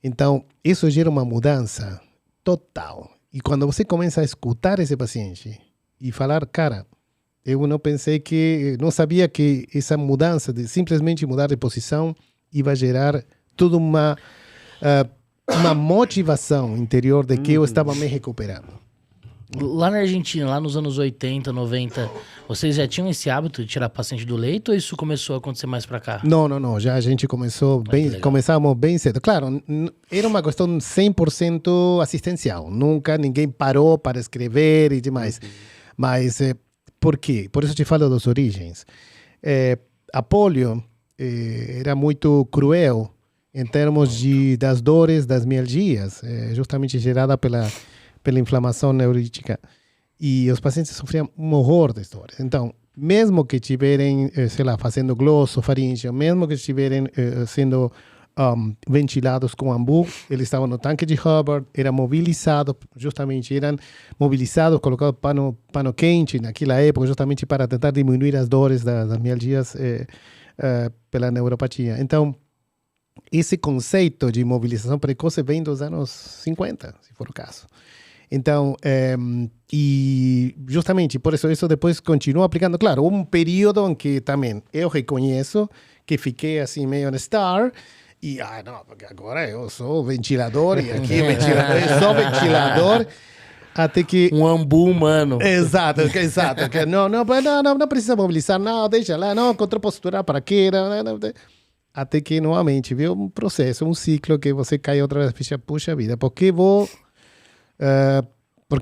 Então, isso gera uma mudança total. E quando você começa a escutar esse paciente e falar, cara, eu não sabia que essa mudança, de simplesmente mudar de posição, ia gerar toda uma motivação interior de que eu estava me recuperando. Lá na Argentina, lá nos anos 80, 90, vocês já tinham esse hábito de tirar paciente do leito ou isso começou a acontecer mais pra cá? Não. Já a gente começamos bem cedo. Claro, era uma questão 100% assistencial. Nunca ninguém parou para escrever e demais. Mas por quê? Por isso te falo das origens. A polio era muito cruel em termos das dores, das mialgias, justamente gerada pela inflamação neurítica. E os pacientes sofriam um horror de dores. Então, mesmo que estiverem, sei lá, fazendo glossofaríngeo, mesmo que estiverem sendo ventilados com ambu, eles estavam no tanque de Hubbard, eram mobilizados, colocados pano quente naquela época, justamente para tentar diminuir as dores das mialgias pela neuropatia. Então, esse conceito de mobilização precoce vem dos anos 50, se for o caso. Então, e justamente por isso depois continua aplicando. Claro, um período em que também eu reconheço que fiquei assim meio star e, não, porque agora eu sou ventilador e aqui eu sou ventilador. Até que... Um ambu humano. Exato. Que não precisa mobilizar, não, deixa lá, não, contrapostural para quê? Não. Até que, novamente, viu um processo, um ciclo que você cai outra vez, ficha, puxa vida, por que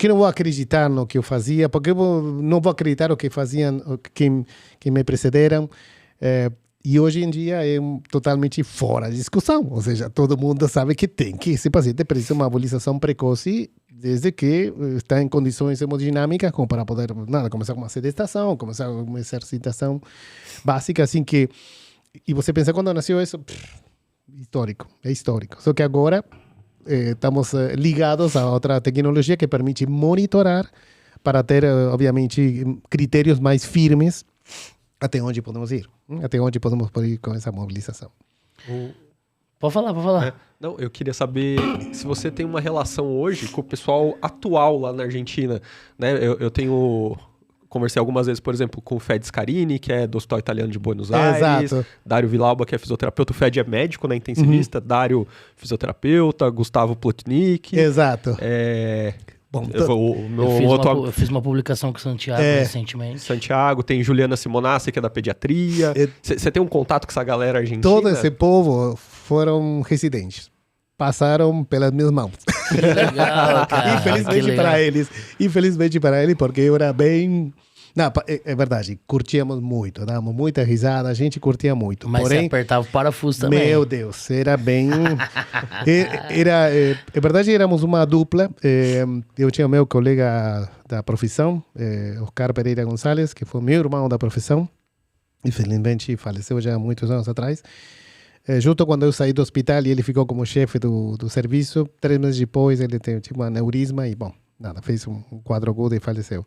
não vou acreditar no que eu fazia? Por que não vou acreditar no que faziam que me precederam? E hoje em dia é totalmente fora de discussão. Ou seja, todo mundo sabe que esse paciente precisa de uma mobilização precoce desde que está em condições hemodinâmicas como para poder começar com uma sedestação, começar com uma exercitação básica, assim que... E você pensa, quando nasceu isso, é histórico. Só que agora estamos ligados a outra tecnologia que permite monitorar para ter, obviamente, critérios mais firmes até onde podemos ir. Até onde podemos ir com essa mobilização. Pode falar. Não, eu queria saber se você tem uma relação hoje com o pessoal atual lá na Argentina. Né? Eu conversei algumas vezes, por exemplo, com o Fed Scarini, que é do Hospital Italiano de Buenos Aires. Exato. Dário Villalba, que é fisioterapeuta. O Fed é médico, né, intensivista. Dário, fisioterapeuta. Gustavo Plotnik. Exato. Bom, eu fiz uma publicação com o Santiago recentemente. Santiago, tem Juliana Simonassi, que é da pediatria. Você tem um contato com essa galera argentina? Todo esse povo foram residentes. Passaram pelas minhas mãos. Que legal, cara. Infelizmente para eles, porque eu era bem... Não, é verdade, curtíamos muito, dávamos muita risada, a gente curtia muito. Mas porém, você apertava o parafuso também. Meu Deus, era bem... É verdade, éramos uma dupla. Eu tinha o meu colega da profissão, Oscar Pereira Gonçalves, que foi meu irmão da profissão. Infelizmente faleceu já há muitos anos atrás. Junto quando eu saí do hospital e ele ficou como chefe do serviço, 3 meses depois ele teve um aneurisma e, fez um quadro agudo e faleceu.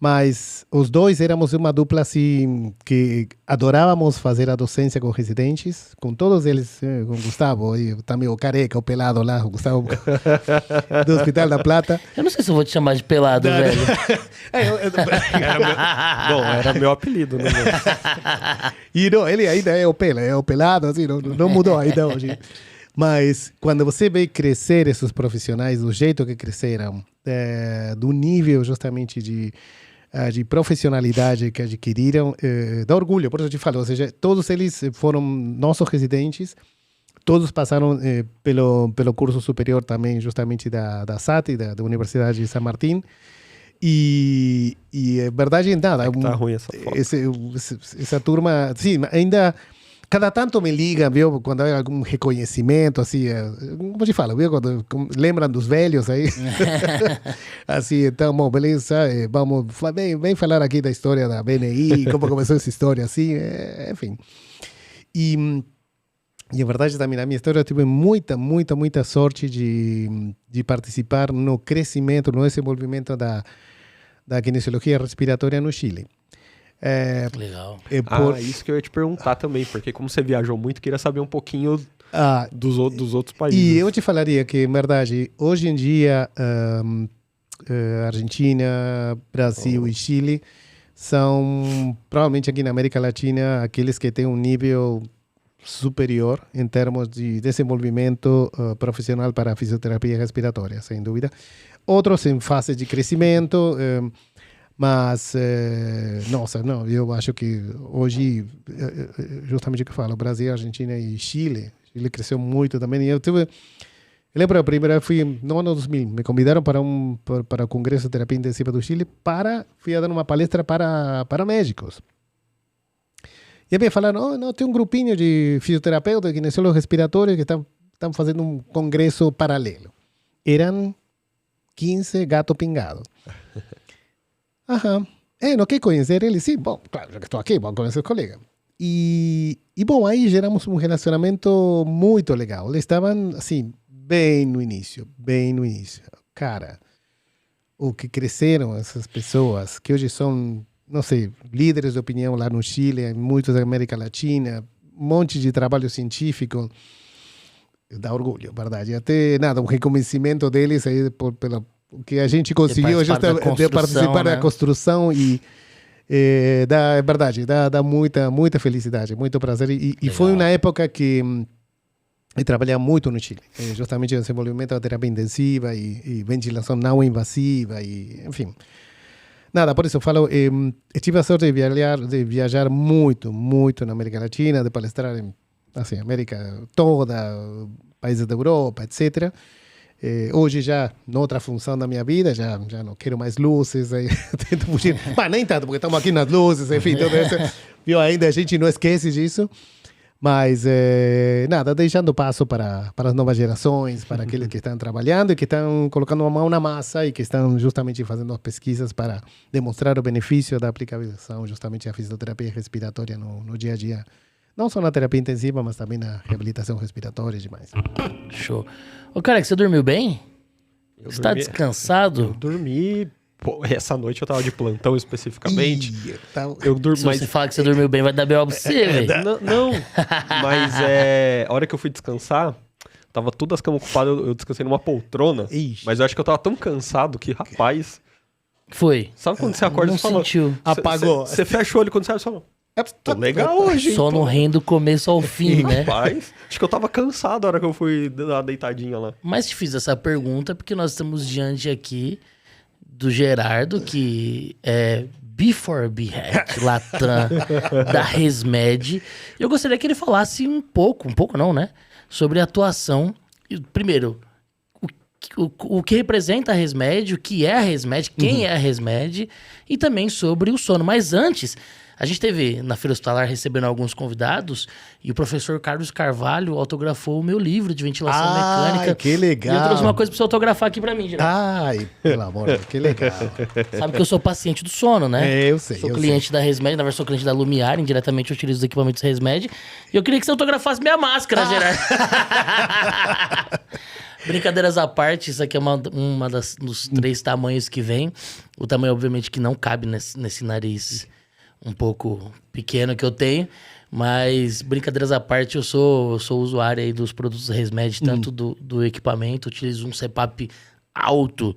Mas os dois éramos uma dupla assim que adorávamos fazer a docência com residentes, com todos eles, com o Gustavo, e também o careca, o pelado lá, o Gustavo do Hospital da Plata. Eu não sei se eu vou te chamar de pelado, velho. Era meu apelido, né? E não, ele ainda é o pelado, assim, não mudou ainda hoje. Mas quando você vê crescer esses profissionais do jeito que cresceram, do nível justamente de profissionalidade que adquiriram, dá orgulho, por isso eu te falo, ou seja, todos eles foram nossos residentes, todos passaram pelo curso superior também, justamente da SAT, da Universidade de San Martín, e é verdade, nada. Tá ruim essa foto. Essa turma, sim, ainda cada tanto me ligam, viu? Quando há algum reconhecimento, assim, como te falo, viu? Quando lembram dos velhos aí. Assim, então, bom, beleza, vamos, vem falar aqui da história da BNI, como começou essa história, assim, enfim. E a verdade também, na minha história, eu tive muita sorte de participar no crescimento, no desenvolvimento da kinesiologia respiratória no Chile. Legal. Isso que eu ia te perguntar também, porque como você viajou muito, queria saber um pouquinho dos outros países. E eu te falaria que, em verdade, hoje em dia, Argentina, Brasil e Chile são, provavelmente aqui na América Latina, aqueles que têm um nível superior em termos de desenvolvimento profissional para a fisioterapia respiratória, sem dúvida. Outros em fase de crescimento, mas, nossa, não, eu acho que hoje, justamente o que eu falo, Brasil, Argentina e Chile cresceu muito também. E eu lembro a primeira, fui no ano 2000, me convidaram para o Congresso de Terapia Intensiva do Chile fui a dar uma palestra para médicos. E aí me falaram, não, tem um grupinho de fisioterapeutas, kinesiólogos respiratórios que estão fazendo um congresso paralelo. Eram 15 gato pingado. Aham. Não quer conhecer ele? Sim, bom, claro, já que estou aqui, vamos conhecer o colega. E bom, aí geramos um relacionamento muito legal. Eles estavam, assim, bem no início. Cara, o que cresceram essas pessoas, que hoje são, não sei, líderes de opinião lá no Chile, muitos da América Latina, um monte de trabalho científico, dá orgulho, verdade. Até, um reconhecimento deles aí pela o que a gente conseguiu de participar da construção e é verdade, dá muita felicidade, muito prazer. E foi uma época que eu trabalhei muito no Chile, justamente no desenvolvimento da terapia intensiva e ventilação não invasiva, e, enfim. Por isso eu falo, eu tive a sorte de viajar muito na América Latina, de palestrar em assim, América toda, países da Europa, etc. Hoje já, noutra função da minha vida, já não quero mais luzes, aí, tento fugir. Mas nem tanto, porque estamos aqui nas luzes, enfim, tudo isso. Viu? Ainda a gente não esquece disso. Mas, deixando passo para as novas gerações, para aqueles que estão trabalhando e que estão colocando a mão na massa e que estão justamente fazendo as pesquisas para demonstrar o benefício da aplicabilização justamente da fisioterapia respiratória no dia a dia. Não só na terapia intensiva, mas também na reabilitação respiratória e demais. Show. Ô, cara, você dormiu bem? Você tá descansado? Eu dormi... Pô, essa noite eu tava de plantão especificamente. Eu dormi, Se você falar que você dormiu bem, vai dar B.O. pra você, velho. Não, mas a hora que eu fui descansar, tava todas as camas ocupadas, eu descansei numa poltrona. Ixi. Mas eu acho que eu tava tão cansado que, rapaz... Foi. Sabe quando você acorda e fala... sentiu. Apagou. Você fecha o olho quando você fala... Tô legal hoje, Só no rei do começo ao fim, né? Rapaz, acho que eu tava cansado a hora que eu fui dar uma deitadinha lá. Mas te fiz essa pergunta porque nós estamos diante aqui do Gerardo, que é B4B Latam da ResMed. Eu gostaria que ele falasse um pouco não, né? Sobre a atuação. Primeiro, o que representa a ResMed, o que é a ResMed, quem é a ResMed, e também sobre o sono. Mas antes... A gente teve na Feira Hospitalar recebendo alguns convidados e o professor Carlos Carvalho autografou o meu livro de ventilação mecânica. Que legal. E eu trouxe uma coisa pra você autografar aqui pra mim, Gerardo. Ai, pelo amor de Deus, que legal. Sabe que eu sou paciente do sono, né? Eu sei. Sou cliente da ResMed, na verdade sou cliente da Lumiar, indiretamente eu utilizo os equipamentos ResMed. E eu queria que você autografasse minha máscara, Gerardo. Brincadeiras à parte, isso aqui é uma dos 3 tamanhos que vem. O tamanho, obviamente, que não cabe nesse nariz um pouco pequeno que eu tenho, mas brincadeiras à parte, eu sou usuário aí dos produtos ResMed, tanto do equipamento, utilizo um CPAP alto,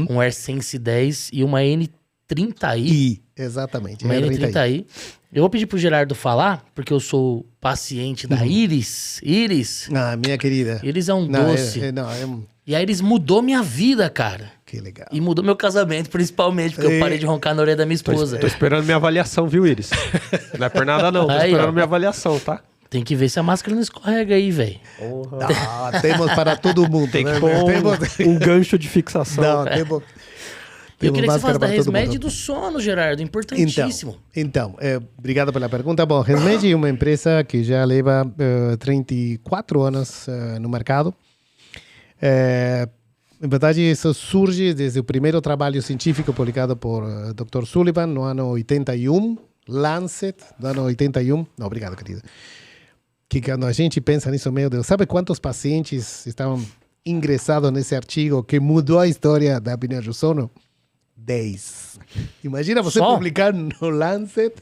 um AirSense 10 e uma N30i. Exatamente. Uma N30i. Eu vou pedir pro Gerardo falar, porque eu sou paciente da Iris. Ah, minha querida. Iris é um doce. E a Iris mudou minha vida, cara. Que legal. E mudou meu casamento, principalmente, porque eu parei de roncar na orelha da minha esposa. Tô esperando minha avaliação, viu, Iris? Não é por nada, não. Tô esperando minha avaliação, tá? Tem que ver se a máscara não escorrega aí, velho. Temos para todo mundo. Tem que pôr um gancho de fixação. Não, temos... Eu queria que você falasse da para todo Resmed mundo. do sono, Gerardo. Importantíssimo. Então, obrigado pela pergunta. Bom, Resmed é uma empresa que já leva 34 anos no mercado. Em verdade, isso surge desde o primeiro trabalho científico publicado por Dr. Sullivan no ano 81, Lancet, no ano 81. Não, obrigado, querido. Que quando a gente pensa nisso, meu Deus, sabe quantos pacientes estavam ingressados nesse artigo que mudou a história da apneia do sono? 10. Imagina você Só? publicar no Lancet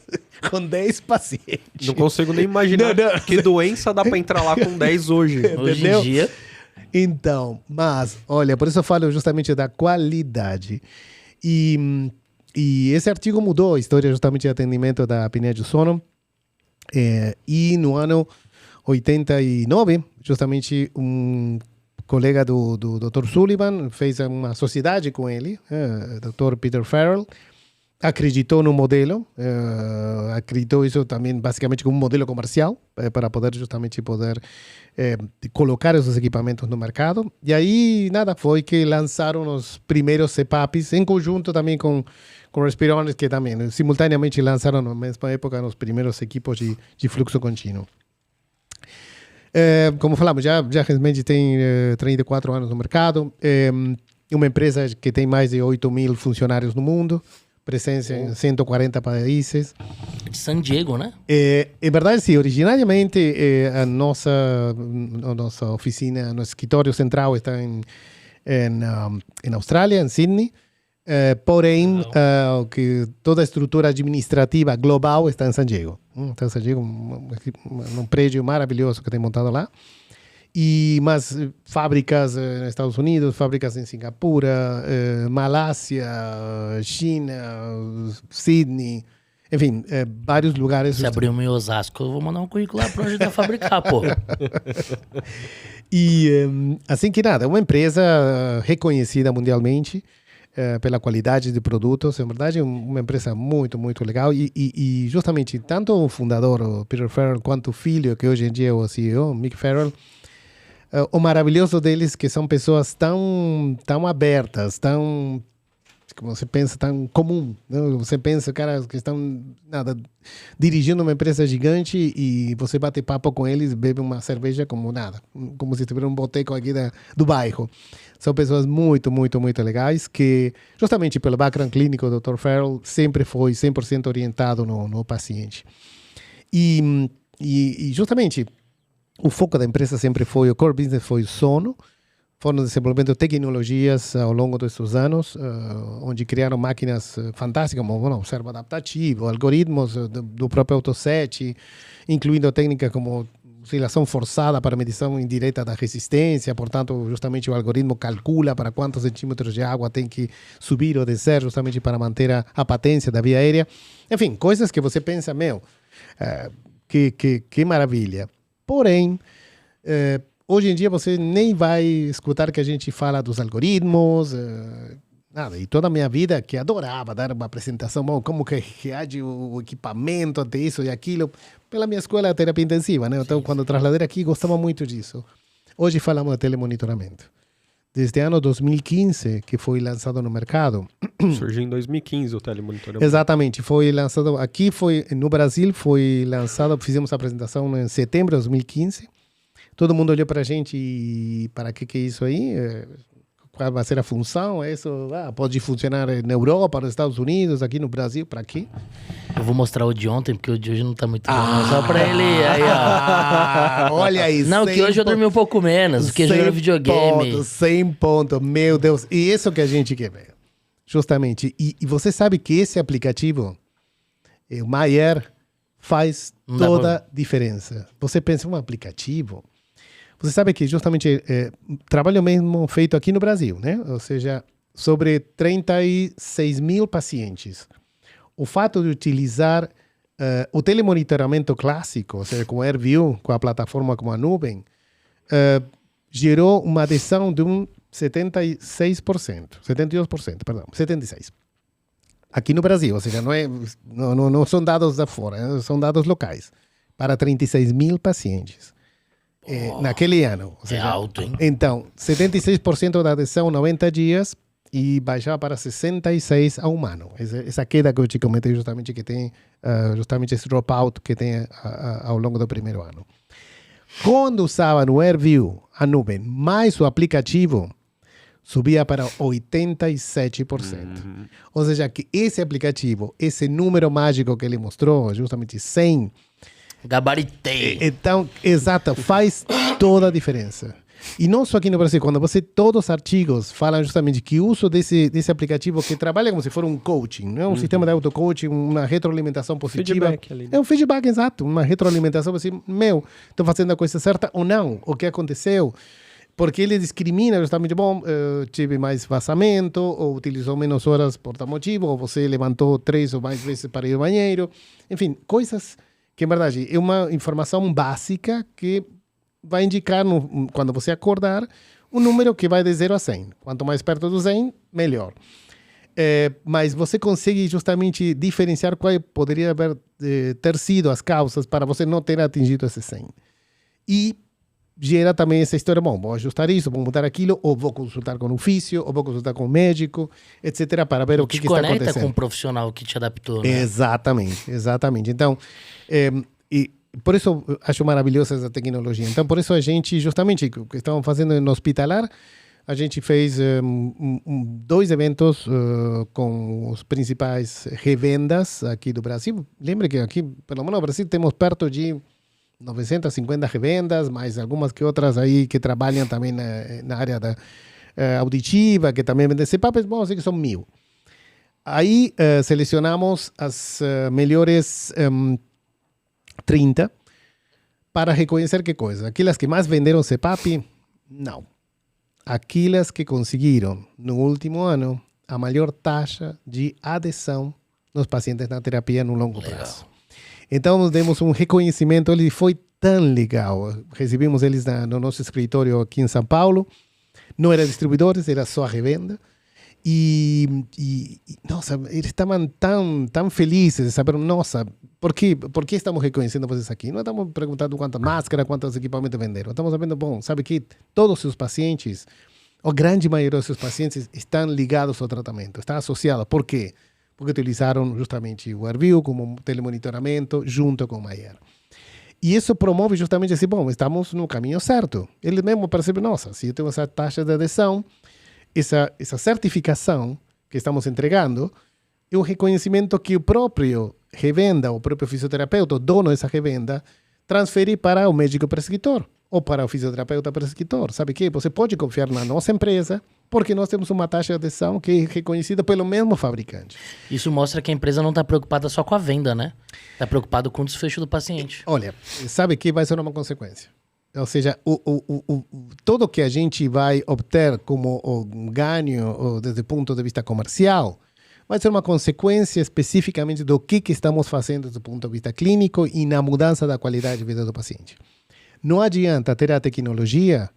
com 10 pacientes. Não consigo nem imaginar Não. que doença dá pra entrar lá com 10 hoje. Hoje Entendeu? em dia, Então, mas, olha, por isso eu falo justamente da qualidade. E esse artigo mudou a história justamente de atendimento da apneia do sono. E no ano 89, justamente um colega do Dr. Sullivan fez uma sociedade com ele, Dr. Peter Farrell, acreditou no modelo, acreditou isso também basicamente como um modelo comercial, para poder justamente colocar esses equipamentos no mercado. E aí, nada, foi que lançaram os primeiros CPAPs, em conjunto também com Respironics, que também simultaneamente lançaram na mesma época os primeiros equipos de fluxo contínuo. Como falamos, já Resmed tem 34 anos no mercado, é uma empresa que tem mais de 8.000 funcionários no mundo, presença em 140 países. de San Diego, né? Em verdade, sim, originariamente a nossa oficina, nosso escritório central está em Austrália, em Sydney. Porém, que toda a estrutura administrativa global está em San Diego. Está em San Diego, um prédio maravilhoso que tem montado lá. Mas fábricas nos Estados Unidos, fábricas em Singapura, Malásia, China, Sydney, enfim, vários lugares. Se abrir um em Osasco, eu vou mandar um currículo lá para ajudar a fabricar, pô. E assim que nada, é uma empresa reconhecida mundialmente pela qualidade de produtos. É verdade, uma empresa muito, muito legal. E justamente tanto o fundador, o Peter Farrell, quanto o filho, que hoje em dia é o CEO, Mick Farrell, o maravilhoso deles que são pessoas tão abertas, tão, como você pensa, tão comum. Né? Você pensa, caras que estão dirigindo uma empresa gigante e você bate papo com eles, bebe uma cerveja como nada, como se tivesse um boteco aqui do bairro. São pessoas muito, muito, muito legais que, justamente pelo background clínico, o Dr. Farrell sempre foi 100% orientado no paciente. E justamente o foco da empresa sempre foi, o core business foi o sono. Foram desenvolvendo tecnologias ao longo desses anos, onde criaram máquinas fantásticas, como o servo adaptativo, algoritmos do próprio AutoSet, incluindo técnicas como oscilação forçada para medição indireta da resistência. Portanto, justamente o algoritmo calcula para quantos centímetros de água tem que subir ou descer, justamente para manter a patência da via aérea. Enfim, coisas que você pensa, que maravilha. Porém, hoje em dia você nem vai escutar que a gente fala dos algoritmos, nada. E toda a minha vida, que adorava dar uma apresentação, como que reage o equipamento ante isso e aquilo, pela minha escola de terapia intensiva, né? Então, quando trasladei aqui, gostava muito disso. Hoje falamos de telemonitoramento. Desde o ano 2015, que foi lançado no mercado. Surgiu em 2015 o telemonitoramento. Exatamente, foi lançado aqui, no Brasil, foi lançado, fizemos a apresentação em setembro de 2015. Todo mundo olhou para a gente e para que é isso aí? Qual vai ser a função? Isso pode funcionar na Europa, nos Estados Unidos, aqui no Brasil, para quê? Eu vou mostrar o de ontem, porque o de hoje não tá muito bom. Só pra ele aí, ó. Olha isso. Não, que hoje eu dormi um pouco menos, porque eu joguei videogame. 100 pontos, meu Deus. E isso que a gente quer ver. Justamente. E você sabe que esse aplicativo, o MyAir, faz toda a diferença. Você pensa, um aplicativo... Você sabe que justamente trabalho mesmo feito aqui no Brasil, né? Ou seja, sobre 36 mil pacientes. O fato de utilizar o telemonitoramento clássico, ou seja, com AirView, com a plataforma como a nuvem, gerou uma adesão de um 72%, perdão, 76%. Aqui no Brasil, ou seja, não são dados da fora, são dados locais, para 36 mil pacientes. Naquele ano. Ou seja, é alto, hein? Então, 76% da adesão, 90 dias, e baixava para 66 a um ano. Essa queda que eu te comentei justamente que tem, justamente esse dropout que tem ao longo do primeiro ano. Quando usava no AirView a nuvem mais o aplicativo, subia para 87%. Ou seja, que esse aplicativo, esse número mágico que ele mostrou, justamente 100, Gabaritei. então, exato, faz toda a diferença. E não só aqui no Brasil, quando todos os artigos falam justamente que o uso desse aplicativo que trabalha como se fosse um coaching, não é? Um sistema de auto-coaching, uma retroalimentação positiva. Feedback ali, né? É um feedback, exato, uma retroalimentação, você, estou fazendo a coisa certa ou não, o que aconteceu. Porque ele discrimina justamente, bom, tive mais vazamento, ou utilizou menos horas por tal motivo, ou você levantou 3 ou mais vezes para ir ao banheiro. Enfim, coisas que, em verdade, é uma informação básica que vai indicar, quando você acordar, um número que vai de 0 a 100. Quanto mais perto do 100, melhor. Mas você consegue justamente diferenciar qual poderia ter sido as causas para você não ter atingido esse 100. E gera também essa história, bom, vou ajustar isso, vou mudar aquilo, ou vou consultar com um físio, ou vou consultar com um médico, etc., para ver o que está acontecendo. Te conecta com um profissional que te adaptou, né? Exatamente, exatamente. Então, e por isso eu acho maravilhosa essa tecnologia. Então, por isso a gente, justamente, o que estamos fazendo no Hospitalar, a gente fez 2 eventos com os principais revendas aqui do Brasil. Lembra que aqui, pelo menos no Brasil, temos perto de 950 revendas, mais algumas que outras aí que trabalham também na área da auditiva, que também vendem CPAPs, bom, sei que são 1.000. Aí selecionamos as melhores 30 para reconhecer que coisa. Aquelas que mais venderam CPAP, não. Aquelas que conseguiram, no último ano, a maior taxa de adesão nos pacientes na terapia no longo prazo. Então, nós demos um reconhecimento, ele foi tão legal. Recebemos eles no nosso escritório aqui em São Paulo. Não eram distribuidores, era só a revenda. E nossa, eles estavam tão felizes de saber, nossa, por que estamos reconhecendo vocês aqui? Não estamos perguntando quantas máscaras, quantos equipamentos venderam. Estamos sabendo, bom, sabe que todos os seus pacientes, a grande maioria dos seus pacientes estão ligados ao tratamento, estão associados. Por quê? Porque utilizaram justamente o AirView como telemonitoramento junto com o Maier. E isso promove justamente assim, bom, estamos no caminho certo. Ele mesmo percebe, nossa, se eu tenho essa taxa de adesão, essa certificação que estamos entregando é um reconhecimento que o próprio revenda, o próprio fisioterapeuta, o dono dessa revenda, transfere para o médico prescritor ou para o fisioterapeuta prescritor. Sabe que você pode confiar na nossa empresa porque nós temos uma taxa de adesão que é reconhecida pelo mesmo fabricante. Isso mostra que a empresa não está preocupada só com a venda, né? Está preocupada com o desfecho do paciente. Olha, sabe que vai ser uma consequência. Ou seja, tudo que a gente vai obter como ganho desde o ponto de vista comercial vai ser uma consequência especificamente do que estamos fazendo do ponto de vista clínico e na mudança da qualidade de vida do paciente. Não adianta ter a tecnologia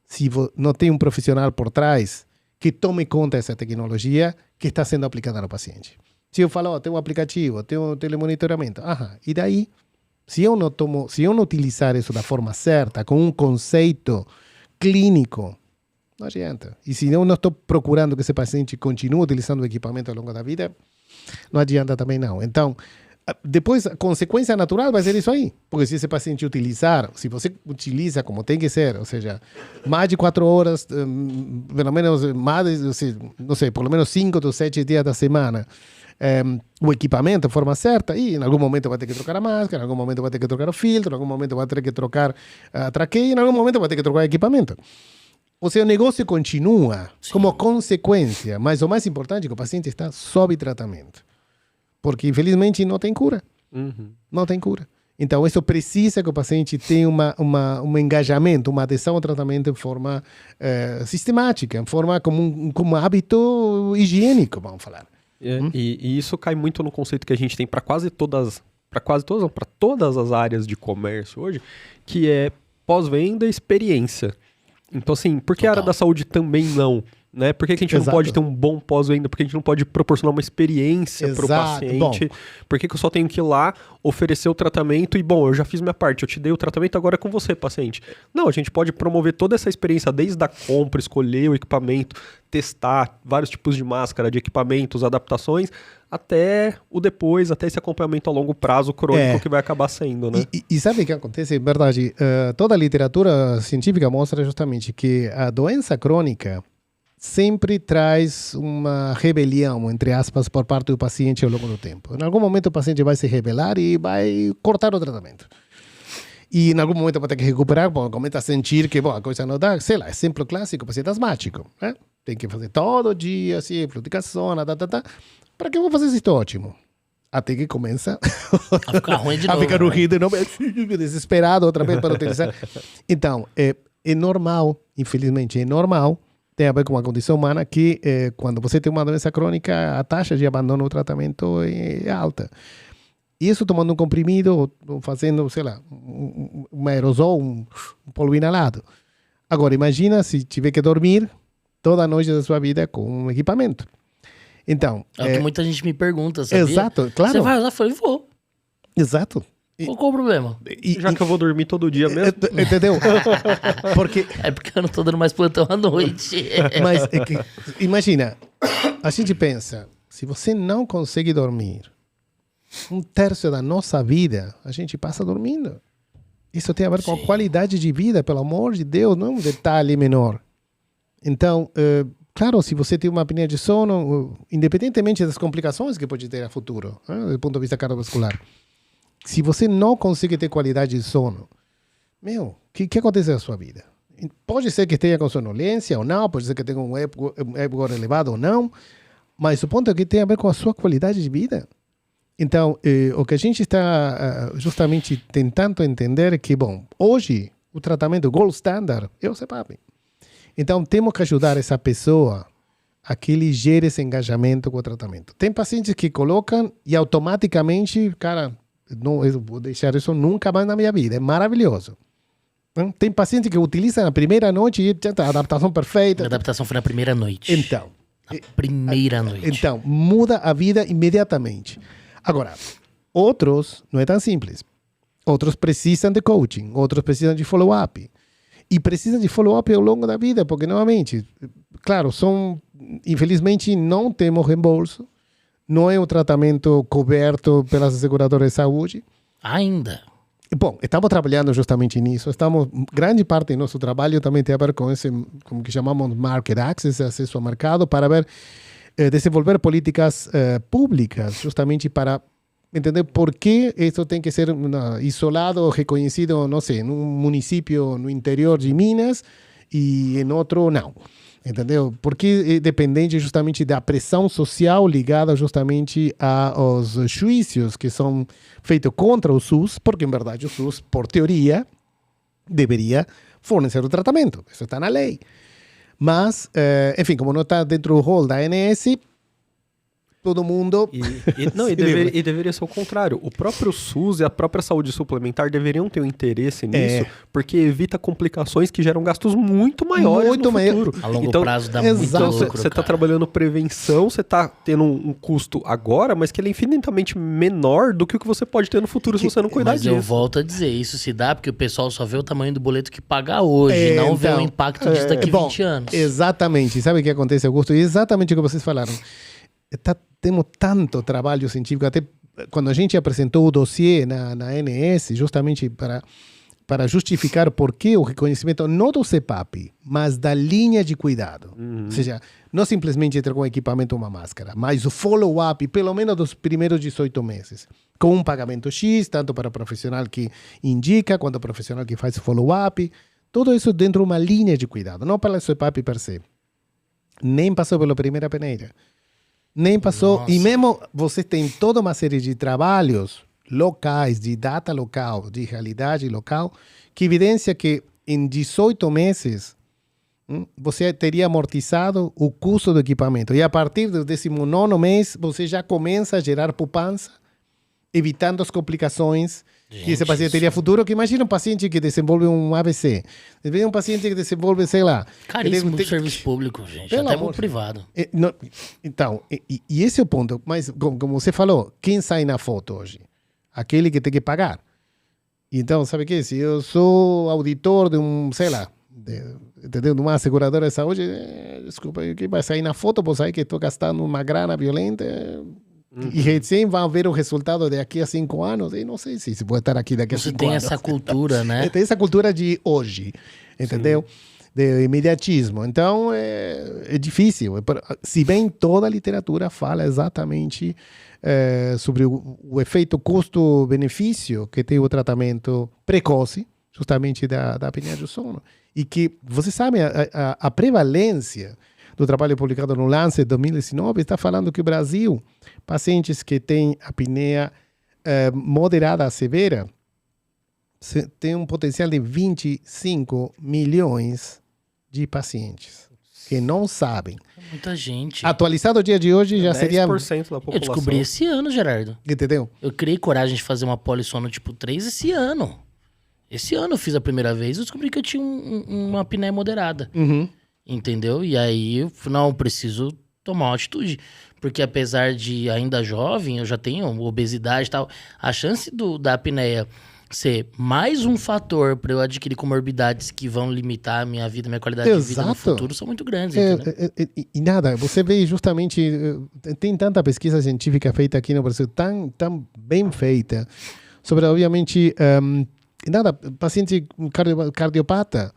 se não tem um profissional por trás que tome conta dessa tecnologia que está sendo aplicada no paciente. Se eu falo, tem um aplicativo, tem um telemonitoramento, e daí? Se eu não utilizar isso da forma certa, com um conceito clínico, não adianta. E se eu não estou procurando que esse paciente continue utilizando o equipamento ao longo da vida, não adianta também não. Então, depois, a consequência natural vai ser isso aí. Porque se esse paciente utilizar, se você utiliza como tem que ser, ou seja, mais de 4 horas, pelo menos mais, não sei, pelo menos 5 ou 7 dias da semana, o equipamento de forma certa, e em algum momento vai ter que trocar a máscara, em algum momento vai ter que trocar o filtro, em algum momento vai ter que trocar a traqueia, em algum momento vai ter que trocar o equipamento. O seu negócio continua como consequência, mas o mais importante é que o paciente está sob tratamento. Porque, infelizmente, não tem cura. Não tem cura. Então, isso precisa que o paciente tenha um engajamento, uma adesão ao tratamento de forma sistemática, em forma como um hábito higiênico, vamos falar. E isso cai muito no conceito que a gente tem para todas as áreas de comércio hoje, que é pós-venda e experiência. Então, assim, por que a área da saúde também não? Né? Por que a gente não Exato. pode ter um bom pós-venda? Por que a gente não pode proporcionar uma experiência para o Exato. paciente? Por que eu só tenho que ir lá, oferecer o tratamento e, bom, eu já fiz minha parte, eu te dei o tratamento, agora é com você, paciente. Não, a gente pode promover toda essa experiência desde a compra, escolher o equipamento, testar vários tipos de máscara, de equipamentos, adaptações, até o depois, até esse acompanhamento a longo prazo crônico que vai acabar sendo, né? E sabe o que acontece? É verdade. Toda a literatura científica mostra justamente que a doença crônica sempre traz uma rebelião, entre aspas, por parte do paciente ao longo do tempo. Em algum momento o paciente vai se rebelar e vai cortar o tratamento. E em algum momento vai ter que recuperar, bom, começa a sentir que a coisa não dá. Sei lá, exemplo clássico, paciente asmático. Né? Tem que fazer todo dia, assim, fluidicação, para que eu vou fazer isso ótimo? Até que começa A ficar ruim de novo. a ficar ruído, não, desesperado outra vez para utilizar. Então, é normal, infelizmente, é normal, tem a ver com a condição humana que quando você tem uma doença crônica, a taxa de abandono do tratamento é alta. Isso tomando um comprimido, ou fazendo, sei lá, um aerosol, um polvo inalado. Agora, imagina se tiver que dormir toda a noite da sua vida com um equipamento. Então... É o que muita gente me pergunta, sabia? Exato, claro. Você vai usar? Eu falei, vou. Exato. Qual o problema? Já que eu vou dormir todo dia mesmo. Entendeu? Porque... É porque eu não tô dando mais plantão à noite. Mas é que, imagina, a gente pensa, se você não consegue dormir, 1/3 da nossa vida a gente passa dormindo. Isso tem a ver com a qualidade de vida, pelo amor de Deus, não é um detalhe menor. Então, claro, se você tem uma apneia de sono, independentemente das complicações que pode ter a futuro, do ponto de vista cardiovascular, se você não consegue ter qualidade de sono, o que acontece na sua vida? Pode ser que esteja com sonolência ou não, pode ser que tenha um épigor elevado ou não, mas o ponto é que tem a ver com a sua qualidade de vida. Então, o que a gente está justamente tentando entender é que, bom, hoje o tratamento gold standard é o CPAP. Então, temos que ajudar essa pessoa a que ele gere esse engajamento com o tratamento. Tem pacientes que colocam e automaticamente, cara, não, eu vou deixar isso nunca mais na minha vida, é maravilhoso. Tem paciente que utiliza na primeira noite e já tá, a adaptação perfeita. A adaptação foi na primeira noite. Então. Na primeira noite. Então, muda a vida imediatamente. Agora, outros não é tão simples. Outros precisam de coaching, outros precisam de follow-up. E precisam de follow-up ao longo da vida, porque, novamente, claro, infelizmente, não temos reembolso, não é um tratamento coberto pelas seguradoras de saúde. Ainda. Bom, estamos trabalhando justamente nisso. Grande parte do nosso trabalho também tem a ver com esse, como que chamamos market access, acesso ao mercado, para desenvolver políticas públicas, justamente para entender por que isso tem que ser isolado, reconhecido, não sei, num município no interior de Minas e em outro não. Entendeu? Porque é dependente justamente da pressão social ligada justamente aos juízos que são feitos contra o SUS, porque em verdade o SUS, por teoria, deveria fornecer o tratamento. Isso está na lei. Mas, enfim, como não está dentro do rol da ANS, todo mundo... E deveria ser o contrário. O próprio SUS e a própria saúde suplementar deveriam ter um interesse nisso, porque evita complicações que geram gastos muito maiores no futuro. A longo prazo dá muito lucro, você está trabalhando prevenção, você está tendo um custo agora, mas que ele é infinitamente menor do que o que você pode ter no futuro se você não cuidar disso. Mas eu volto a dizer, isso se dá porque o pessoal só vê o tamanho do boleto que paga hoje, não vê o impacto disso daqui a 20 anos. Exatamente. Sabe o que acontece, Augusto? Exatamente o que vocês falaram. Temos tanto trabalho científico, até quando a gente apresentou o dossiê na ANS, justamente para justificar por que o reconhecimento não do CPAP, mas da linha de cuidado. Ou seja, não simplesmente ter com equipamento uma máscara, mas o follow-up, pelo menos dos primeiros 18 meses, com um pagamento X, tanto para o profissional que indica, quanto o profissional que faz o follow-up, tudo isso dentro de uma linha de cuidado, não para o CPAP per se. Nem passou pela primeira peneira. Nem passou. Nossa. E mesmo você tem toda uma série de trabalhos locais, de data local, de realidade local, que evidencia que em 18 meses você teria amortizado o custo do equipamento. E a partir do 19º mês, você já começa a gerar poupança evitando as complicações que esse paciente teria futuro. Que imagina um paciente que desenvolve um AVC, um paciente que desenvolve, sei lá... Caríssimo do serviço público, gente, Pelo até amor no privado. Então, e esse é o ponto. Mas, como você falou, quem sai na foto hoje? Aquele que tem que pagar. Então, sabe o que? Se eu sou auditor de um, sei lá, entendeu? De uma seguradora de saúde, desculpa, quem vai sair na foto, vou saber que estou gastando uma grana violenta e recém vai ver o resultado daqui a 5 anos. E não sei se vou estar aqui daqui a 5 anos. Você tem essa cultura, né? Tem essa cultura de hoje, entendeu? De imediatismo. Então, é difícil. Se bem toda a literatura fala exatamente sobre o efeito custo-benefício que tem o tratamento precoce, justamente da apneia do sono. E que, você sabe, a prevalência do trabalho publicado no Lancet 2019 está falando que o Brasil, pacientes que têm apneia moderada a severa, tem um potencial de 25 milhões de pacientes que não sabem. Muita gente. Atualizado o dia de hoje já seria... 10% da população. Eu descobri esse ano, Gerardo. Entendeu? Eu criei coragem de fazer uma polissono tipo 3 esse ano. Esse ano eu fiz a primeira vez, eu descobri que eu tinha uma apneia moderada. Uhum. Entendeu? E aí eu falei, não, preciso tomar uma atitude. Porque apesar de ainda jovem, eu já tenho obesidade e tal, a chance da apneia ser mais um fator para eu adquirir comorbidades que vão limitar a minha vida, minha qualidade de vida no futuro, são muito grandes. E nada, você vê justamente, tem tanta pesquisa científica feita aqui no Brasil, tão bem feita, sobre, obviamente, nada, paciente cardiopata,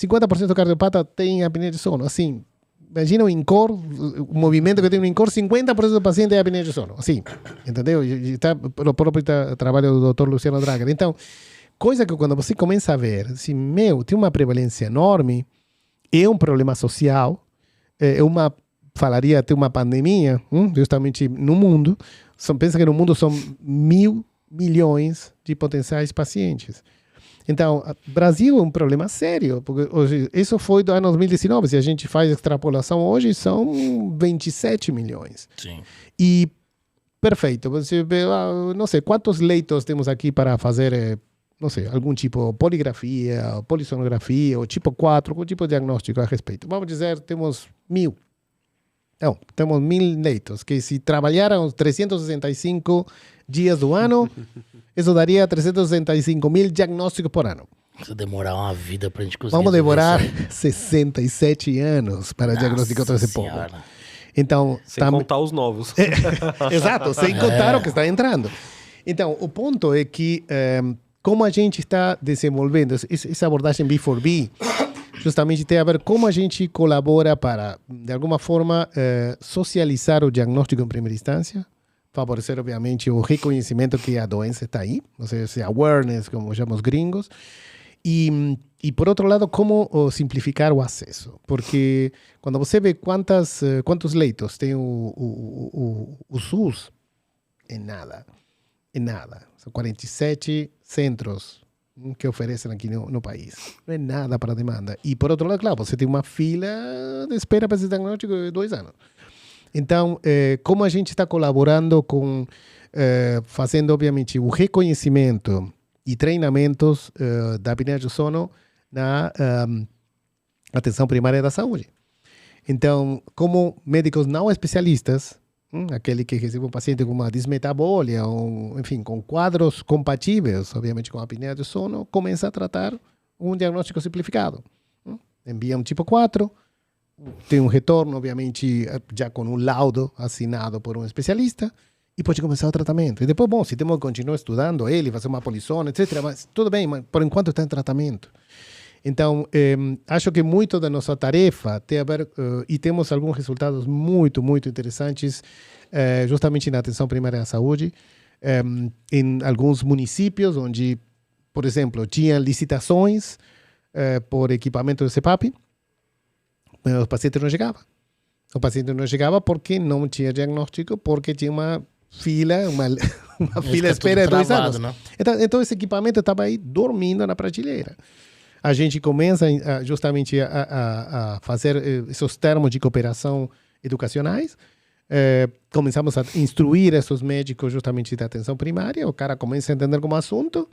50% do cardiopata tem apneia de sono, assim, imagina o INCOR, o movimento que tem no INCOR, 50% do paciente é apneia de sono. Assim, entendeu? E está o próprio trabalho do Dr. Luciano Drager. Então, coisa que quando você começa a ver, assim, tem uma prevalência enorme, é um problema social, falaria até uma pandemia, justamente no mundo. Pensa que no mundo são 1.000 milhões de potenciais pacientes. Então, o Brasil é um problema sério, porque hoje, isso foi do ano 2019, se a gente faz extrapolação hoje, são 27 milhões. Sim. E, perfeito, você vê, não sei, quantos leitos temos aqui para fazer, não sei, algum tipo de poligrafia, polissonografia, ou tipo 4, algum tipo de diagnóstico a respeito. Vamos dizer, temos 1.000. Não, temos 1.000 leitos, que se trabalharam 365 dias do ano, isso daria 365.000 diagnósticos por ano. Isso demorar uma vida pra gente conseguir. Vamos demorar 67 anos para diagnosticar todo esse povo. Então, sem contar os novos. Exato, sem contar o que está entrando. Então, o ponto é que como a gente está desenvolvendo essa abordagem B4B, justamente tem a ver como a gente colabora para, de alguma forma, socializar o diagnóstico em primeira instância, favorecer, obviamente, o reconhecimento que a doença está aí, ou seja, awareness, como chamam os gringos, e por outro lado, como simplificar o acesso, porque quando você vê quantos leitos tem o SUS, é nada, são 47 centros que oferecem aqui no país, não é nada para a demanda, e por outro lado, claro, você tem uma fila de espera para esse diagnóstico de 2 anos. Então, como a gente está colaborando com, fazendo, obviamente, o reconhecimento e treinamentos da apneia do sono na atenção primária da saúde. Então, como médicos não especialistas, aquele que recebe um paciente com uma dismetabolia, ou, enfim, com quadros compatíveis, obviamente, com a apneia do sono, começa a tratar um diagnóstico simplificado. Envia um tipo 4, tem um retorno, obviamente, já com um laudo assinado por um especialista, e pode começar o tratamento. E depois, bom, se temos que continuar estudando ele, fazer uma polissono, etc., mas tudo bem, mas por enquanto está em tratamento. Então, acho que muito da nossa tarefa tem a ver, e temos alguns resultados muito, muito interessantes, justamente na atenção primária à saúde, em alguns municípios onde, por exemplo, tinha licitações por equipamento de CPAP, o paciente não chegava. O paciente não chegava porque não tinha diagnóstico, porque tinha uma fila, uma fila de espera de 2 anos. Né? Então, esse equipamento estava aí dormindo na prateleira. A gente começa justamente a fazer esses termos de cooperação educacionais, começamos a instruir esses médicos justamente da atenção primária, o cara começa a entender como assunto,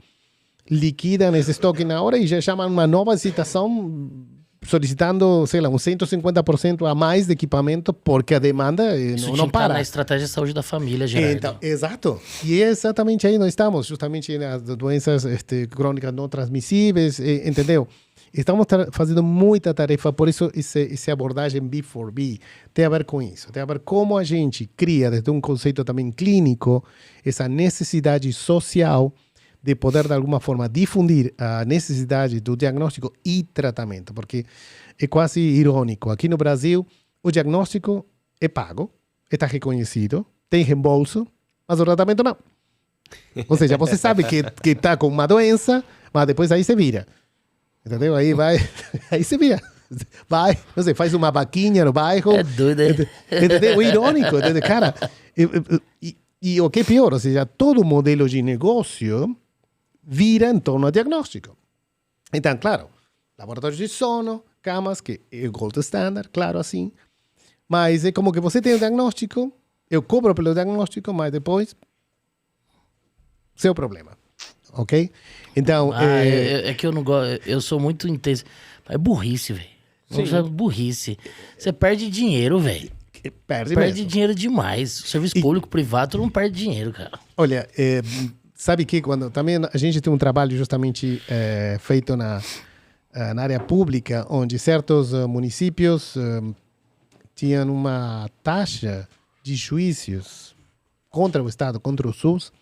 liquida esse estoque na hora e já chama uma nova citação solicitando, sei lá, 150% a mais de equipamento, porque a demanda Isso não para. na estratégia de saúde da família, Gerardo. Então, exato. E é exatamente aí nós estamos, justamente nas doenças crônicas não transmissíveis, entendeu? Estamos fazendo muita tarefa, por isso essa abordagem B4B tem a ver com isso. Tem a ver como a gente cria, desde um conceito também clínico, essa necessidade social de poder, de alguma forma, difundir a necessidade do diagnóstico e tratamento. Porque é quase irônico. Aqui no Brasil, o diagnóstico é pago, está reconhecido, tem reembolso, mas o tratamento não. Ou seja, você sabe que está com uma doença, mas depois aí se vira. Entendeu? Aí vai, aí se vira. Vai, não sei, faz uma vaquinha no bairro. É doido, né? Entendeu? O irônico, entendeu? Cara, e o que é pior, ou seja, todo modelo de negócio vira em torno ao diagnóstico. Então, claro, laboratórios de sono, camas, que é o gold standard, claro, assim. Mas é como que você tem o diagnóstico, eu cobro pelo diagnóstico, mas depois, seu problema. Ok? Então, é que eu não gosto, eu sou muito intenso. É burrice, velho. É burrice. Você perde dinheiro, velho. perde mesmo. Dinheiro demais. O serviço público, privado, não perde dinheiro, cara. Olha, sabe que quando também a gente tem um trabalho justamente feito na área pública, onde certos municípios tinham uma taxa de juízos contra o Estado, contra o SUS,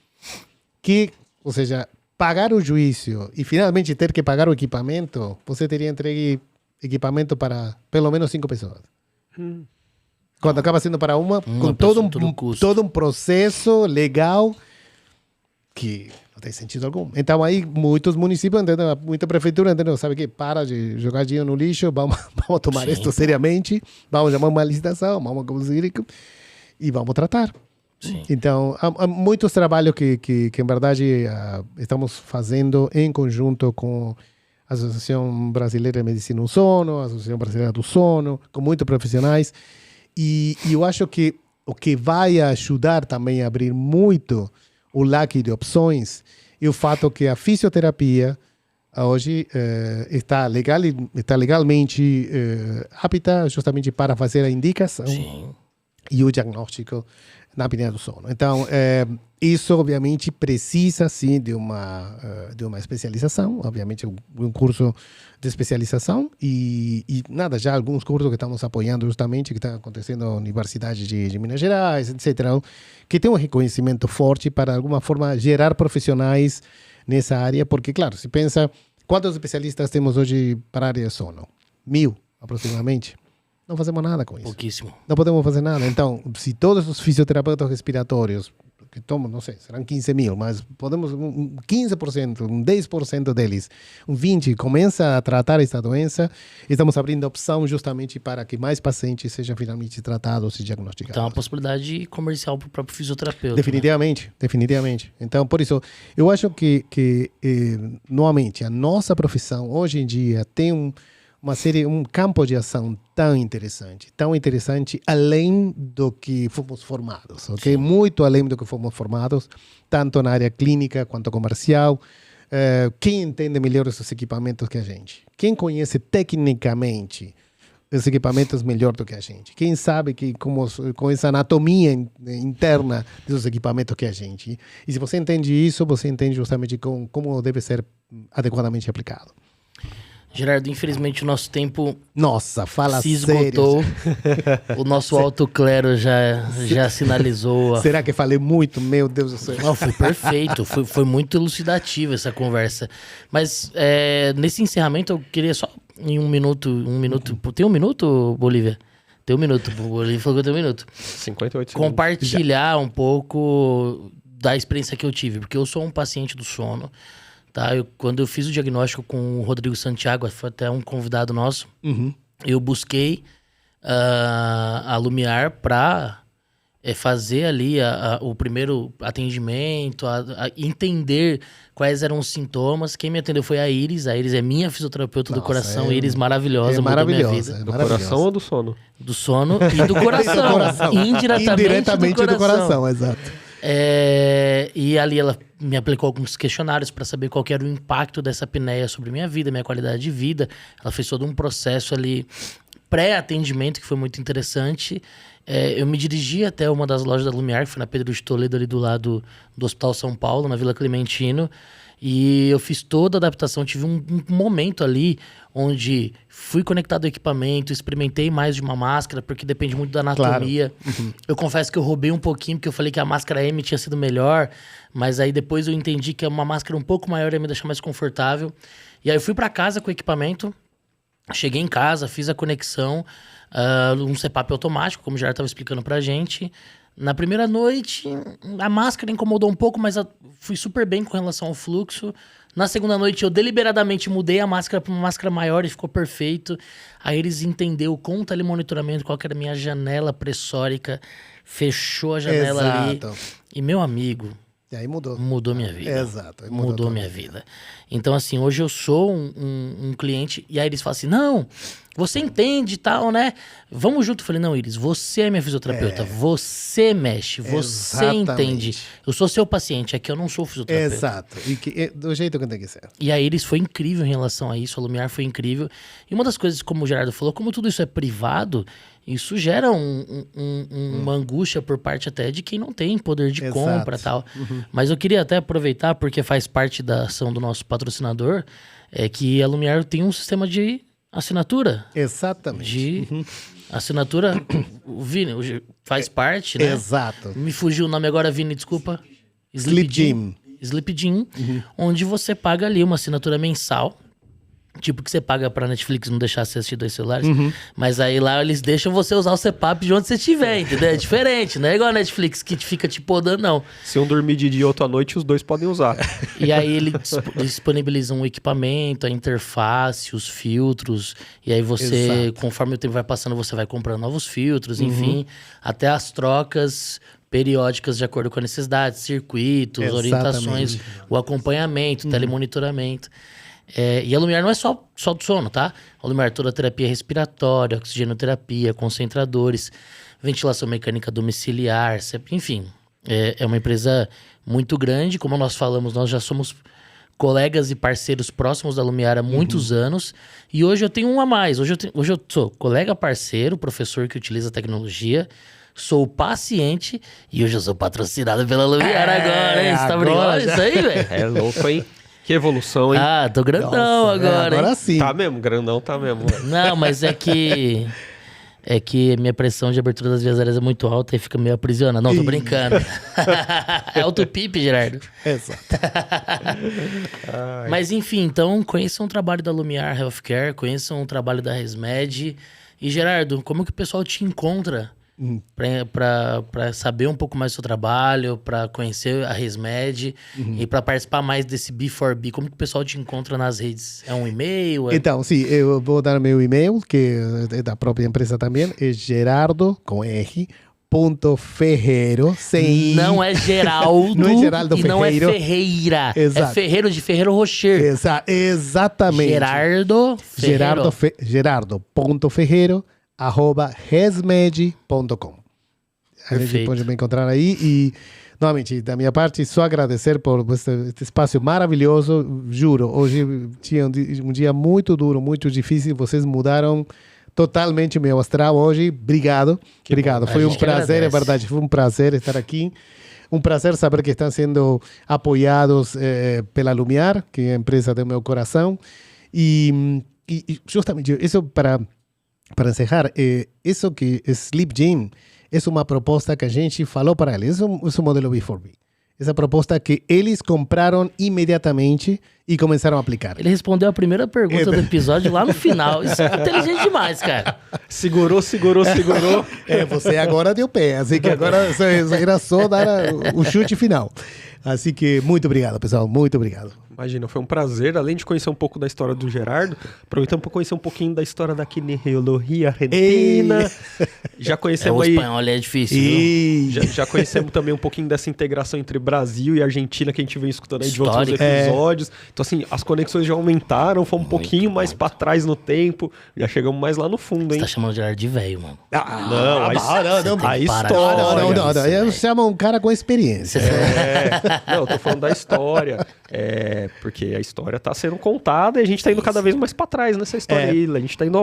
que, ou seja, pagar o juízo e finalmente ter que pagar o equipamento, você teria entregue equipamento para pelo menos 5 pessoas. Quando acaba sendo para uma com todo um processo legal que não tem sentido algum. Então aí muitos municípios, entendeu? Muita prefeitura, entendeu? Sabe que para de jogar dinheiro no lixo, vamos tomar isto seriamente, vamos chamar uma licitação, vamos conseguir e vamos tratar. Sim. Então, há muitos trabalhos que em verdade, estamos fazendo em conjunto com a Associação Brasileira de Medicina do Sono, a Associação Brasileira do Sono, com muitos profissionais. E eu acho que o que vai ajudar também a abrir muito o leque de opções é o fato que a fisioterapia hoje está legalmente apta justamente para fazer a indicação e o diagnóstico na apneia do sono. Então, isso obviamente precisa sim de uma especialização, obviamente um curso de especialização e nada, já alguns cursos que estamos apoiando justamente, que estão acontecendo na Universidade de Minas Gerais, etc., que tem um reconhecimento forte para, de alguma forma, gerar profissionais nessa área, porque, claro, se pensa, quantos especialistas temos hoje para a área de sono? 1.000, aproximadamente. Não fazemos nada com isso. Pouquíssimo. Não podemos fazer nada. Então, se todos os fisioterapeutas respiratórios, que tomam, não sei, serão 15.000, mas podemos, 15%, 10% deles, 20%, começa a tratar essa doença, estamos abrindo opção justamente para que mais pacientes sejam finalmente tratados e diagnosticados. Então, é uma possibilidade comercial para o próprio fisioterapeuta. Definitivamente, definitivamente. Então, por isso, eu acho que novamente, a nossa profissão, hoje em dia, tem um campo de ação tão interessante, além do que fomos formados, ok? Sim. Muito além do que fomos formados, tanto na área clínica quanto comercial. Quem entende melhor esses equipamentos que a gente? Quem conhece tecnicamente os equipamentos melhor do que a gente? Quem sabe que com essa anatomia interna dos equipamentos que a gente? E se você entende isso, você entende justamente como deve ser adequadamente aplicado. Gerardo, infelizmente o nosso tempo se esgotou. O nosso alto clero já sinalizou. Será que falei muito? Meu Deus do céu. Não, foi perfeito. Foi muito elucidativa essa conversa. Mas nesse encerramento eu queria só em um minuto. Tem um minuto, Bolívia? Tem um minuto. Bolívia falou que tem um minuto. 58 segundos. Compartilhar um pouco da experiência que eu tive. Porque eu sou um paciente do sono. Tá, quando eu fiz o diagnóstico com o Rodrigo Santiago, foi até um convidado nosso, eu busquei a Lumiar para fazer ali o primeiro atendimento, entender quais eram os sintomas. Quem me atendeu foi a Iris. A Iris é minha fisioterapeuta do coração. Iris maravilhosa, mudou minha vida. Do coração ou do sono? Do sono e do coração. Indiretamente do coração, exato. E ali ela me aplicou alguns questionários para saber qual que era o impacto dessa apneia sobre minha vida, minha qualidade de vida. Ela fez todo um processo ali pré-atendimento que foi muito interessante. Eu me dirigi até uma das lojas da Lumiar, que foi na Pedro de Toledo, ali do lado do Hospital São Paulo, na Vila Clementino. E eu fiz toda a adaptação. Tive um momento ali onde fui conectado ao equipamento, experimentei mais de uma máscara, porque depende muito da anatomia. Claro. Uhum. Eu confesso que eu roubei um pouquinho, porque eu falei que a máscara M tinha sido melhor, mas aí depois eu entendi que uma máscara um pouco maior ia me deixar mais confortável. E aí eu fui para casa com o equipamento, cheguei em casa, fiz a conexão, um CPAP automático, como já estava explicando pra gente. Na primeira noite, a máscara incomodou um pouco, mas fui super bem com relação ao fluxo. Na segunda noite, eu deliberadamente mudei a máscara para uma máscara maior e ficou perfeito. Aí eles entenderam com o telemonitoramento qual que era a minha janela pressórica, fechou a janela ali. E meu amigo... E aí mudou. Mudou minha vida. Exato. Mudou minha vida. Então, assim, hoje eu sou um cliente... E aí eles falam assim, não, você entende e tal, né? Vamos junto. Eu falei, não, Iris, você é minha fisioterapeuta. Você mexe, você entende. Eu sou seu paciente, aqui eu não sou fisioterapeuta. Exato. E do jeito que tem que ser. E a Iris foi incrível em relação a isso. A Lumiar foi incrível. E uma das coisas, como o Gerardo falou, como tudo isso é privado... Isso gera uma angústia por parte até de quem não tem poder de compra e tal. Mas eu queria até aproveitar, porque faz parte da ação do nosso patrocinador, que a Lumiar tem um sistema de assinatura. Exatamente. Assinatura, o Vini faz parte, né? Exato. Me fugiu o nome agora, Vini, desculpa. Sleep Gym. Sleep Gym, onde você paga ali uma assinatura mensal. Tipo que você paga pra Netflix não deixar você assistir 2 celulares. Mas aí lá eles deixam você usar o CPAP de onde você estiver, entendeu? É diferente, não é igual a Netflix que fica te podando, não. Se um dormir de dia e outro à noite, os dois podem usar. E aí ele disponibiliza um equipamento, a interface, os filtros. E aí você, conforme o tempo vai passando, você vai comprando novos filtros, enfim. Até as trocas periódicas de acordo com a necessidade, circuitos, orientações, o acompanhamento, telemonitoramento. E a Lumiar não é só do sono, tá? A Lumiar toda a terapia respiratória, oxigenoterapia, concentradores, ventilação mecânica domiciliar, enfim. É uma empresa muito grande, como nós falamos, nós já somos colegas e parceiros próximos da Lumiar há muitos anos. E hoje eu tenho um a mais. Hoje eu sou colega parceiro, professor que utiliza tecnologia, sou paciente e hoje eu sou patrocinado pela Lumiar agora, hein? Você tá brincando isso aí, velho? É louco, hein? Que evolução, hein? Ah, tô grandão agora, agora hein? sim. Tá mesmo, grandão tá mesmo. Não, mas é que minha pressão de abertura das vias aéreas é muito alta e fica meio aprisionado. Não, tô brincando. É autopipe, Gerardo. Exato. Mas enfim, então conheçam o trabalho da Lumiar Healthcare, conheçam o trabalho da ResMed. E Gerardo, como que o pessoal te encontra para saber um pouco mais do seu trabalho, para conhecer a ResMed e para participar mais desse B4B? Como que o pessoal te encontra nas redes? É um e-mail? Então, sim, eu vou dar meu e-mail, que é da própria empresa também, é Gerardo, com R, .ferreiro, sem Não é Geraldo, não é Geraldo e Ferreiro. não é Ferreira. Exato. É Ferreiro de Ferreiro Rocher. Exatamente. Gerardo Ferreiro. Gerardo.ferreiro@resmed.com. A gente pode me encontrar aí e, novamente, da minha parte, só agradecer por este espaço maravilhoso. Juro, hoje tinha um dia muito duro, muito difícil. Vocês mudaram totalmente meu astral hoje. Obrigado. Obrigado. Foi um prazer, é verdade. Foi um prazer estar aqui. Um prazer saber que estão sendo apoiados pela Lumiar, que é a empresa do meu coração. E justamente isso para encerrar, isso que Sleep Gym é uma proposta que a gente falou para eles. É um modelo B4B. Essa proposta que eles compraram imediatamente e começaram a aplicar. Ele respondeu a primeira pergunta do episódio lá no final. Isso é inteligente demais, cara. Segurou. Você agora deu pé, assim que agora era só dar o chute final. Assim que muito obrigado, pessoal, muito obrigado. Imagina, foi um prazer, além de conhecer um pouco da história do Gerardo, aproveitamos para conhecer um pouquinho da história da quineologia argentina. Já conhecemos O aí... espanhol é difícil, viu? Já conhecemos também um pouquinho dessa integração entre Brasil e Argentina que a gente vem escutando aí de outros Histórico. episódios. Então, assim, as conexões já aumentaram, fomos um pouquinho mais muito. para trás no tempo, já chegamos mais lá no fundo, Você hein? tá chamando o Gerardo de velho, mano. Não, não, Você tem a que parar de história. falar não. isso, Eu velho. chamo um cara com experiência. Não, eu tô falando da história. Porque a história tá sendo contada e a gente tá indo cada vez mais pra trás nessa história aí. A gente tá indo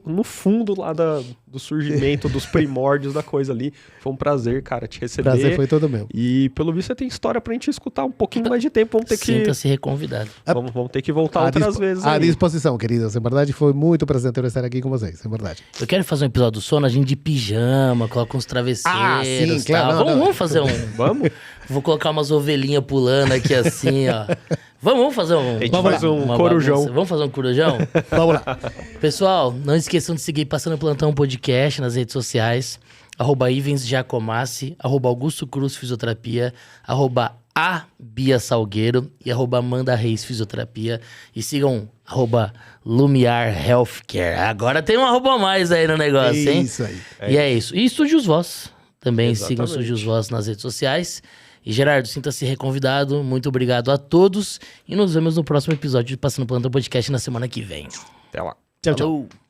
no fundo lá do surgimento, dos primórdios da coisa ali. Foi um prazer, cara, te receber. Prazer foi todo meu. E pelo visto você tem história pra gente escutar um pouquinho mais de tempo. Vamos ter que... Sinta-se reconvidado. Vamos ter que voltar outras vezes À aí. disposição, queridos. Em verdade, foi muito prazer estar aqui com vocês. Em verdade. Eu quero fazer um episódio do sono, a gente de pijama, coloca uns travesseiros, sim, claro. tal. Não. Vamos fazer um... Vamos? Vou colocar umas ovelhinhas pulando aqui assim, ó. Vamos fazer um... A gente faz um uma corujão. bagunça. Vamos fazer um corujão? Vamos lá. Pessoal, não esqueçam de seguir Passando Plantão Podcast nas redes sociais. @Ivens Giacomassi, @Augusto Cruz Fisioterapia, @A Bia Salgueiro e @Amanda Reis Fisioterapia. E sigam @Lumiar Healthcare. Agora tem uma arroba a mais aí no negócio, hein? Isso aí. E é isso. E Estúdios Voz. Também sigam Exatamente. Estúdios Voz nas redes sociais. E Gerardo, sinta-se reconvidado. Muito obrigado a todos. E nos vemos no próximo episódio de Passando Plantão Podcast na semana que vem. Até lá. Tchau, tchau. Falou!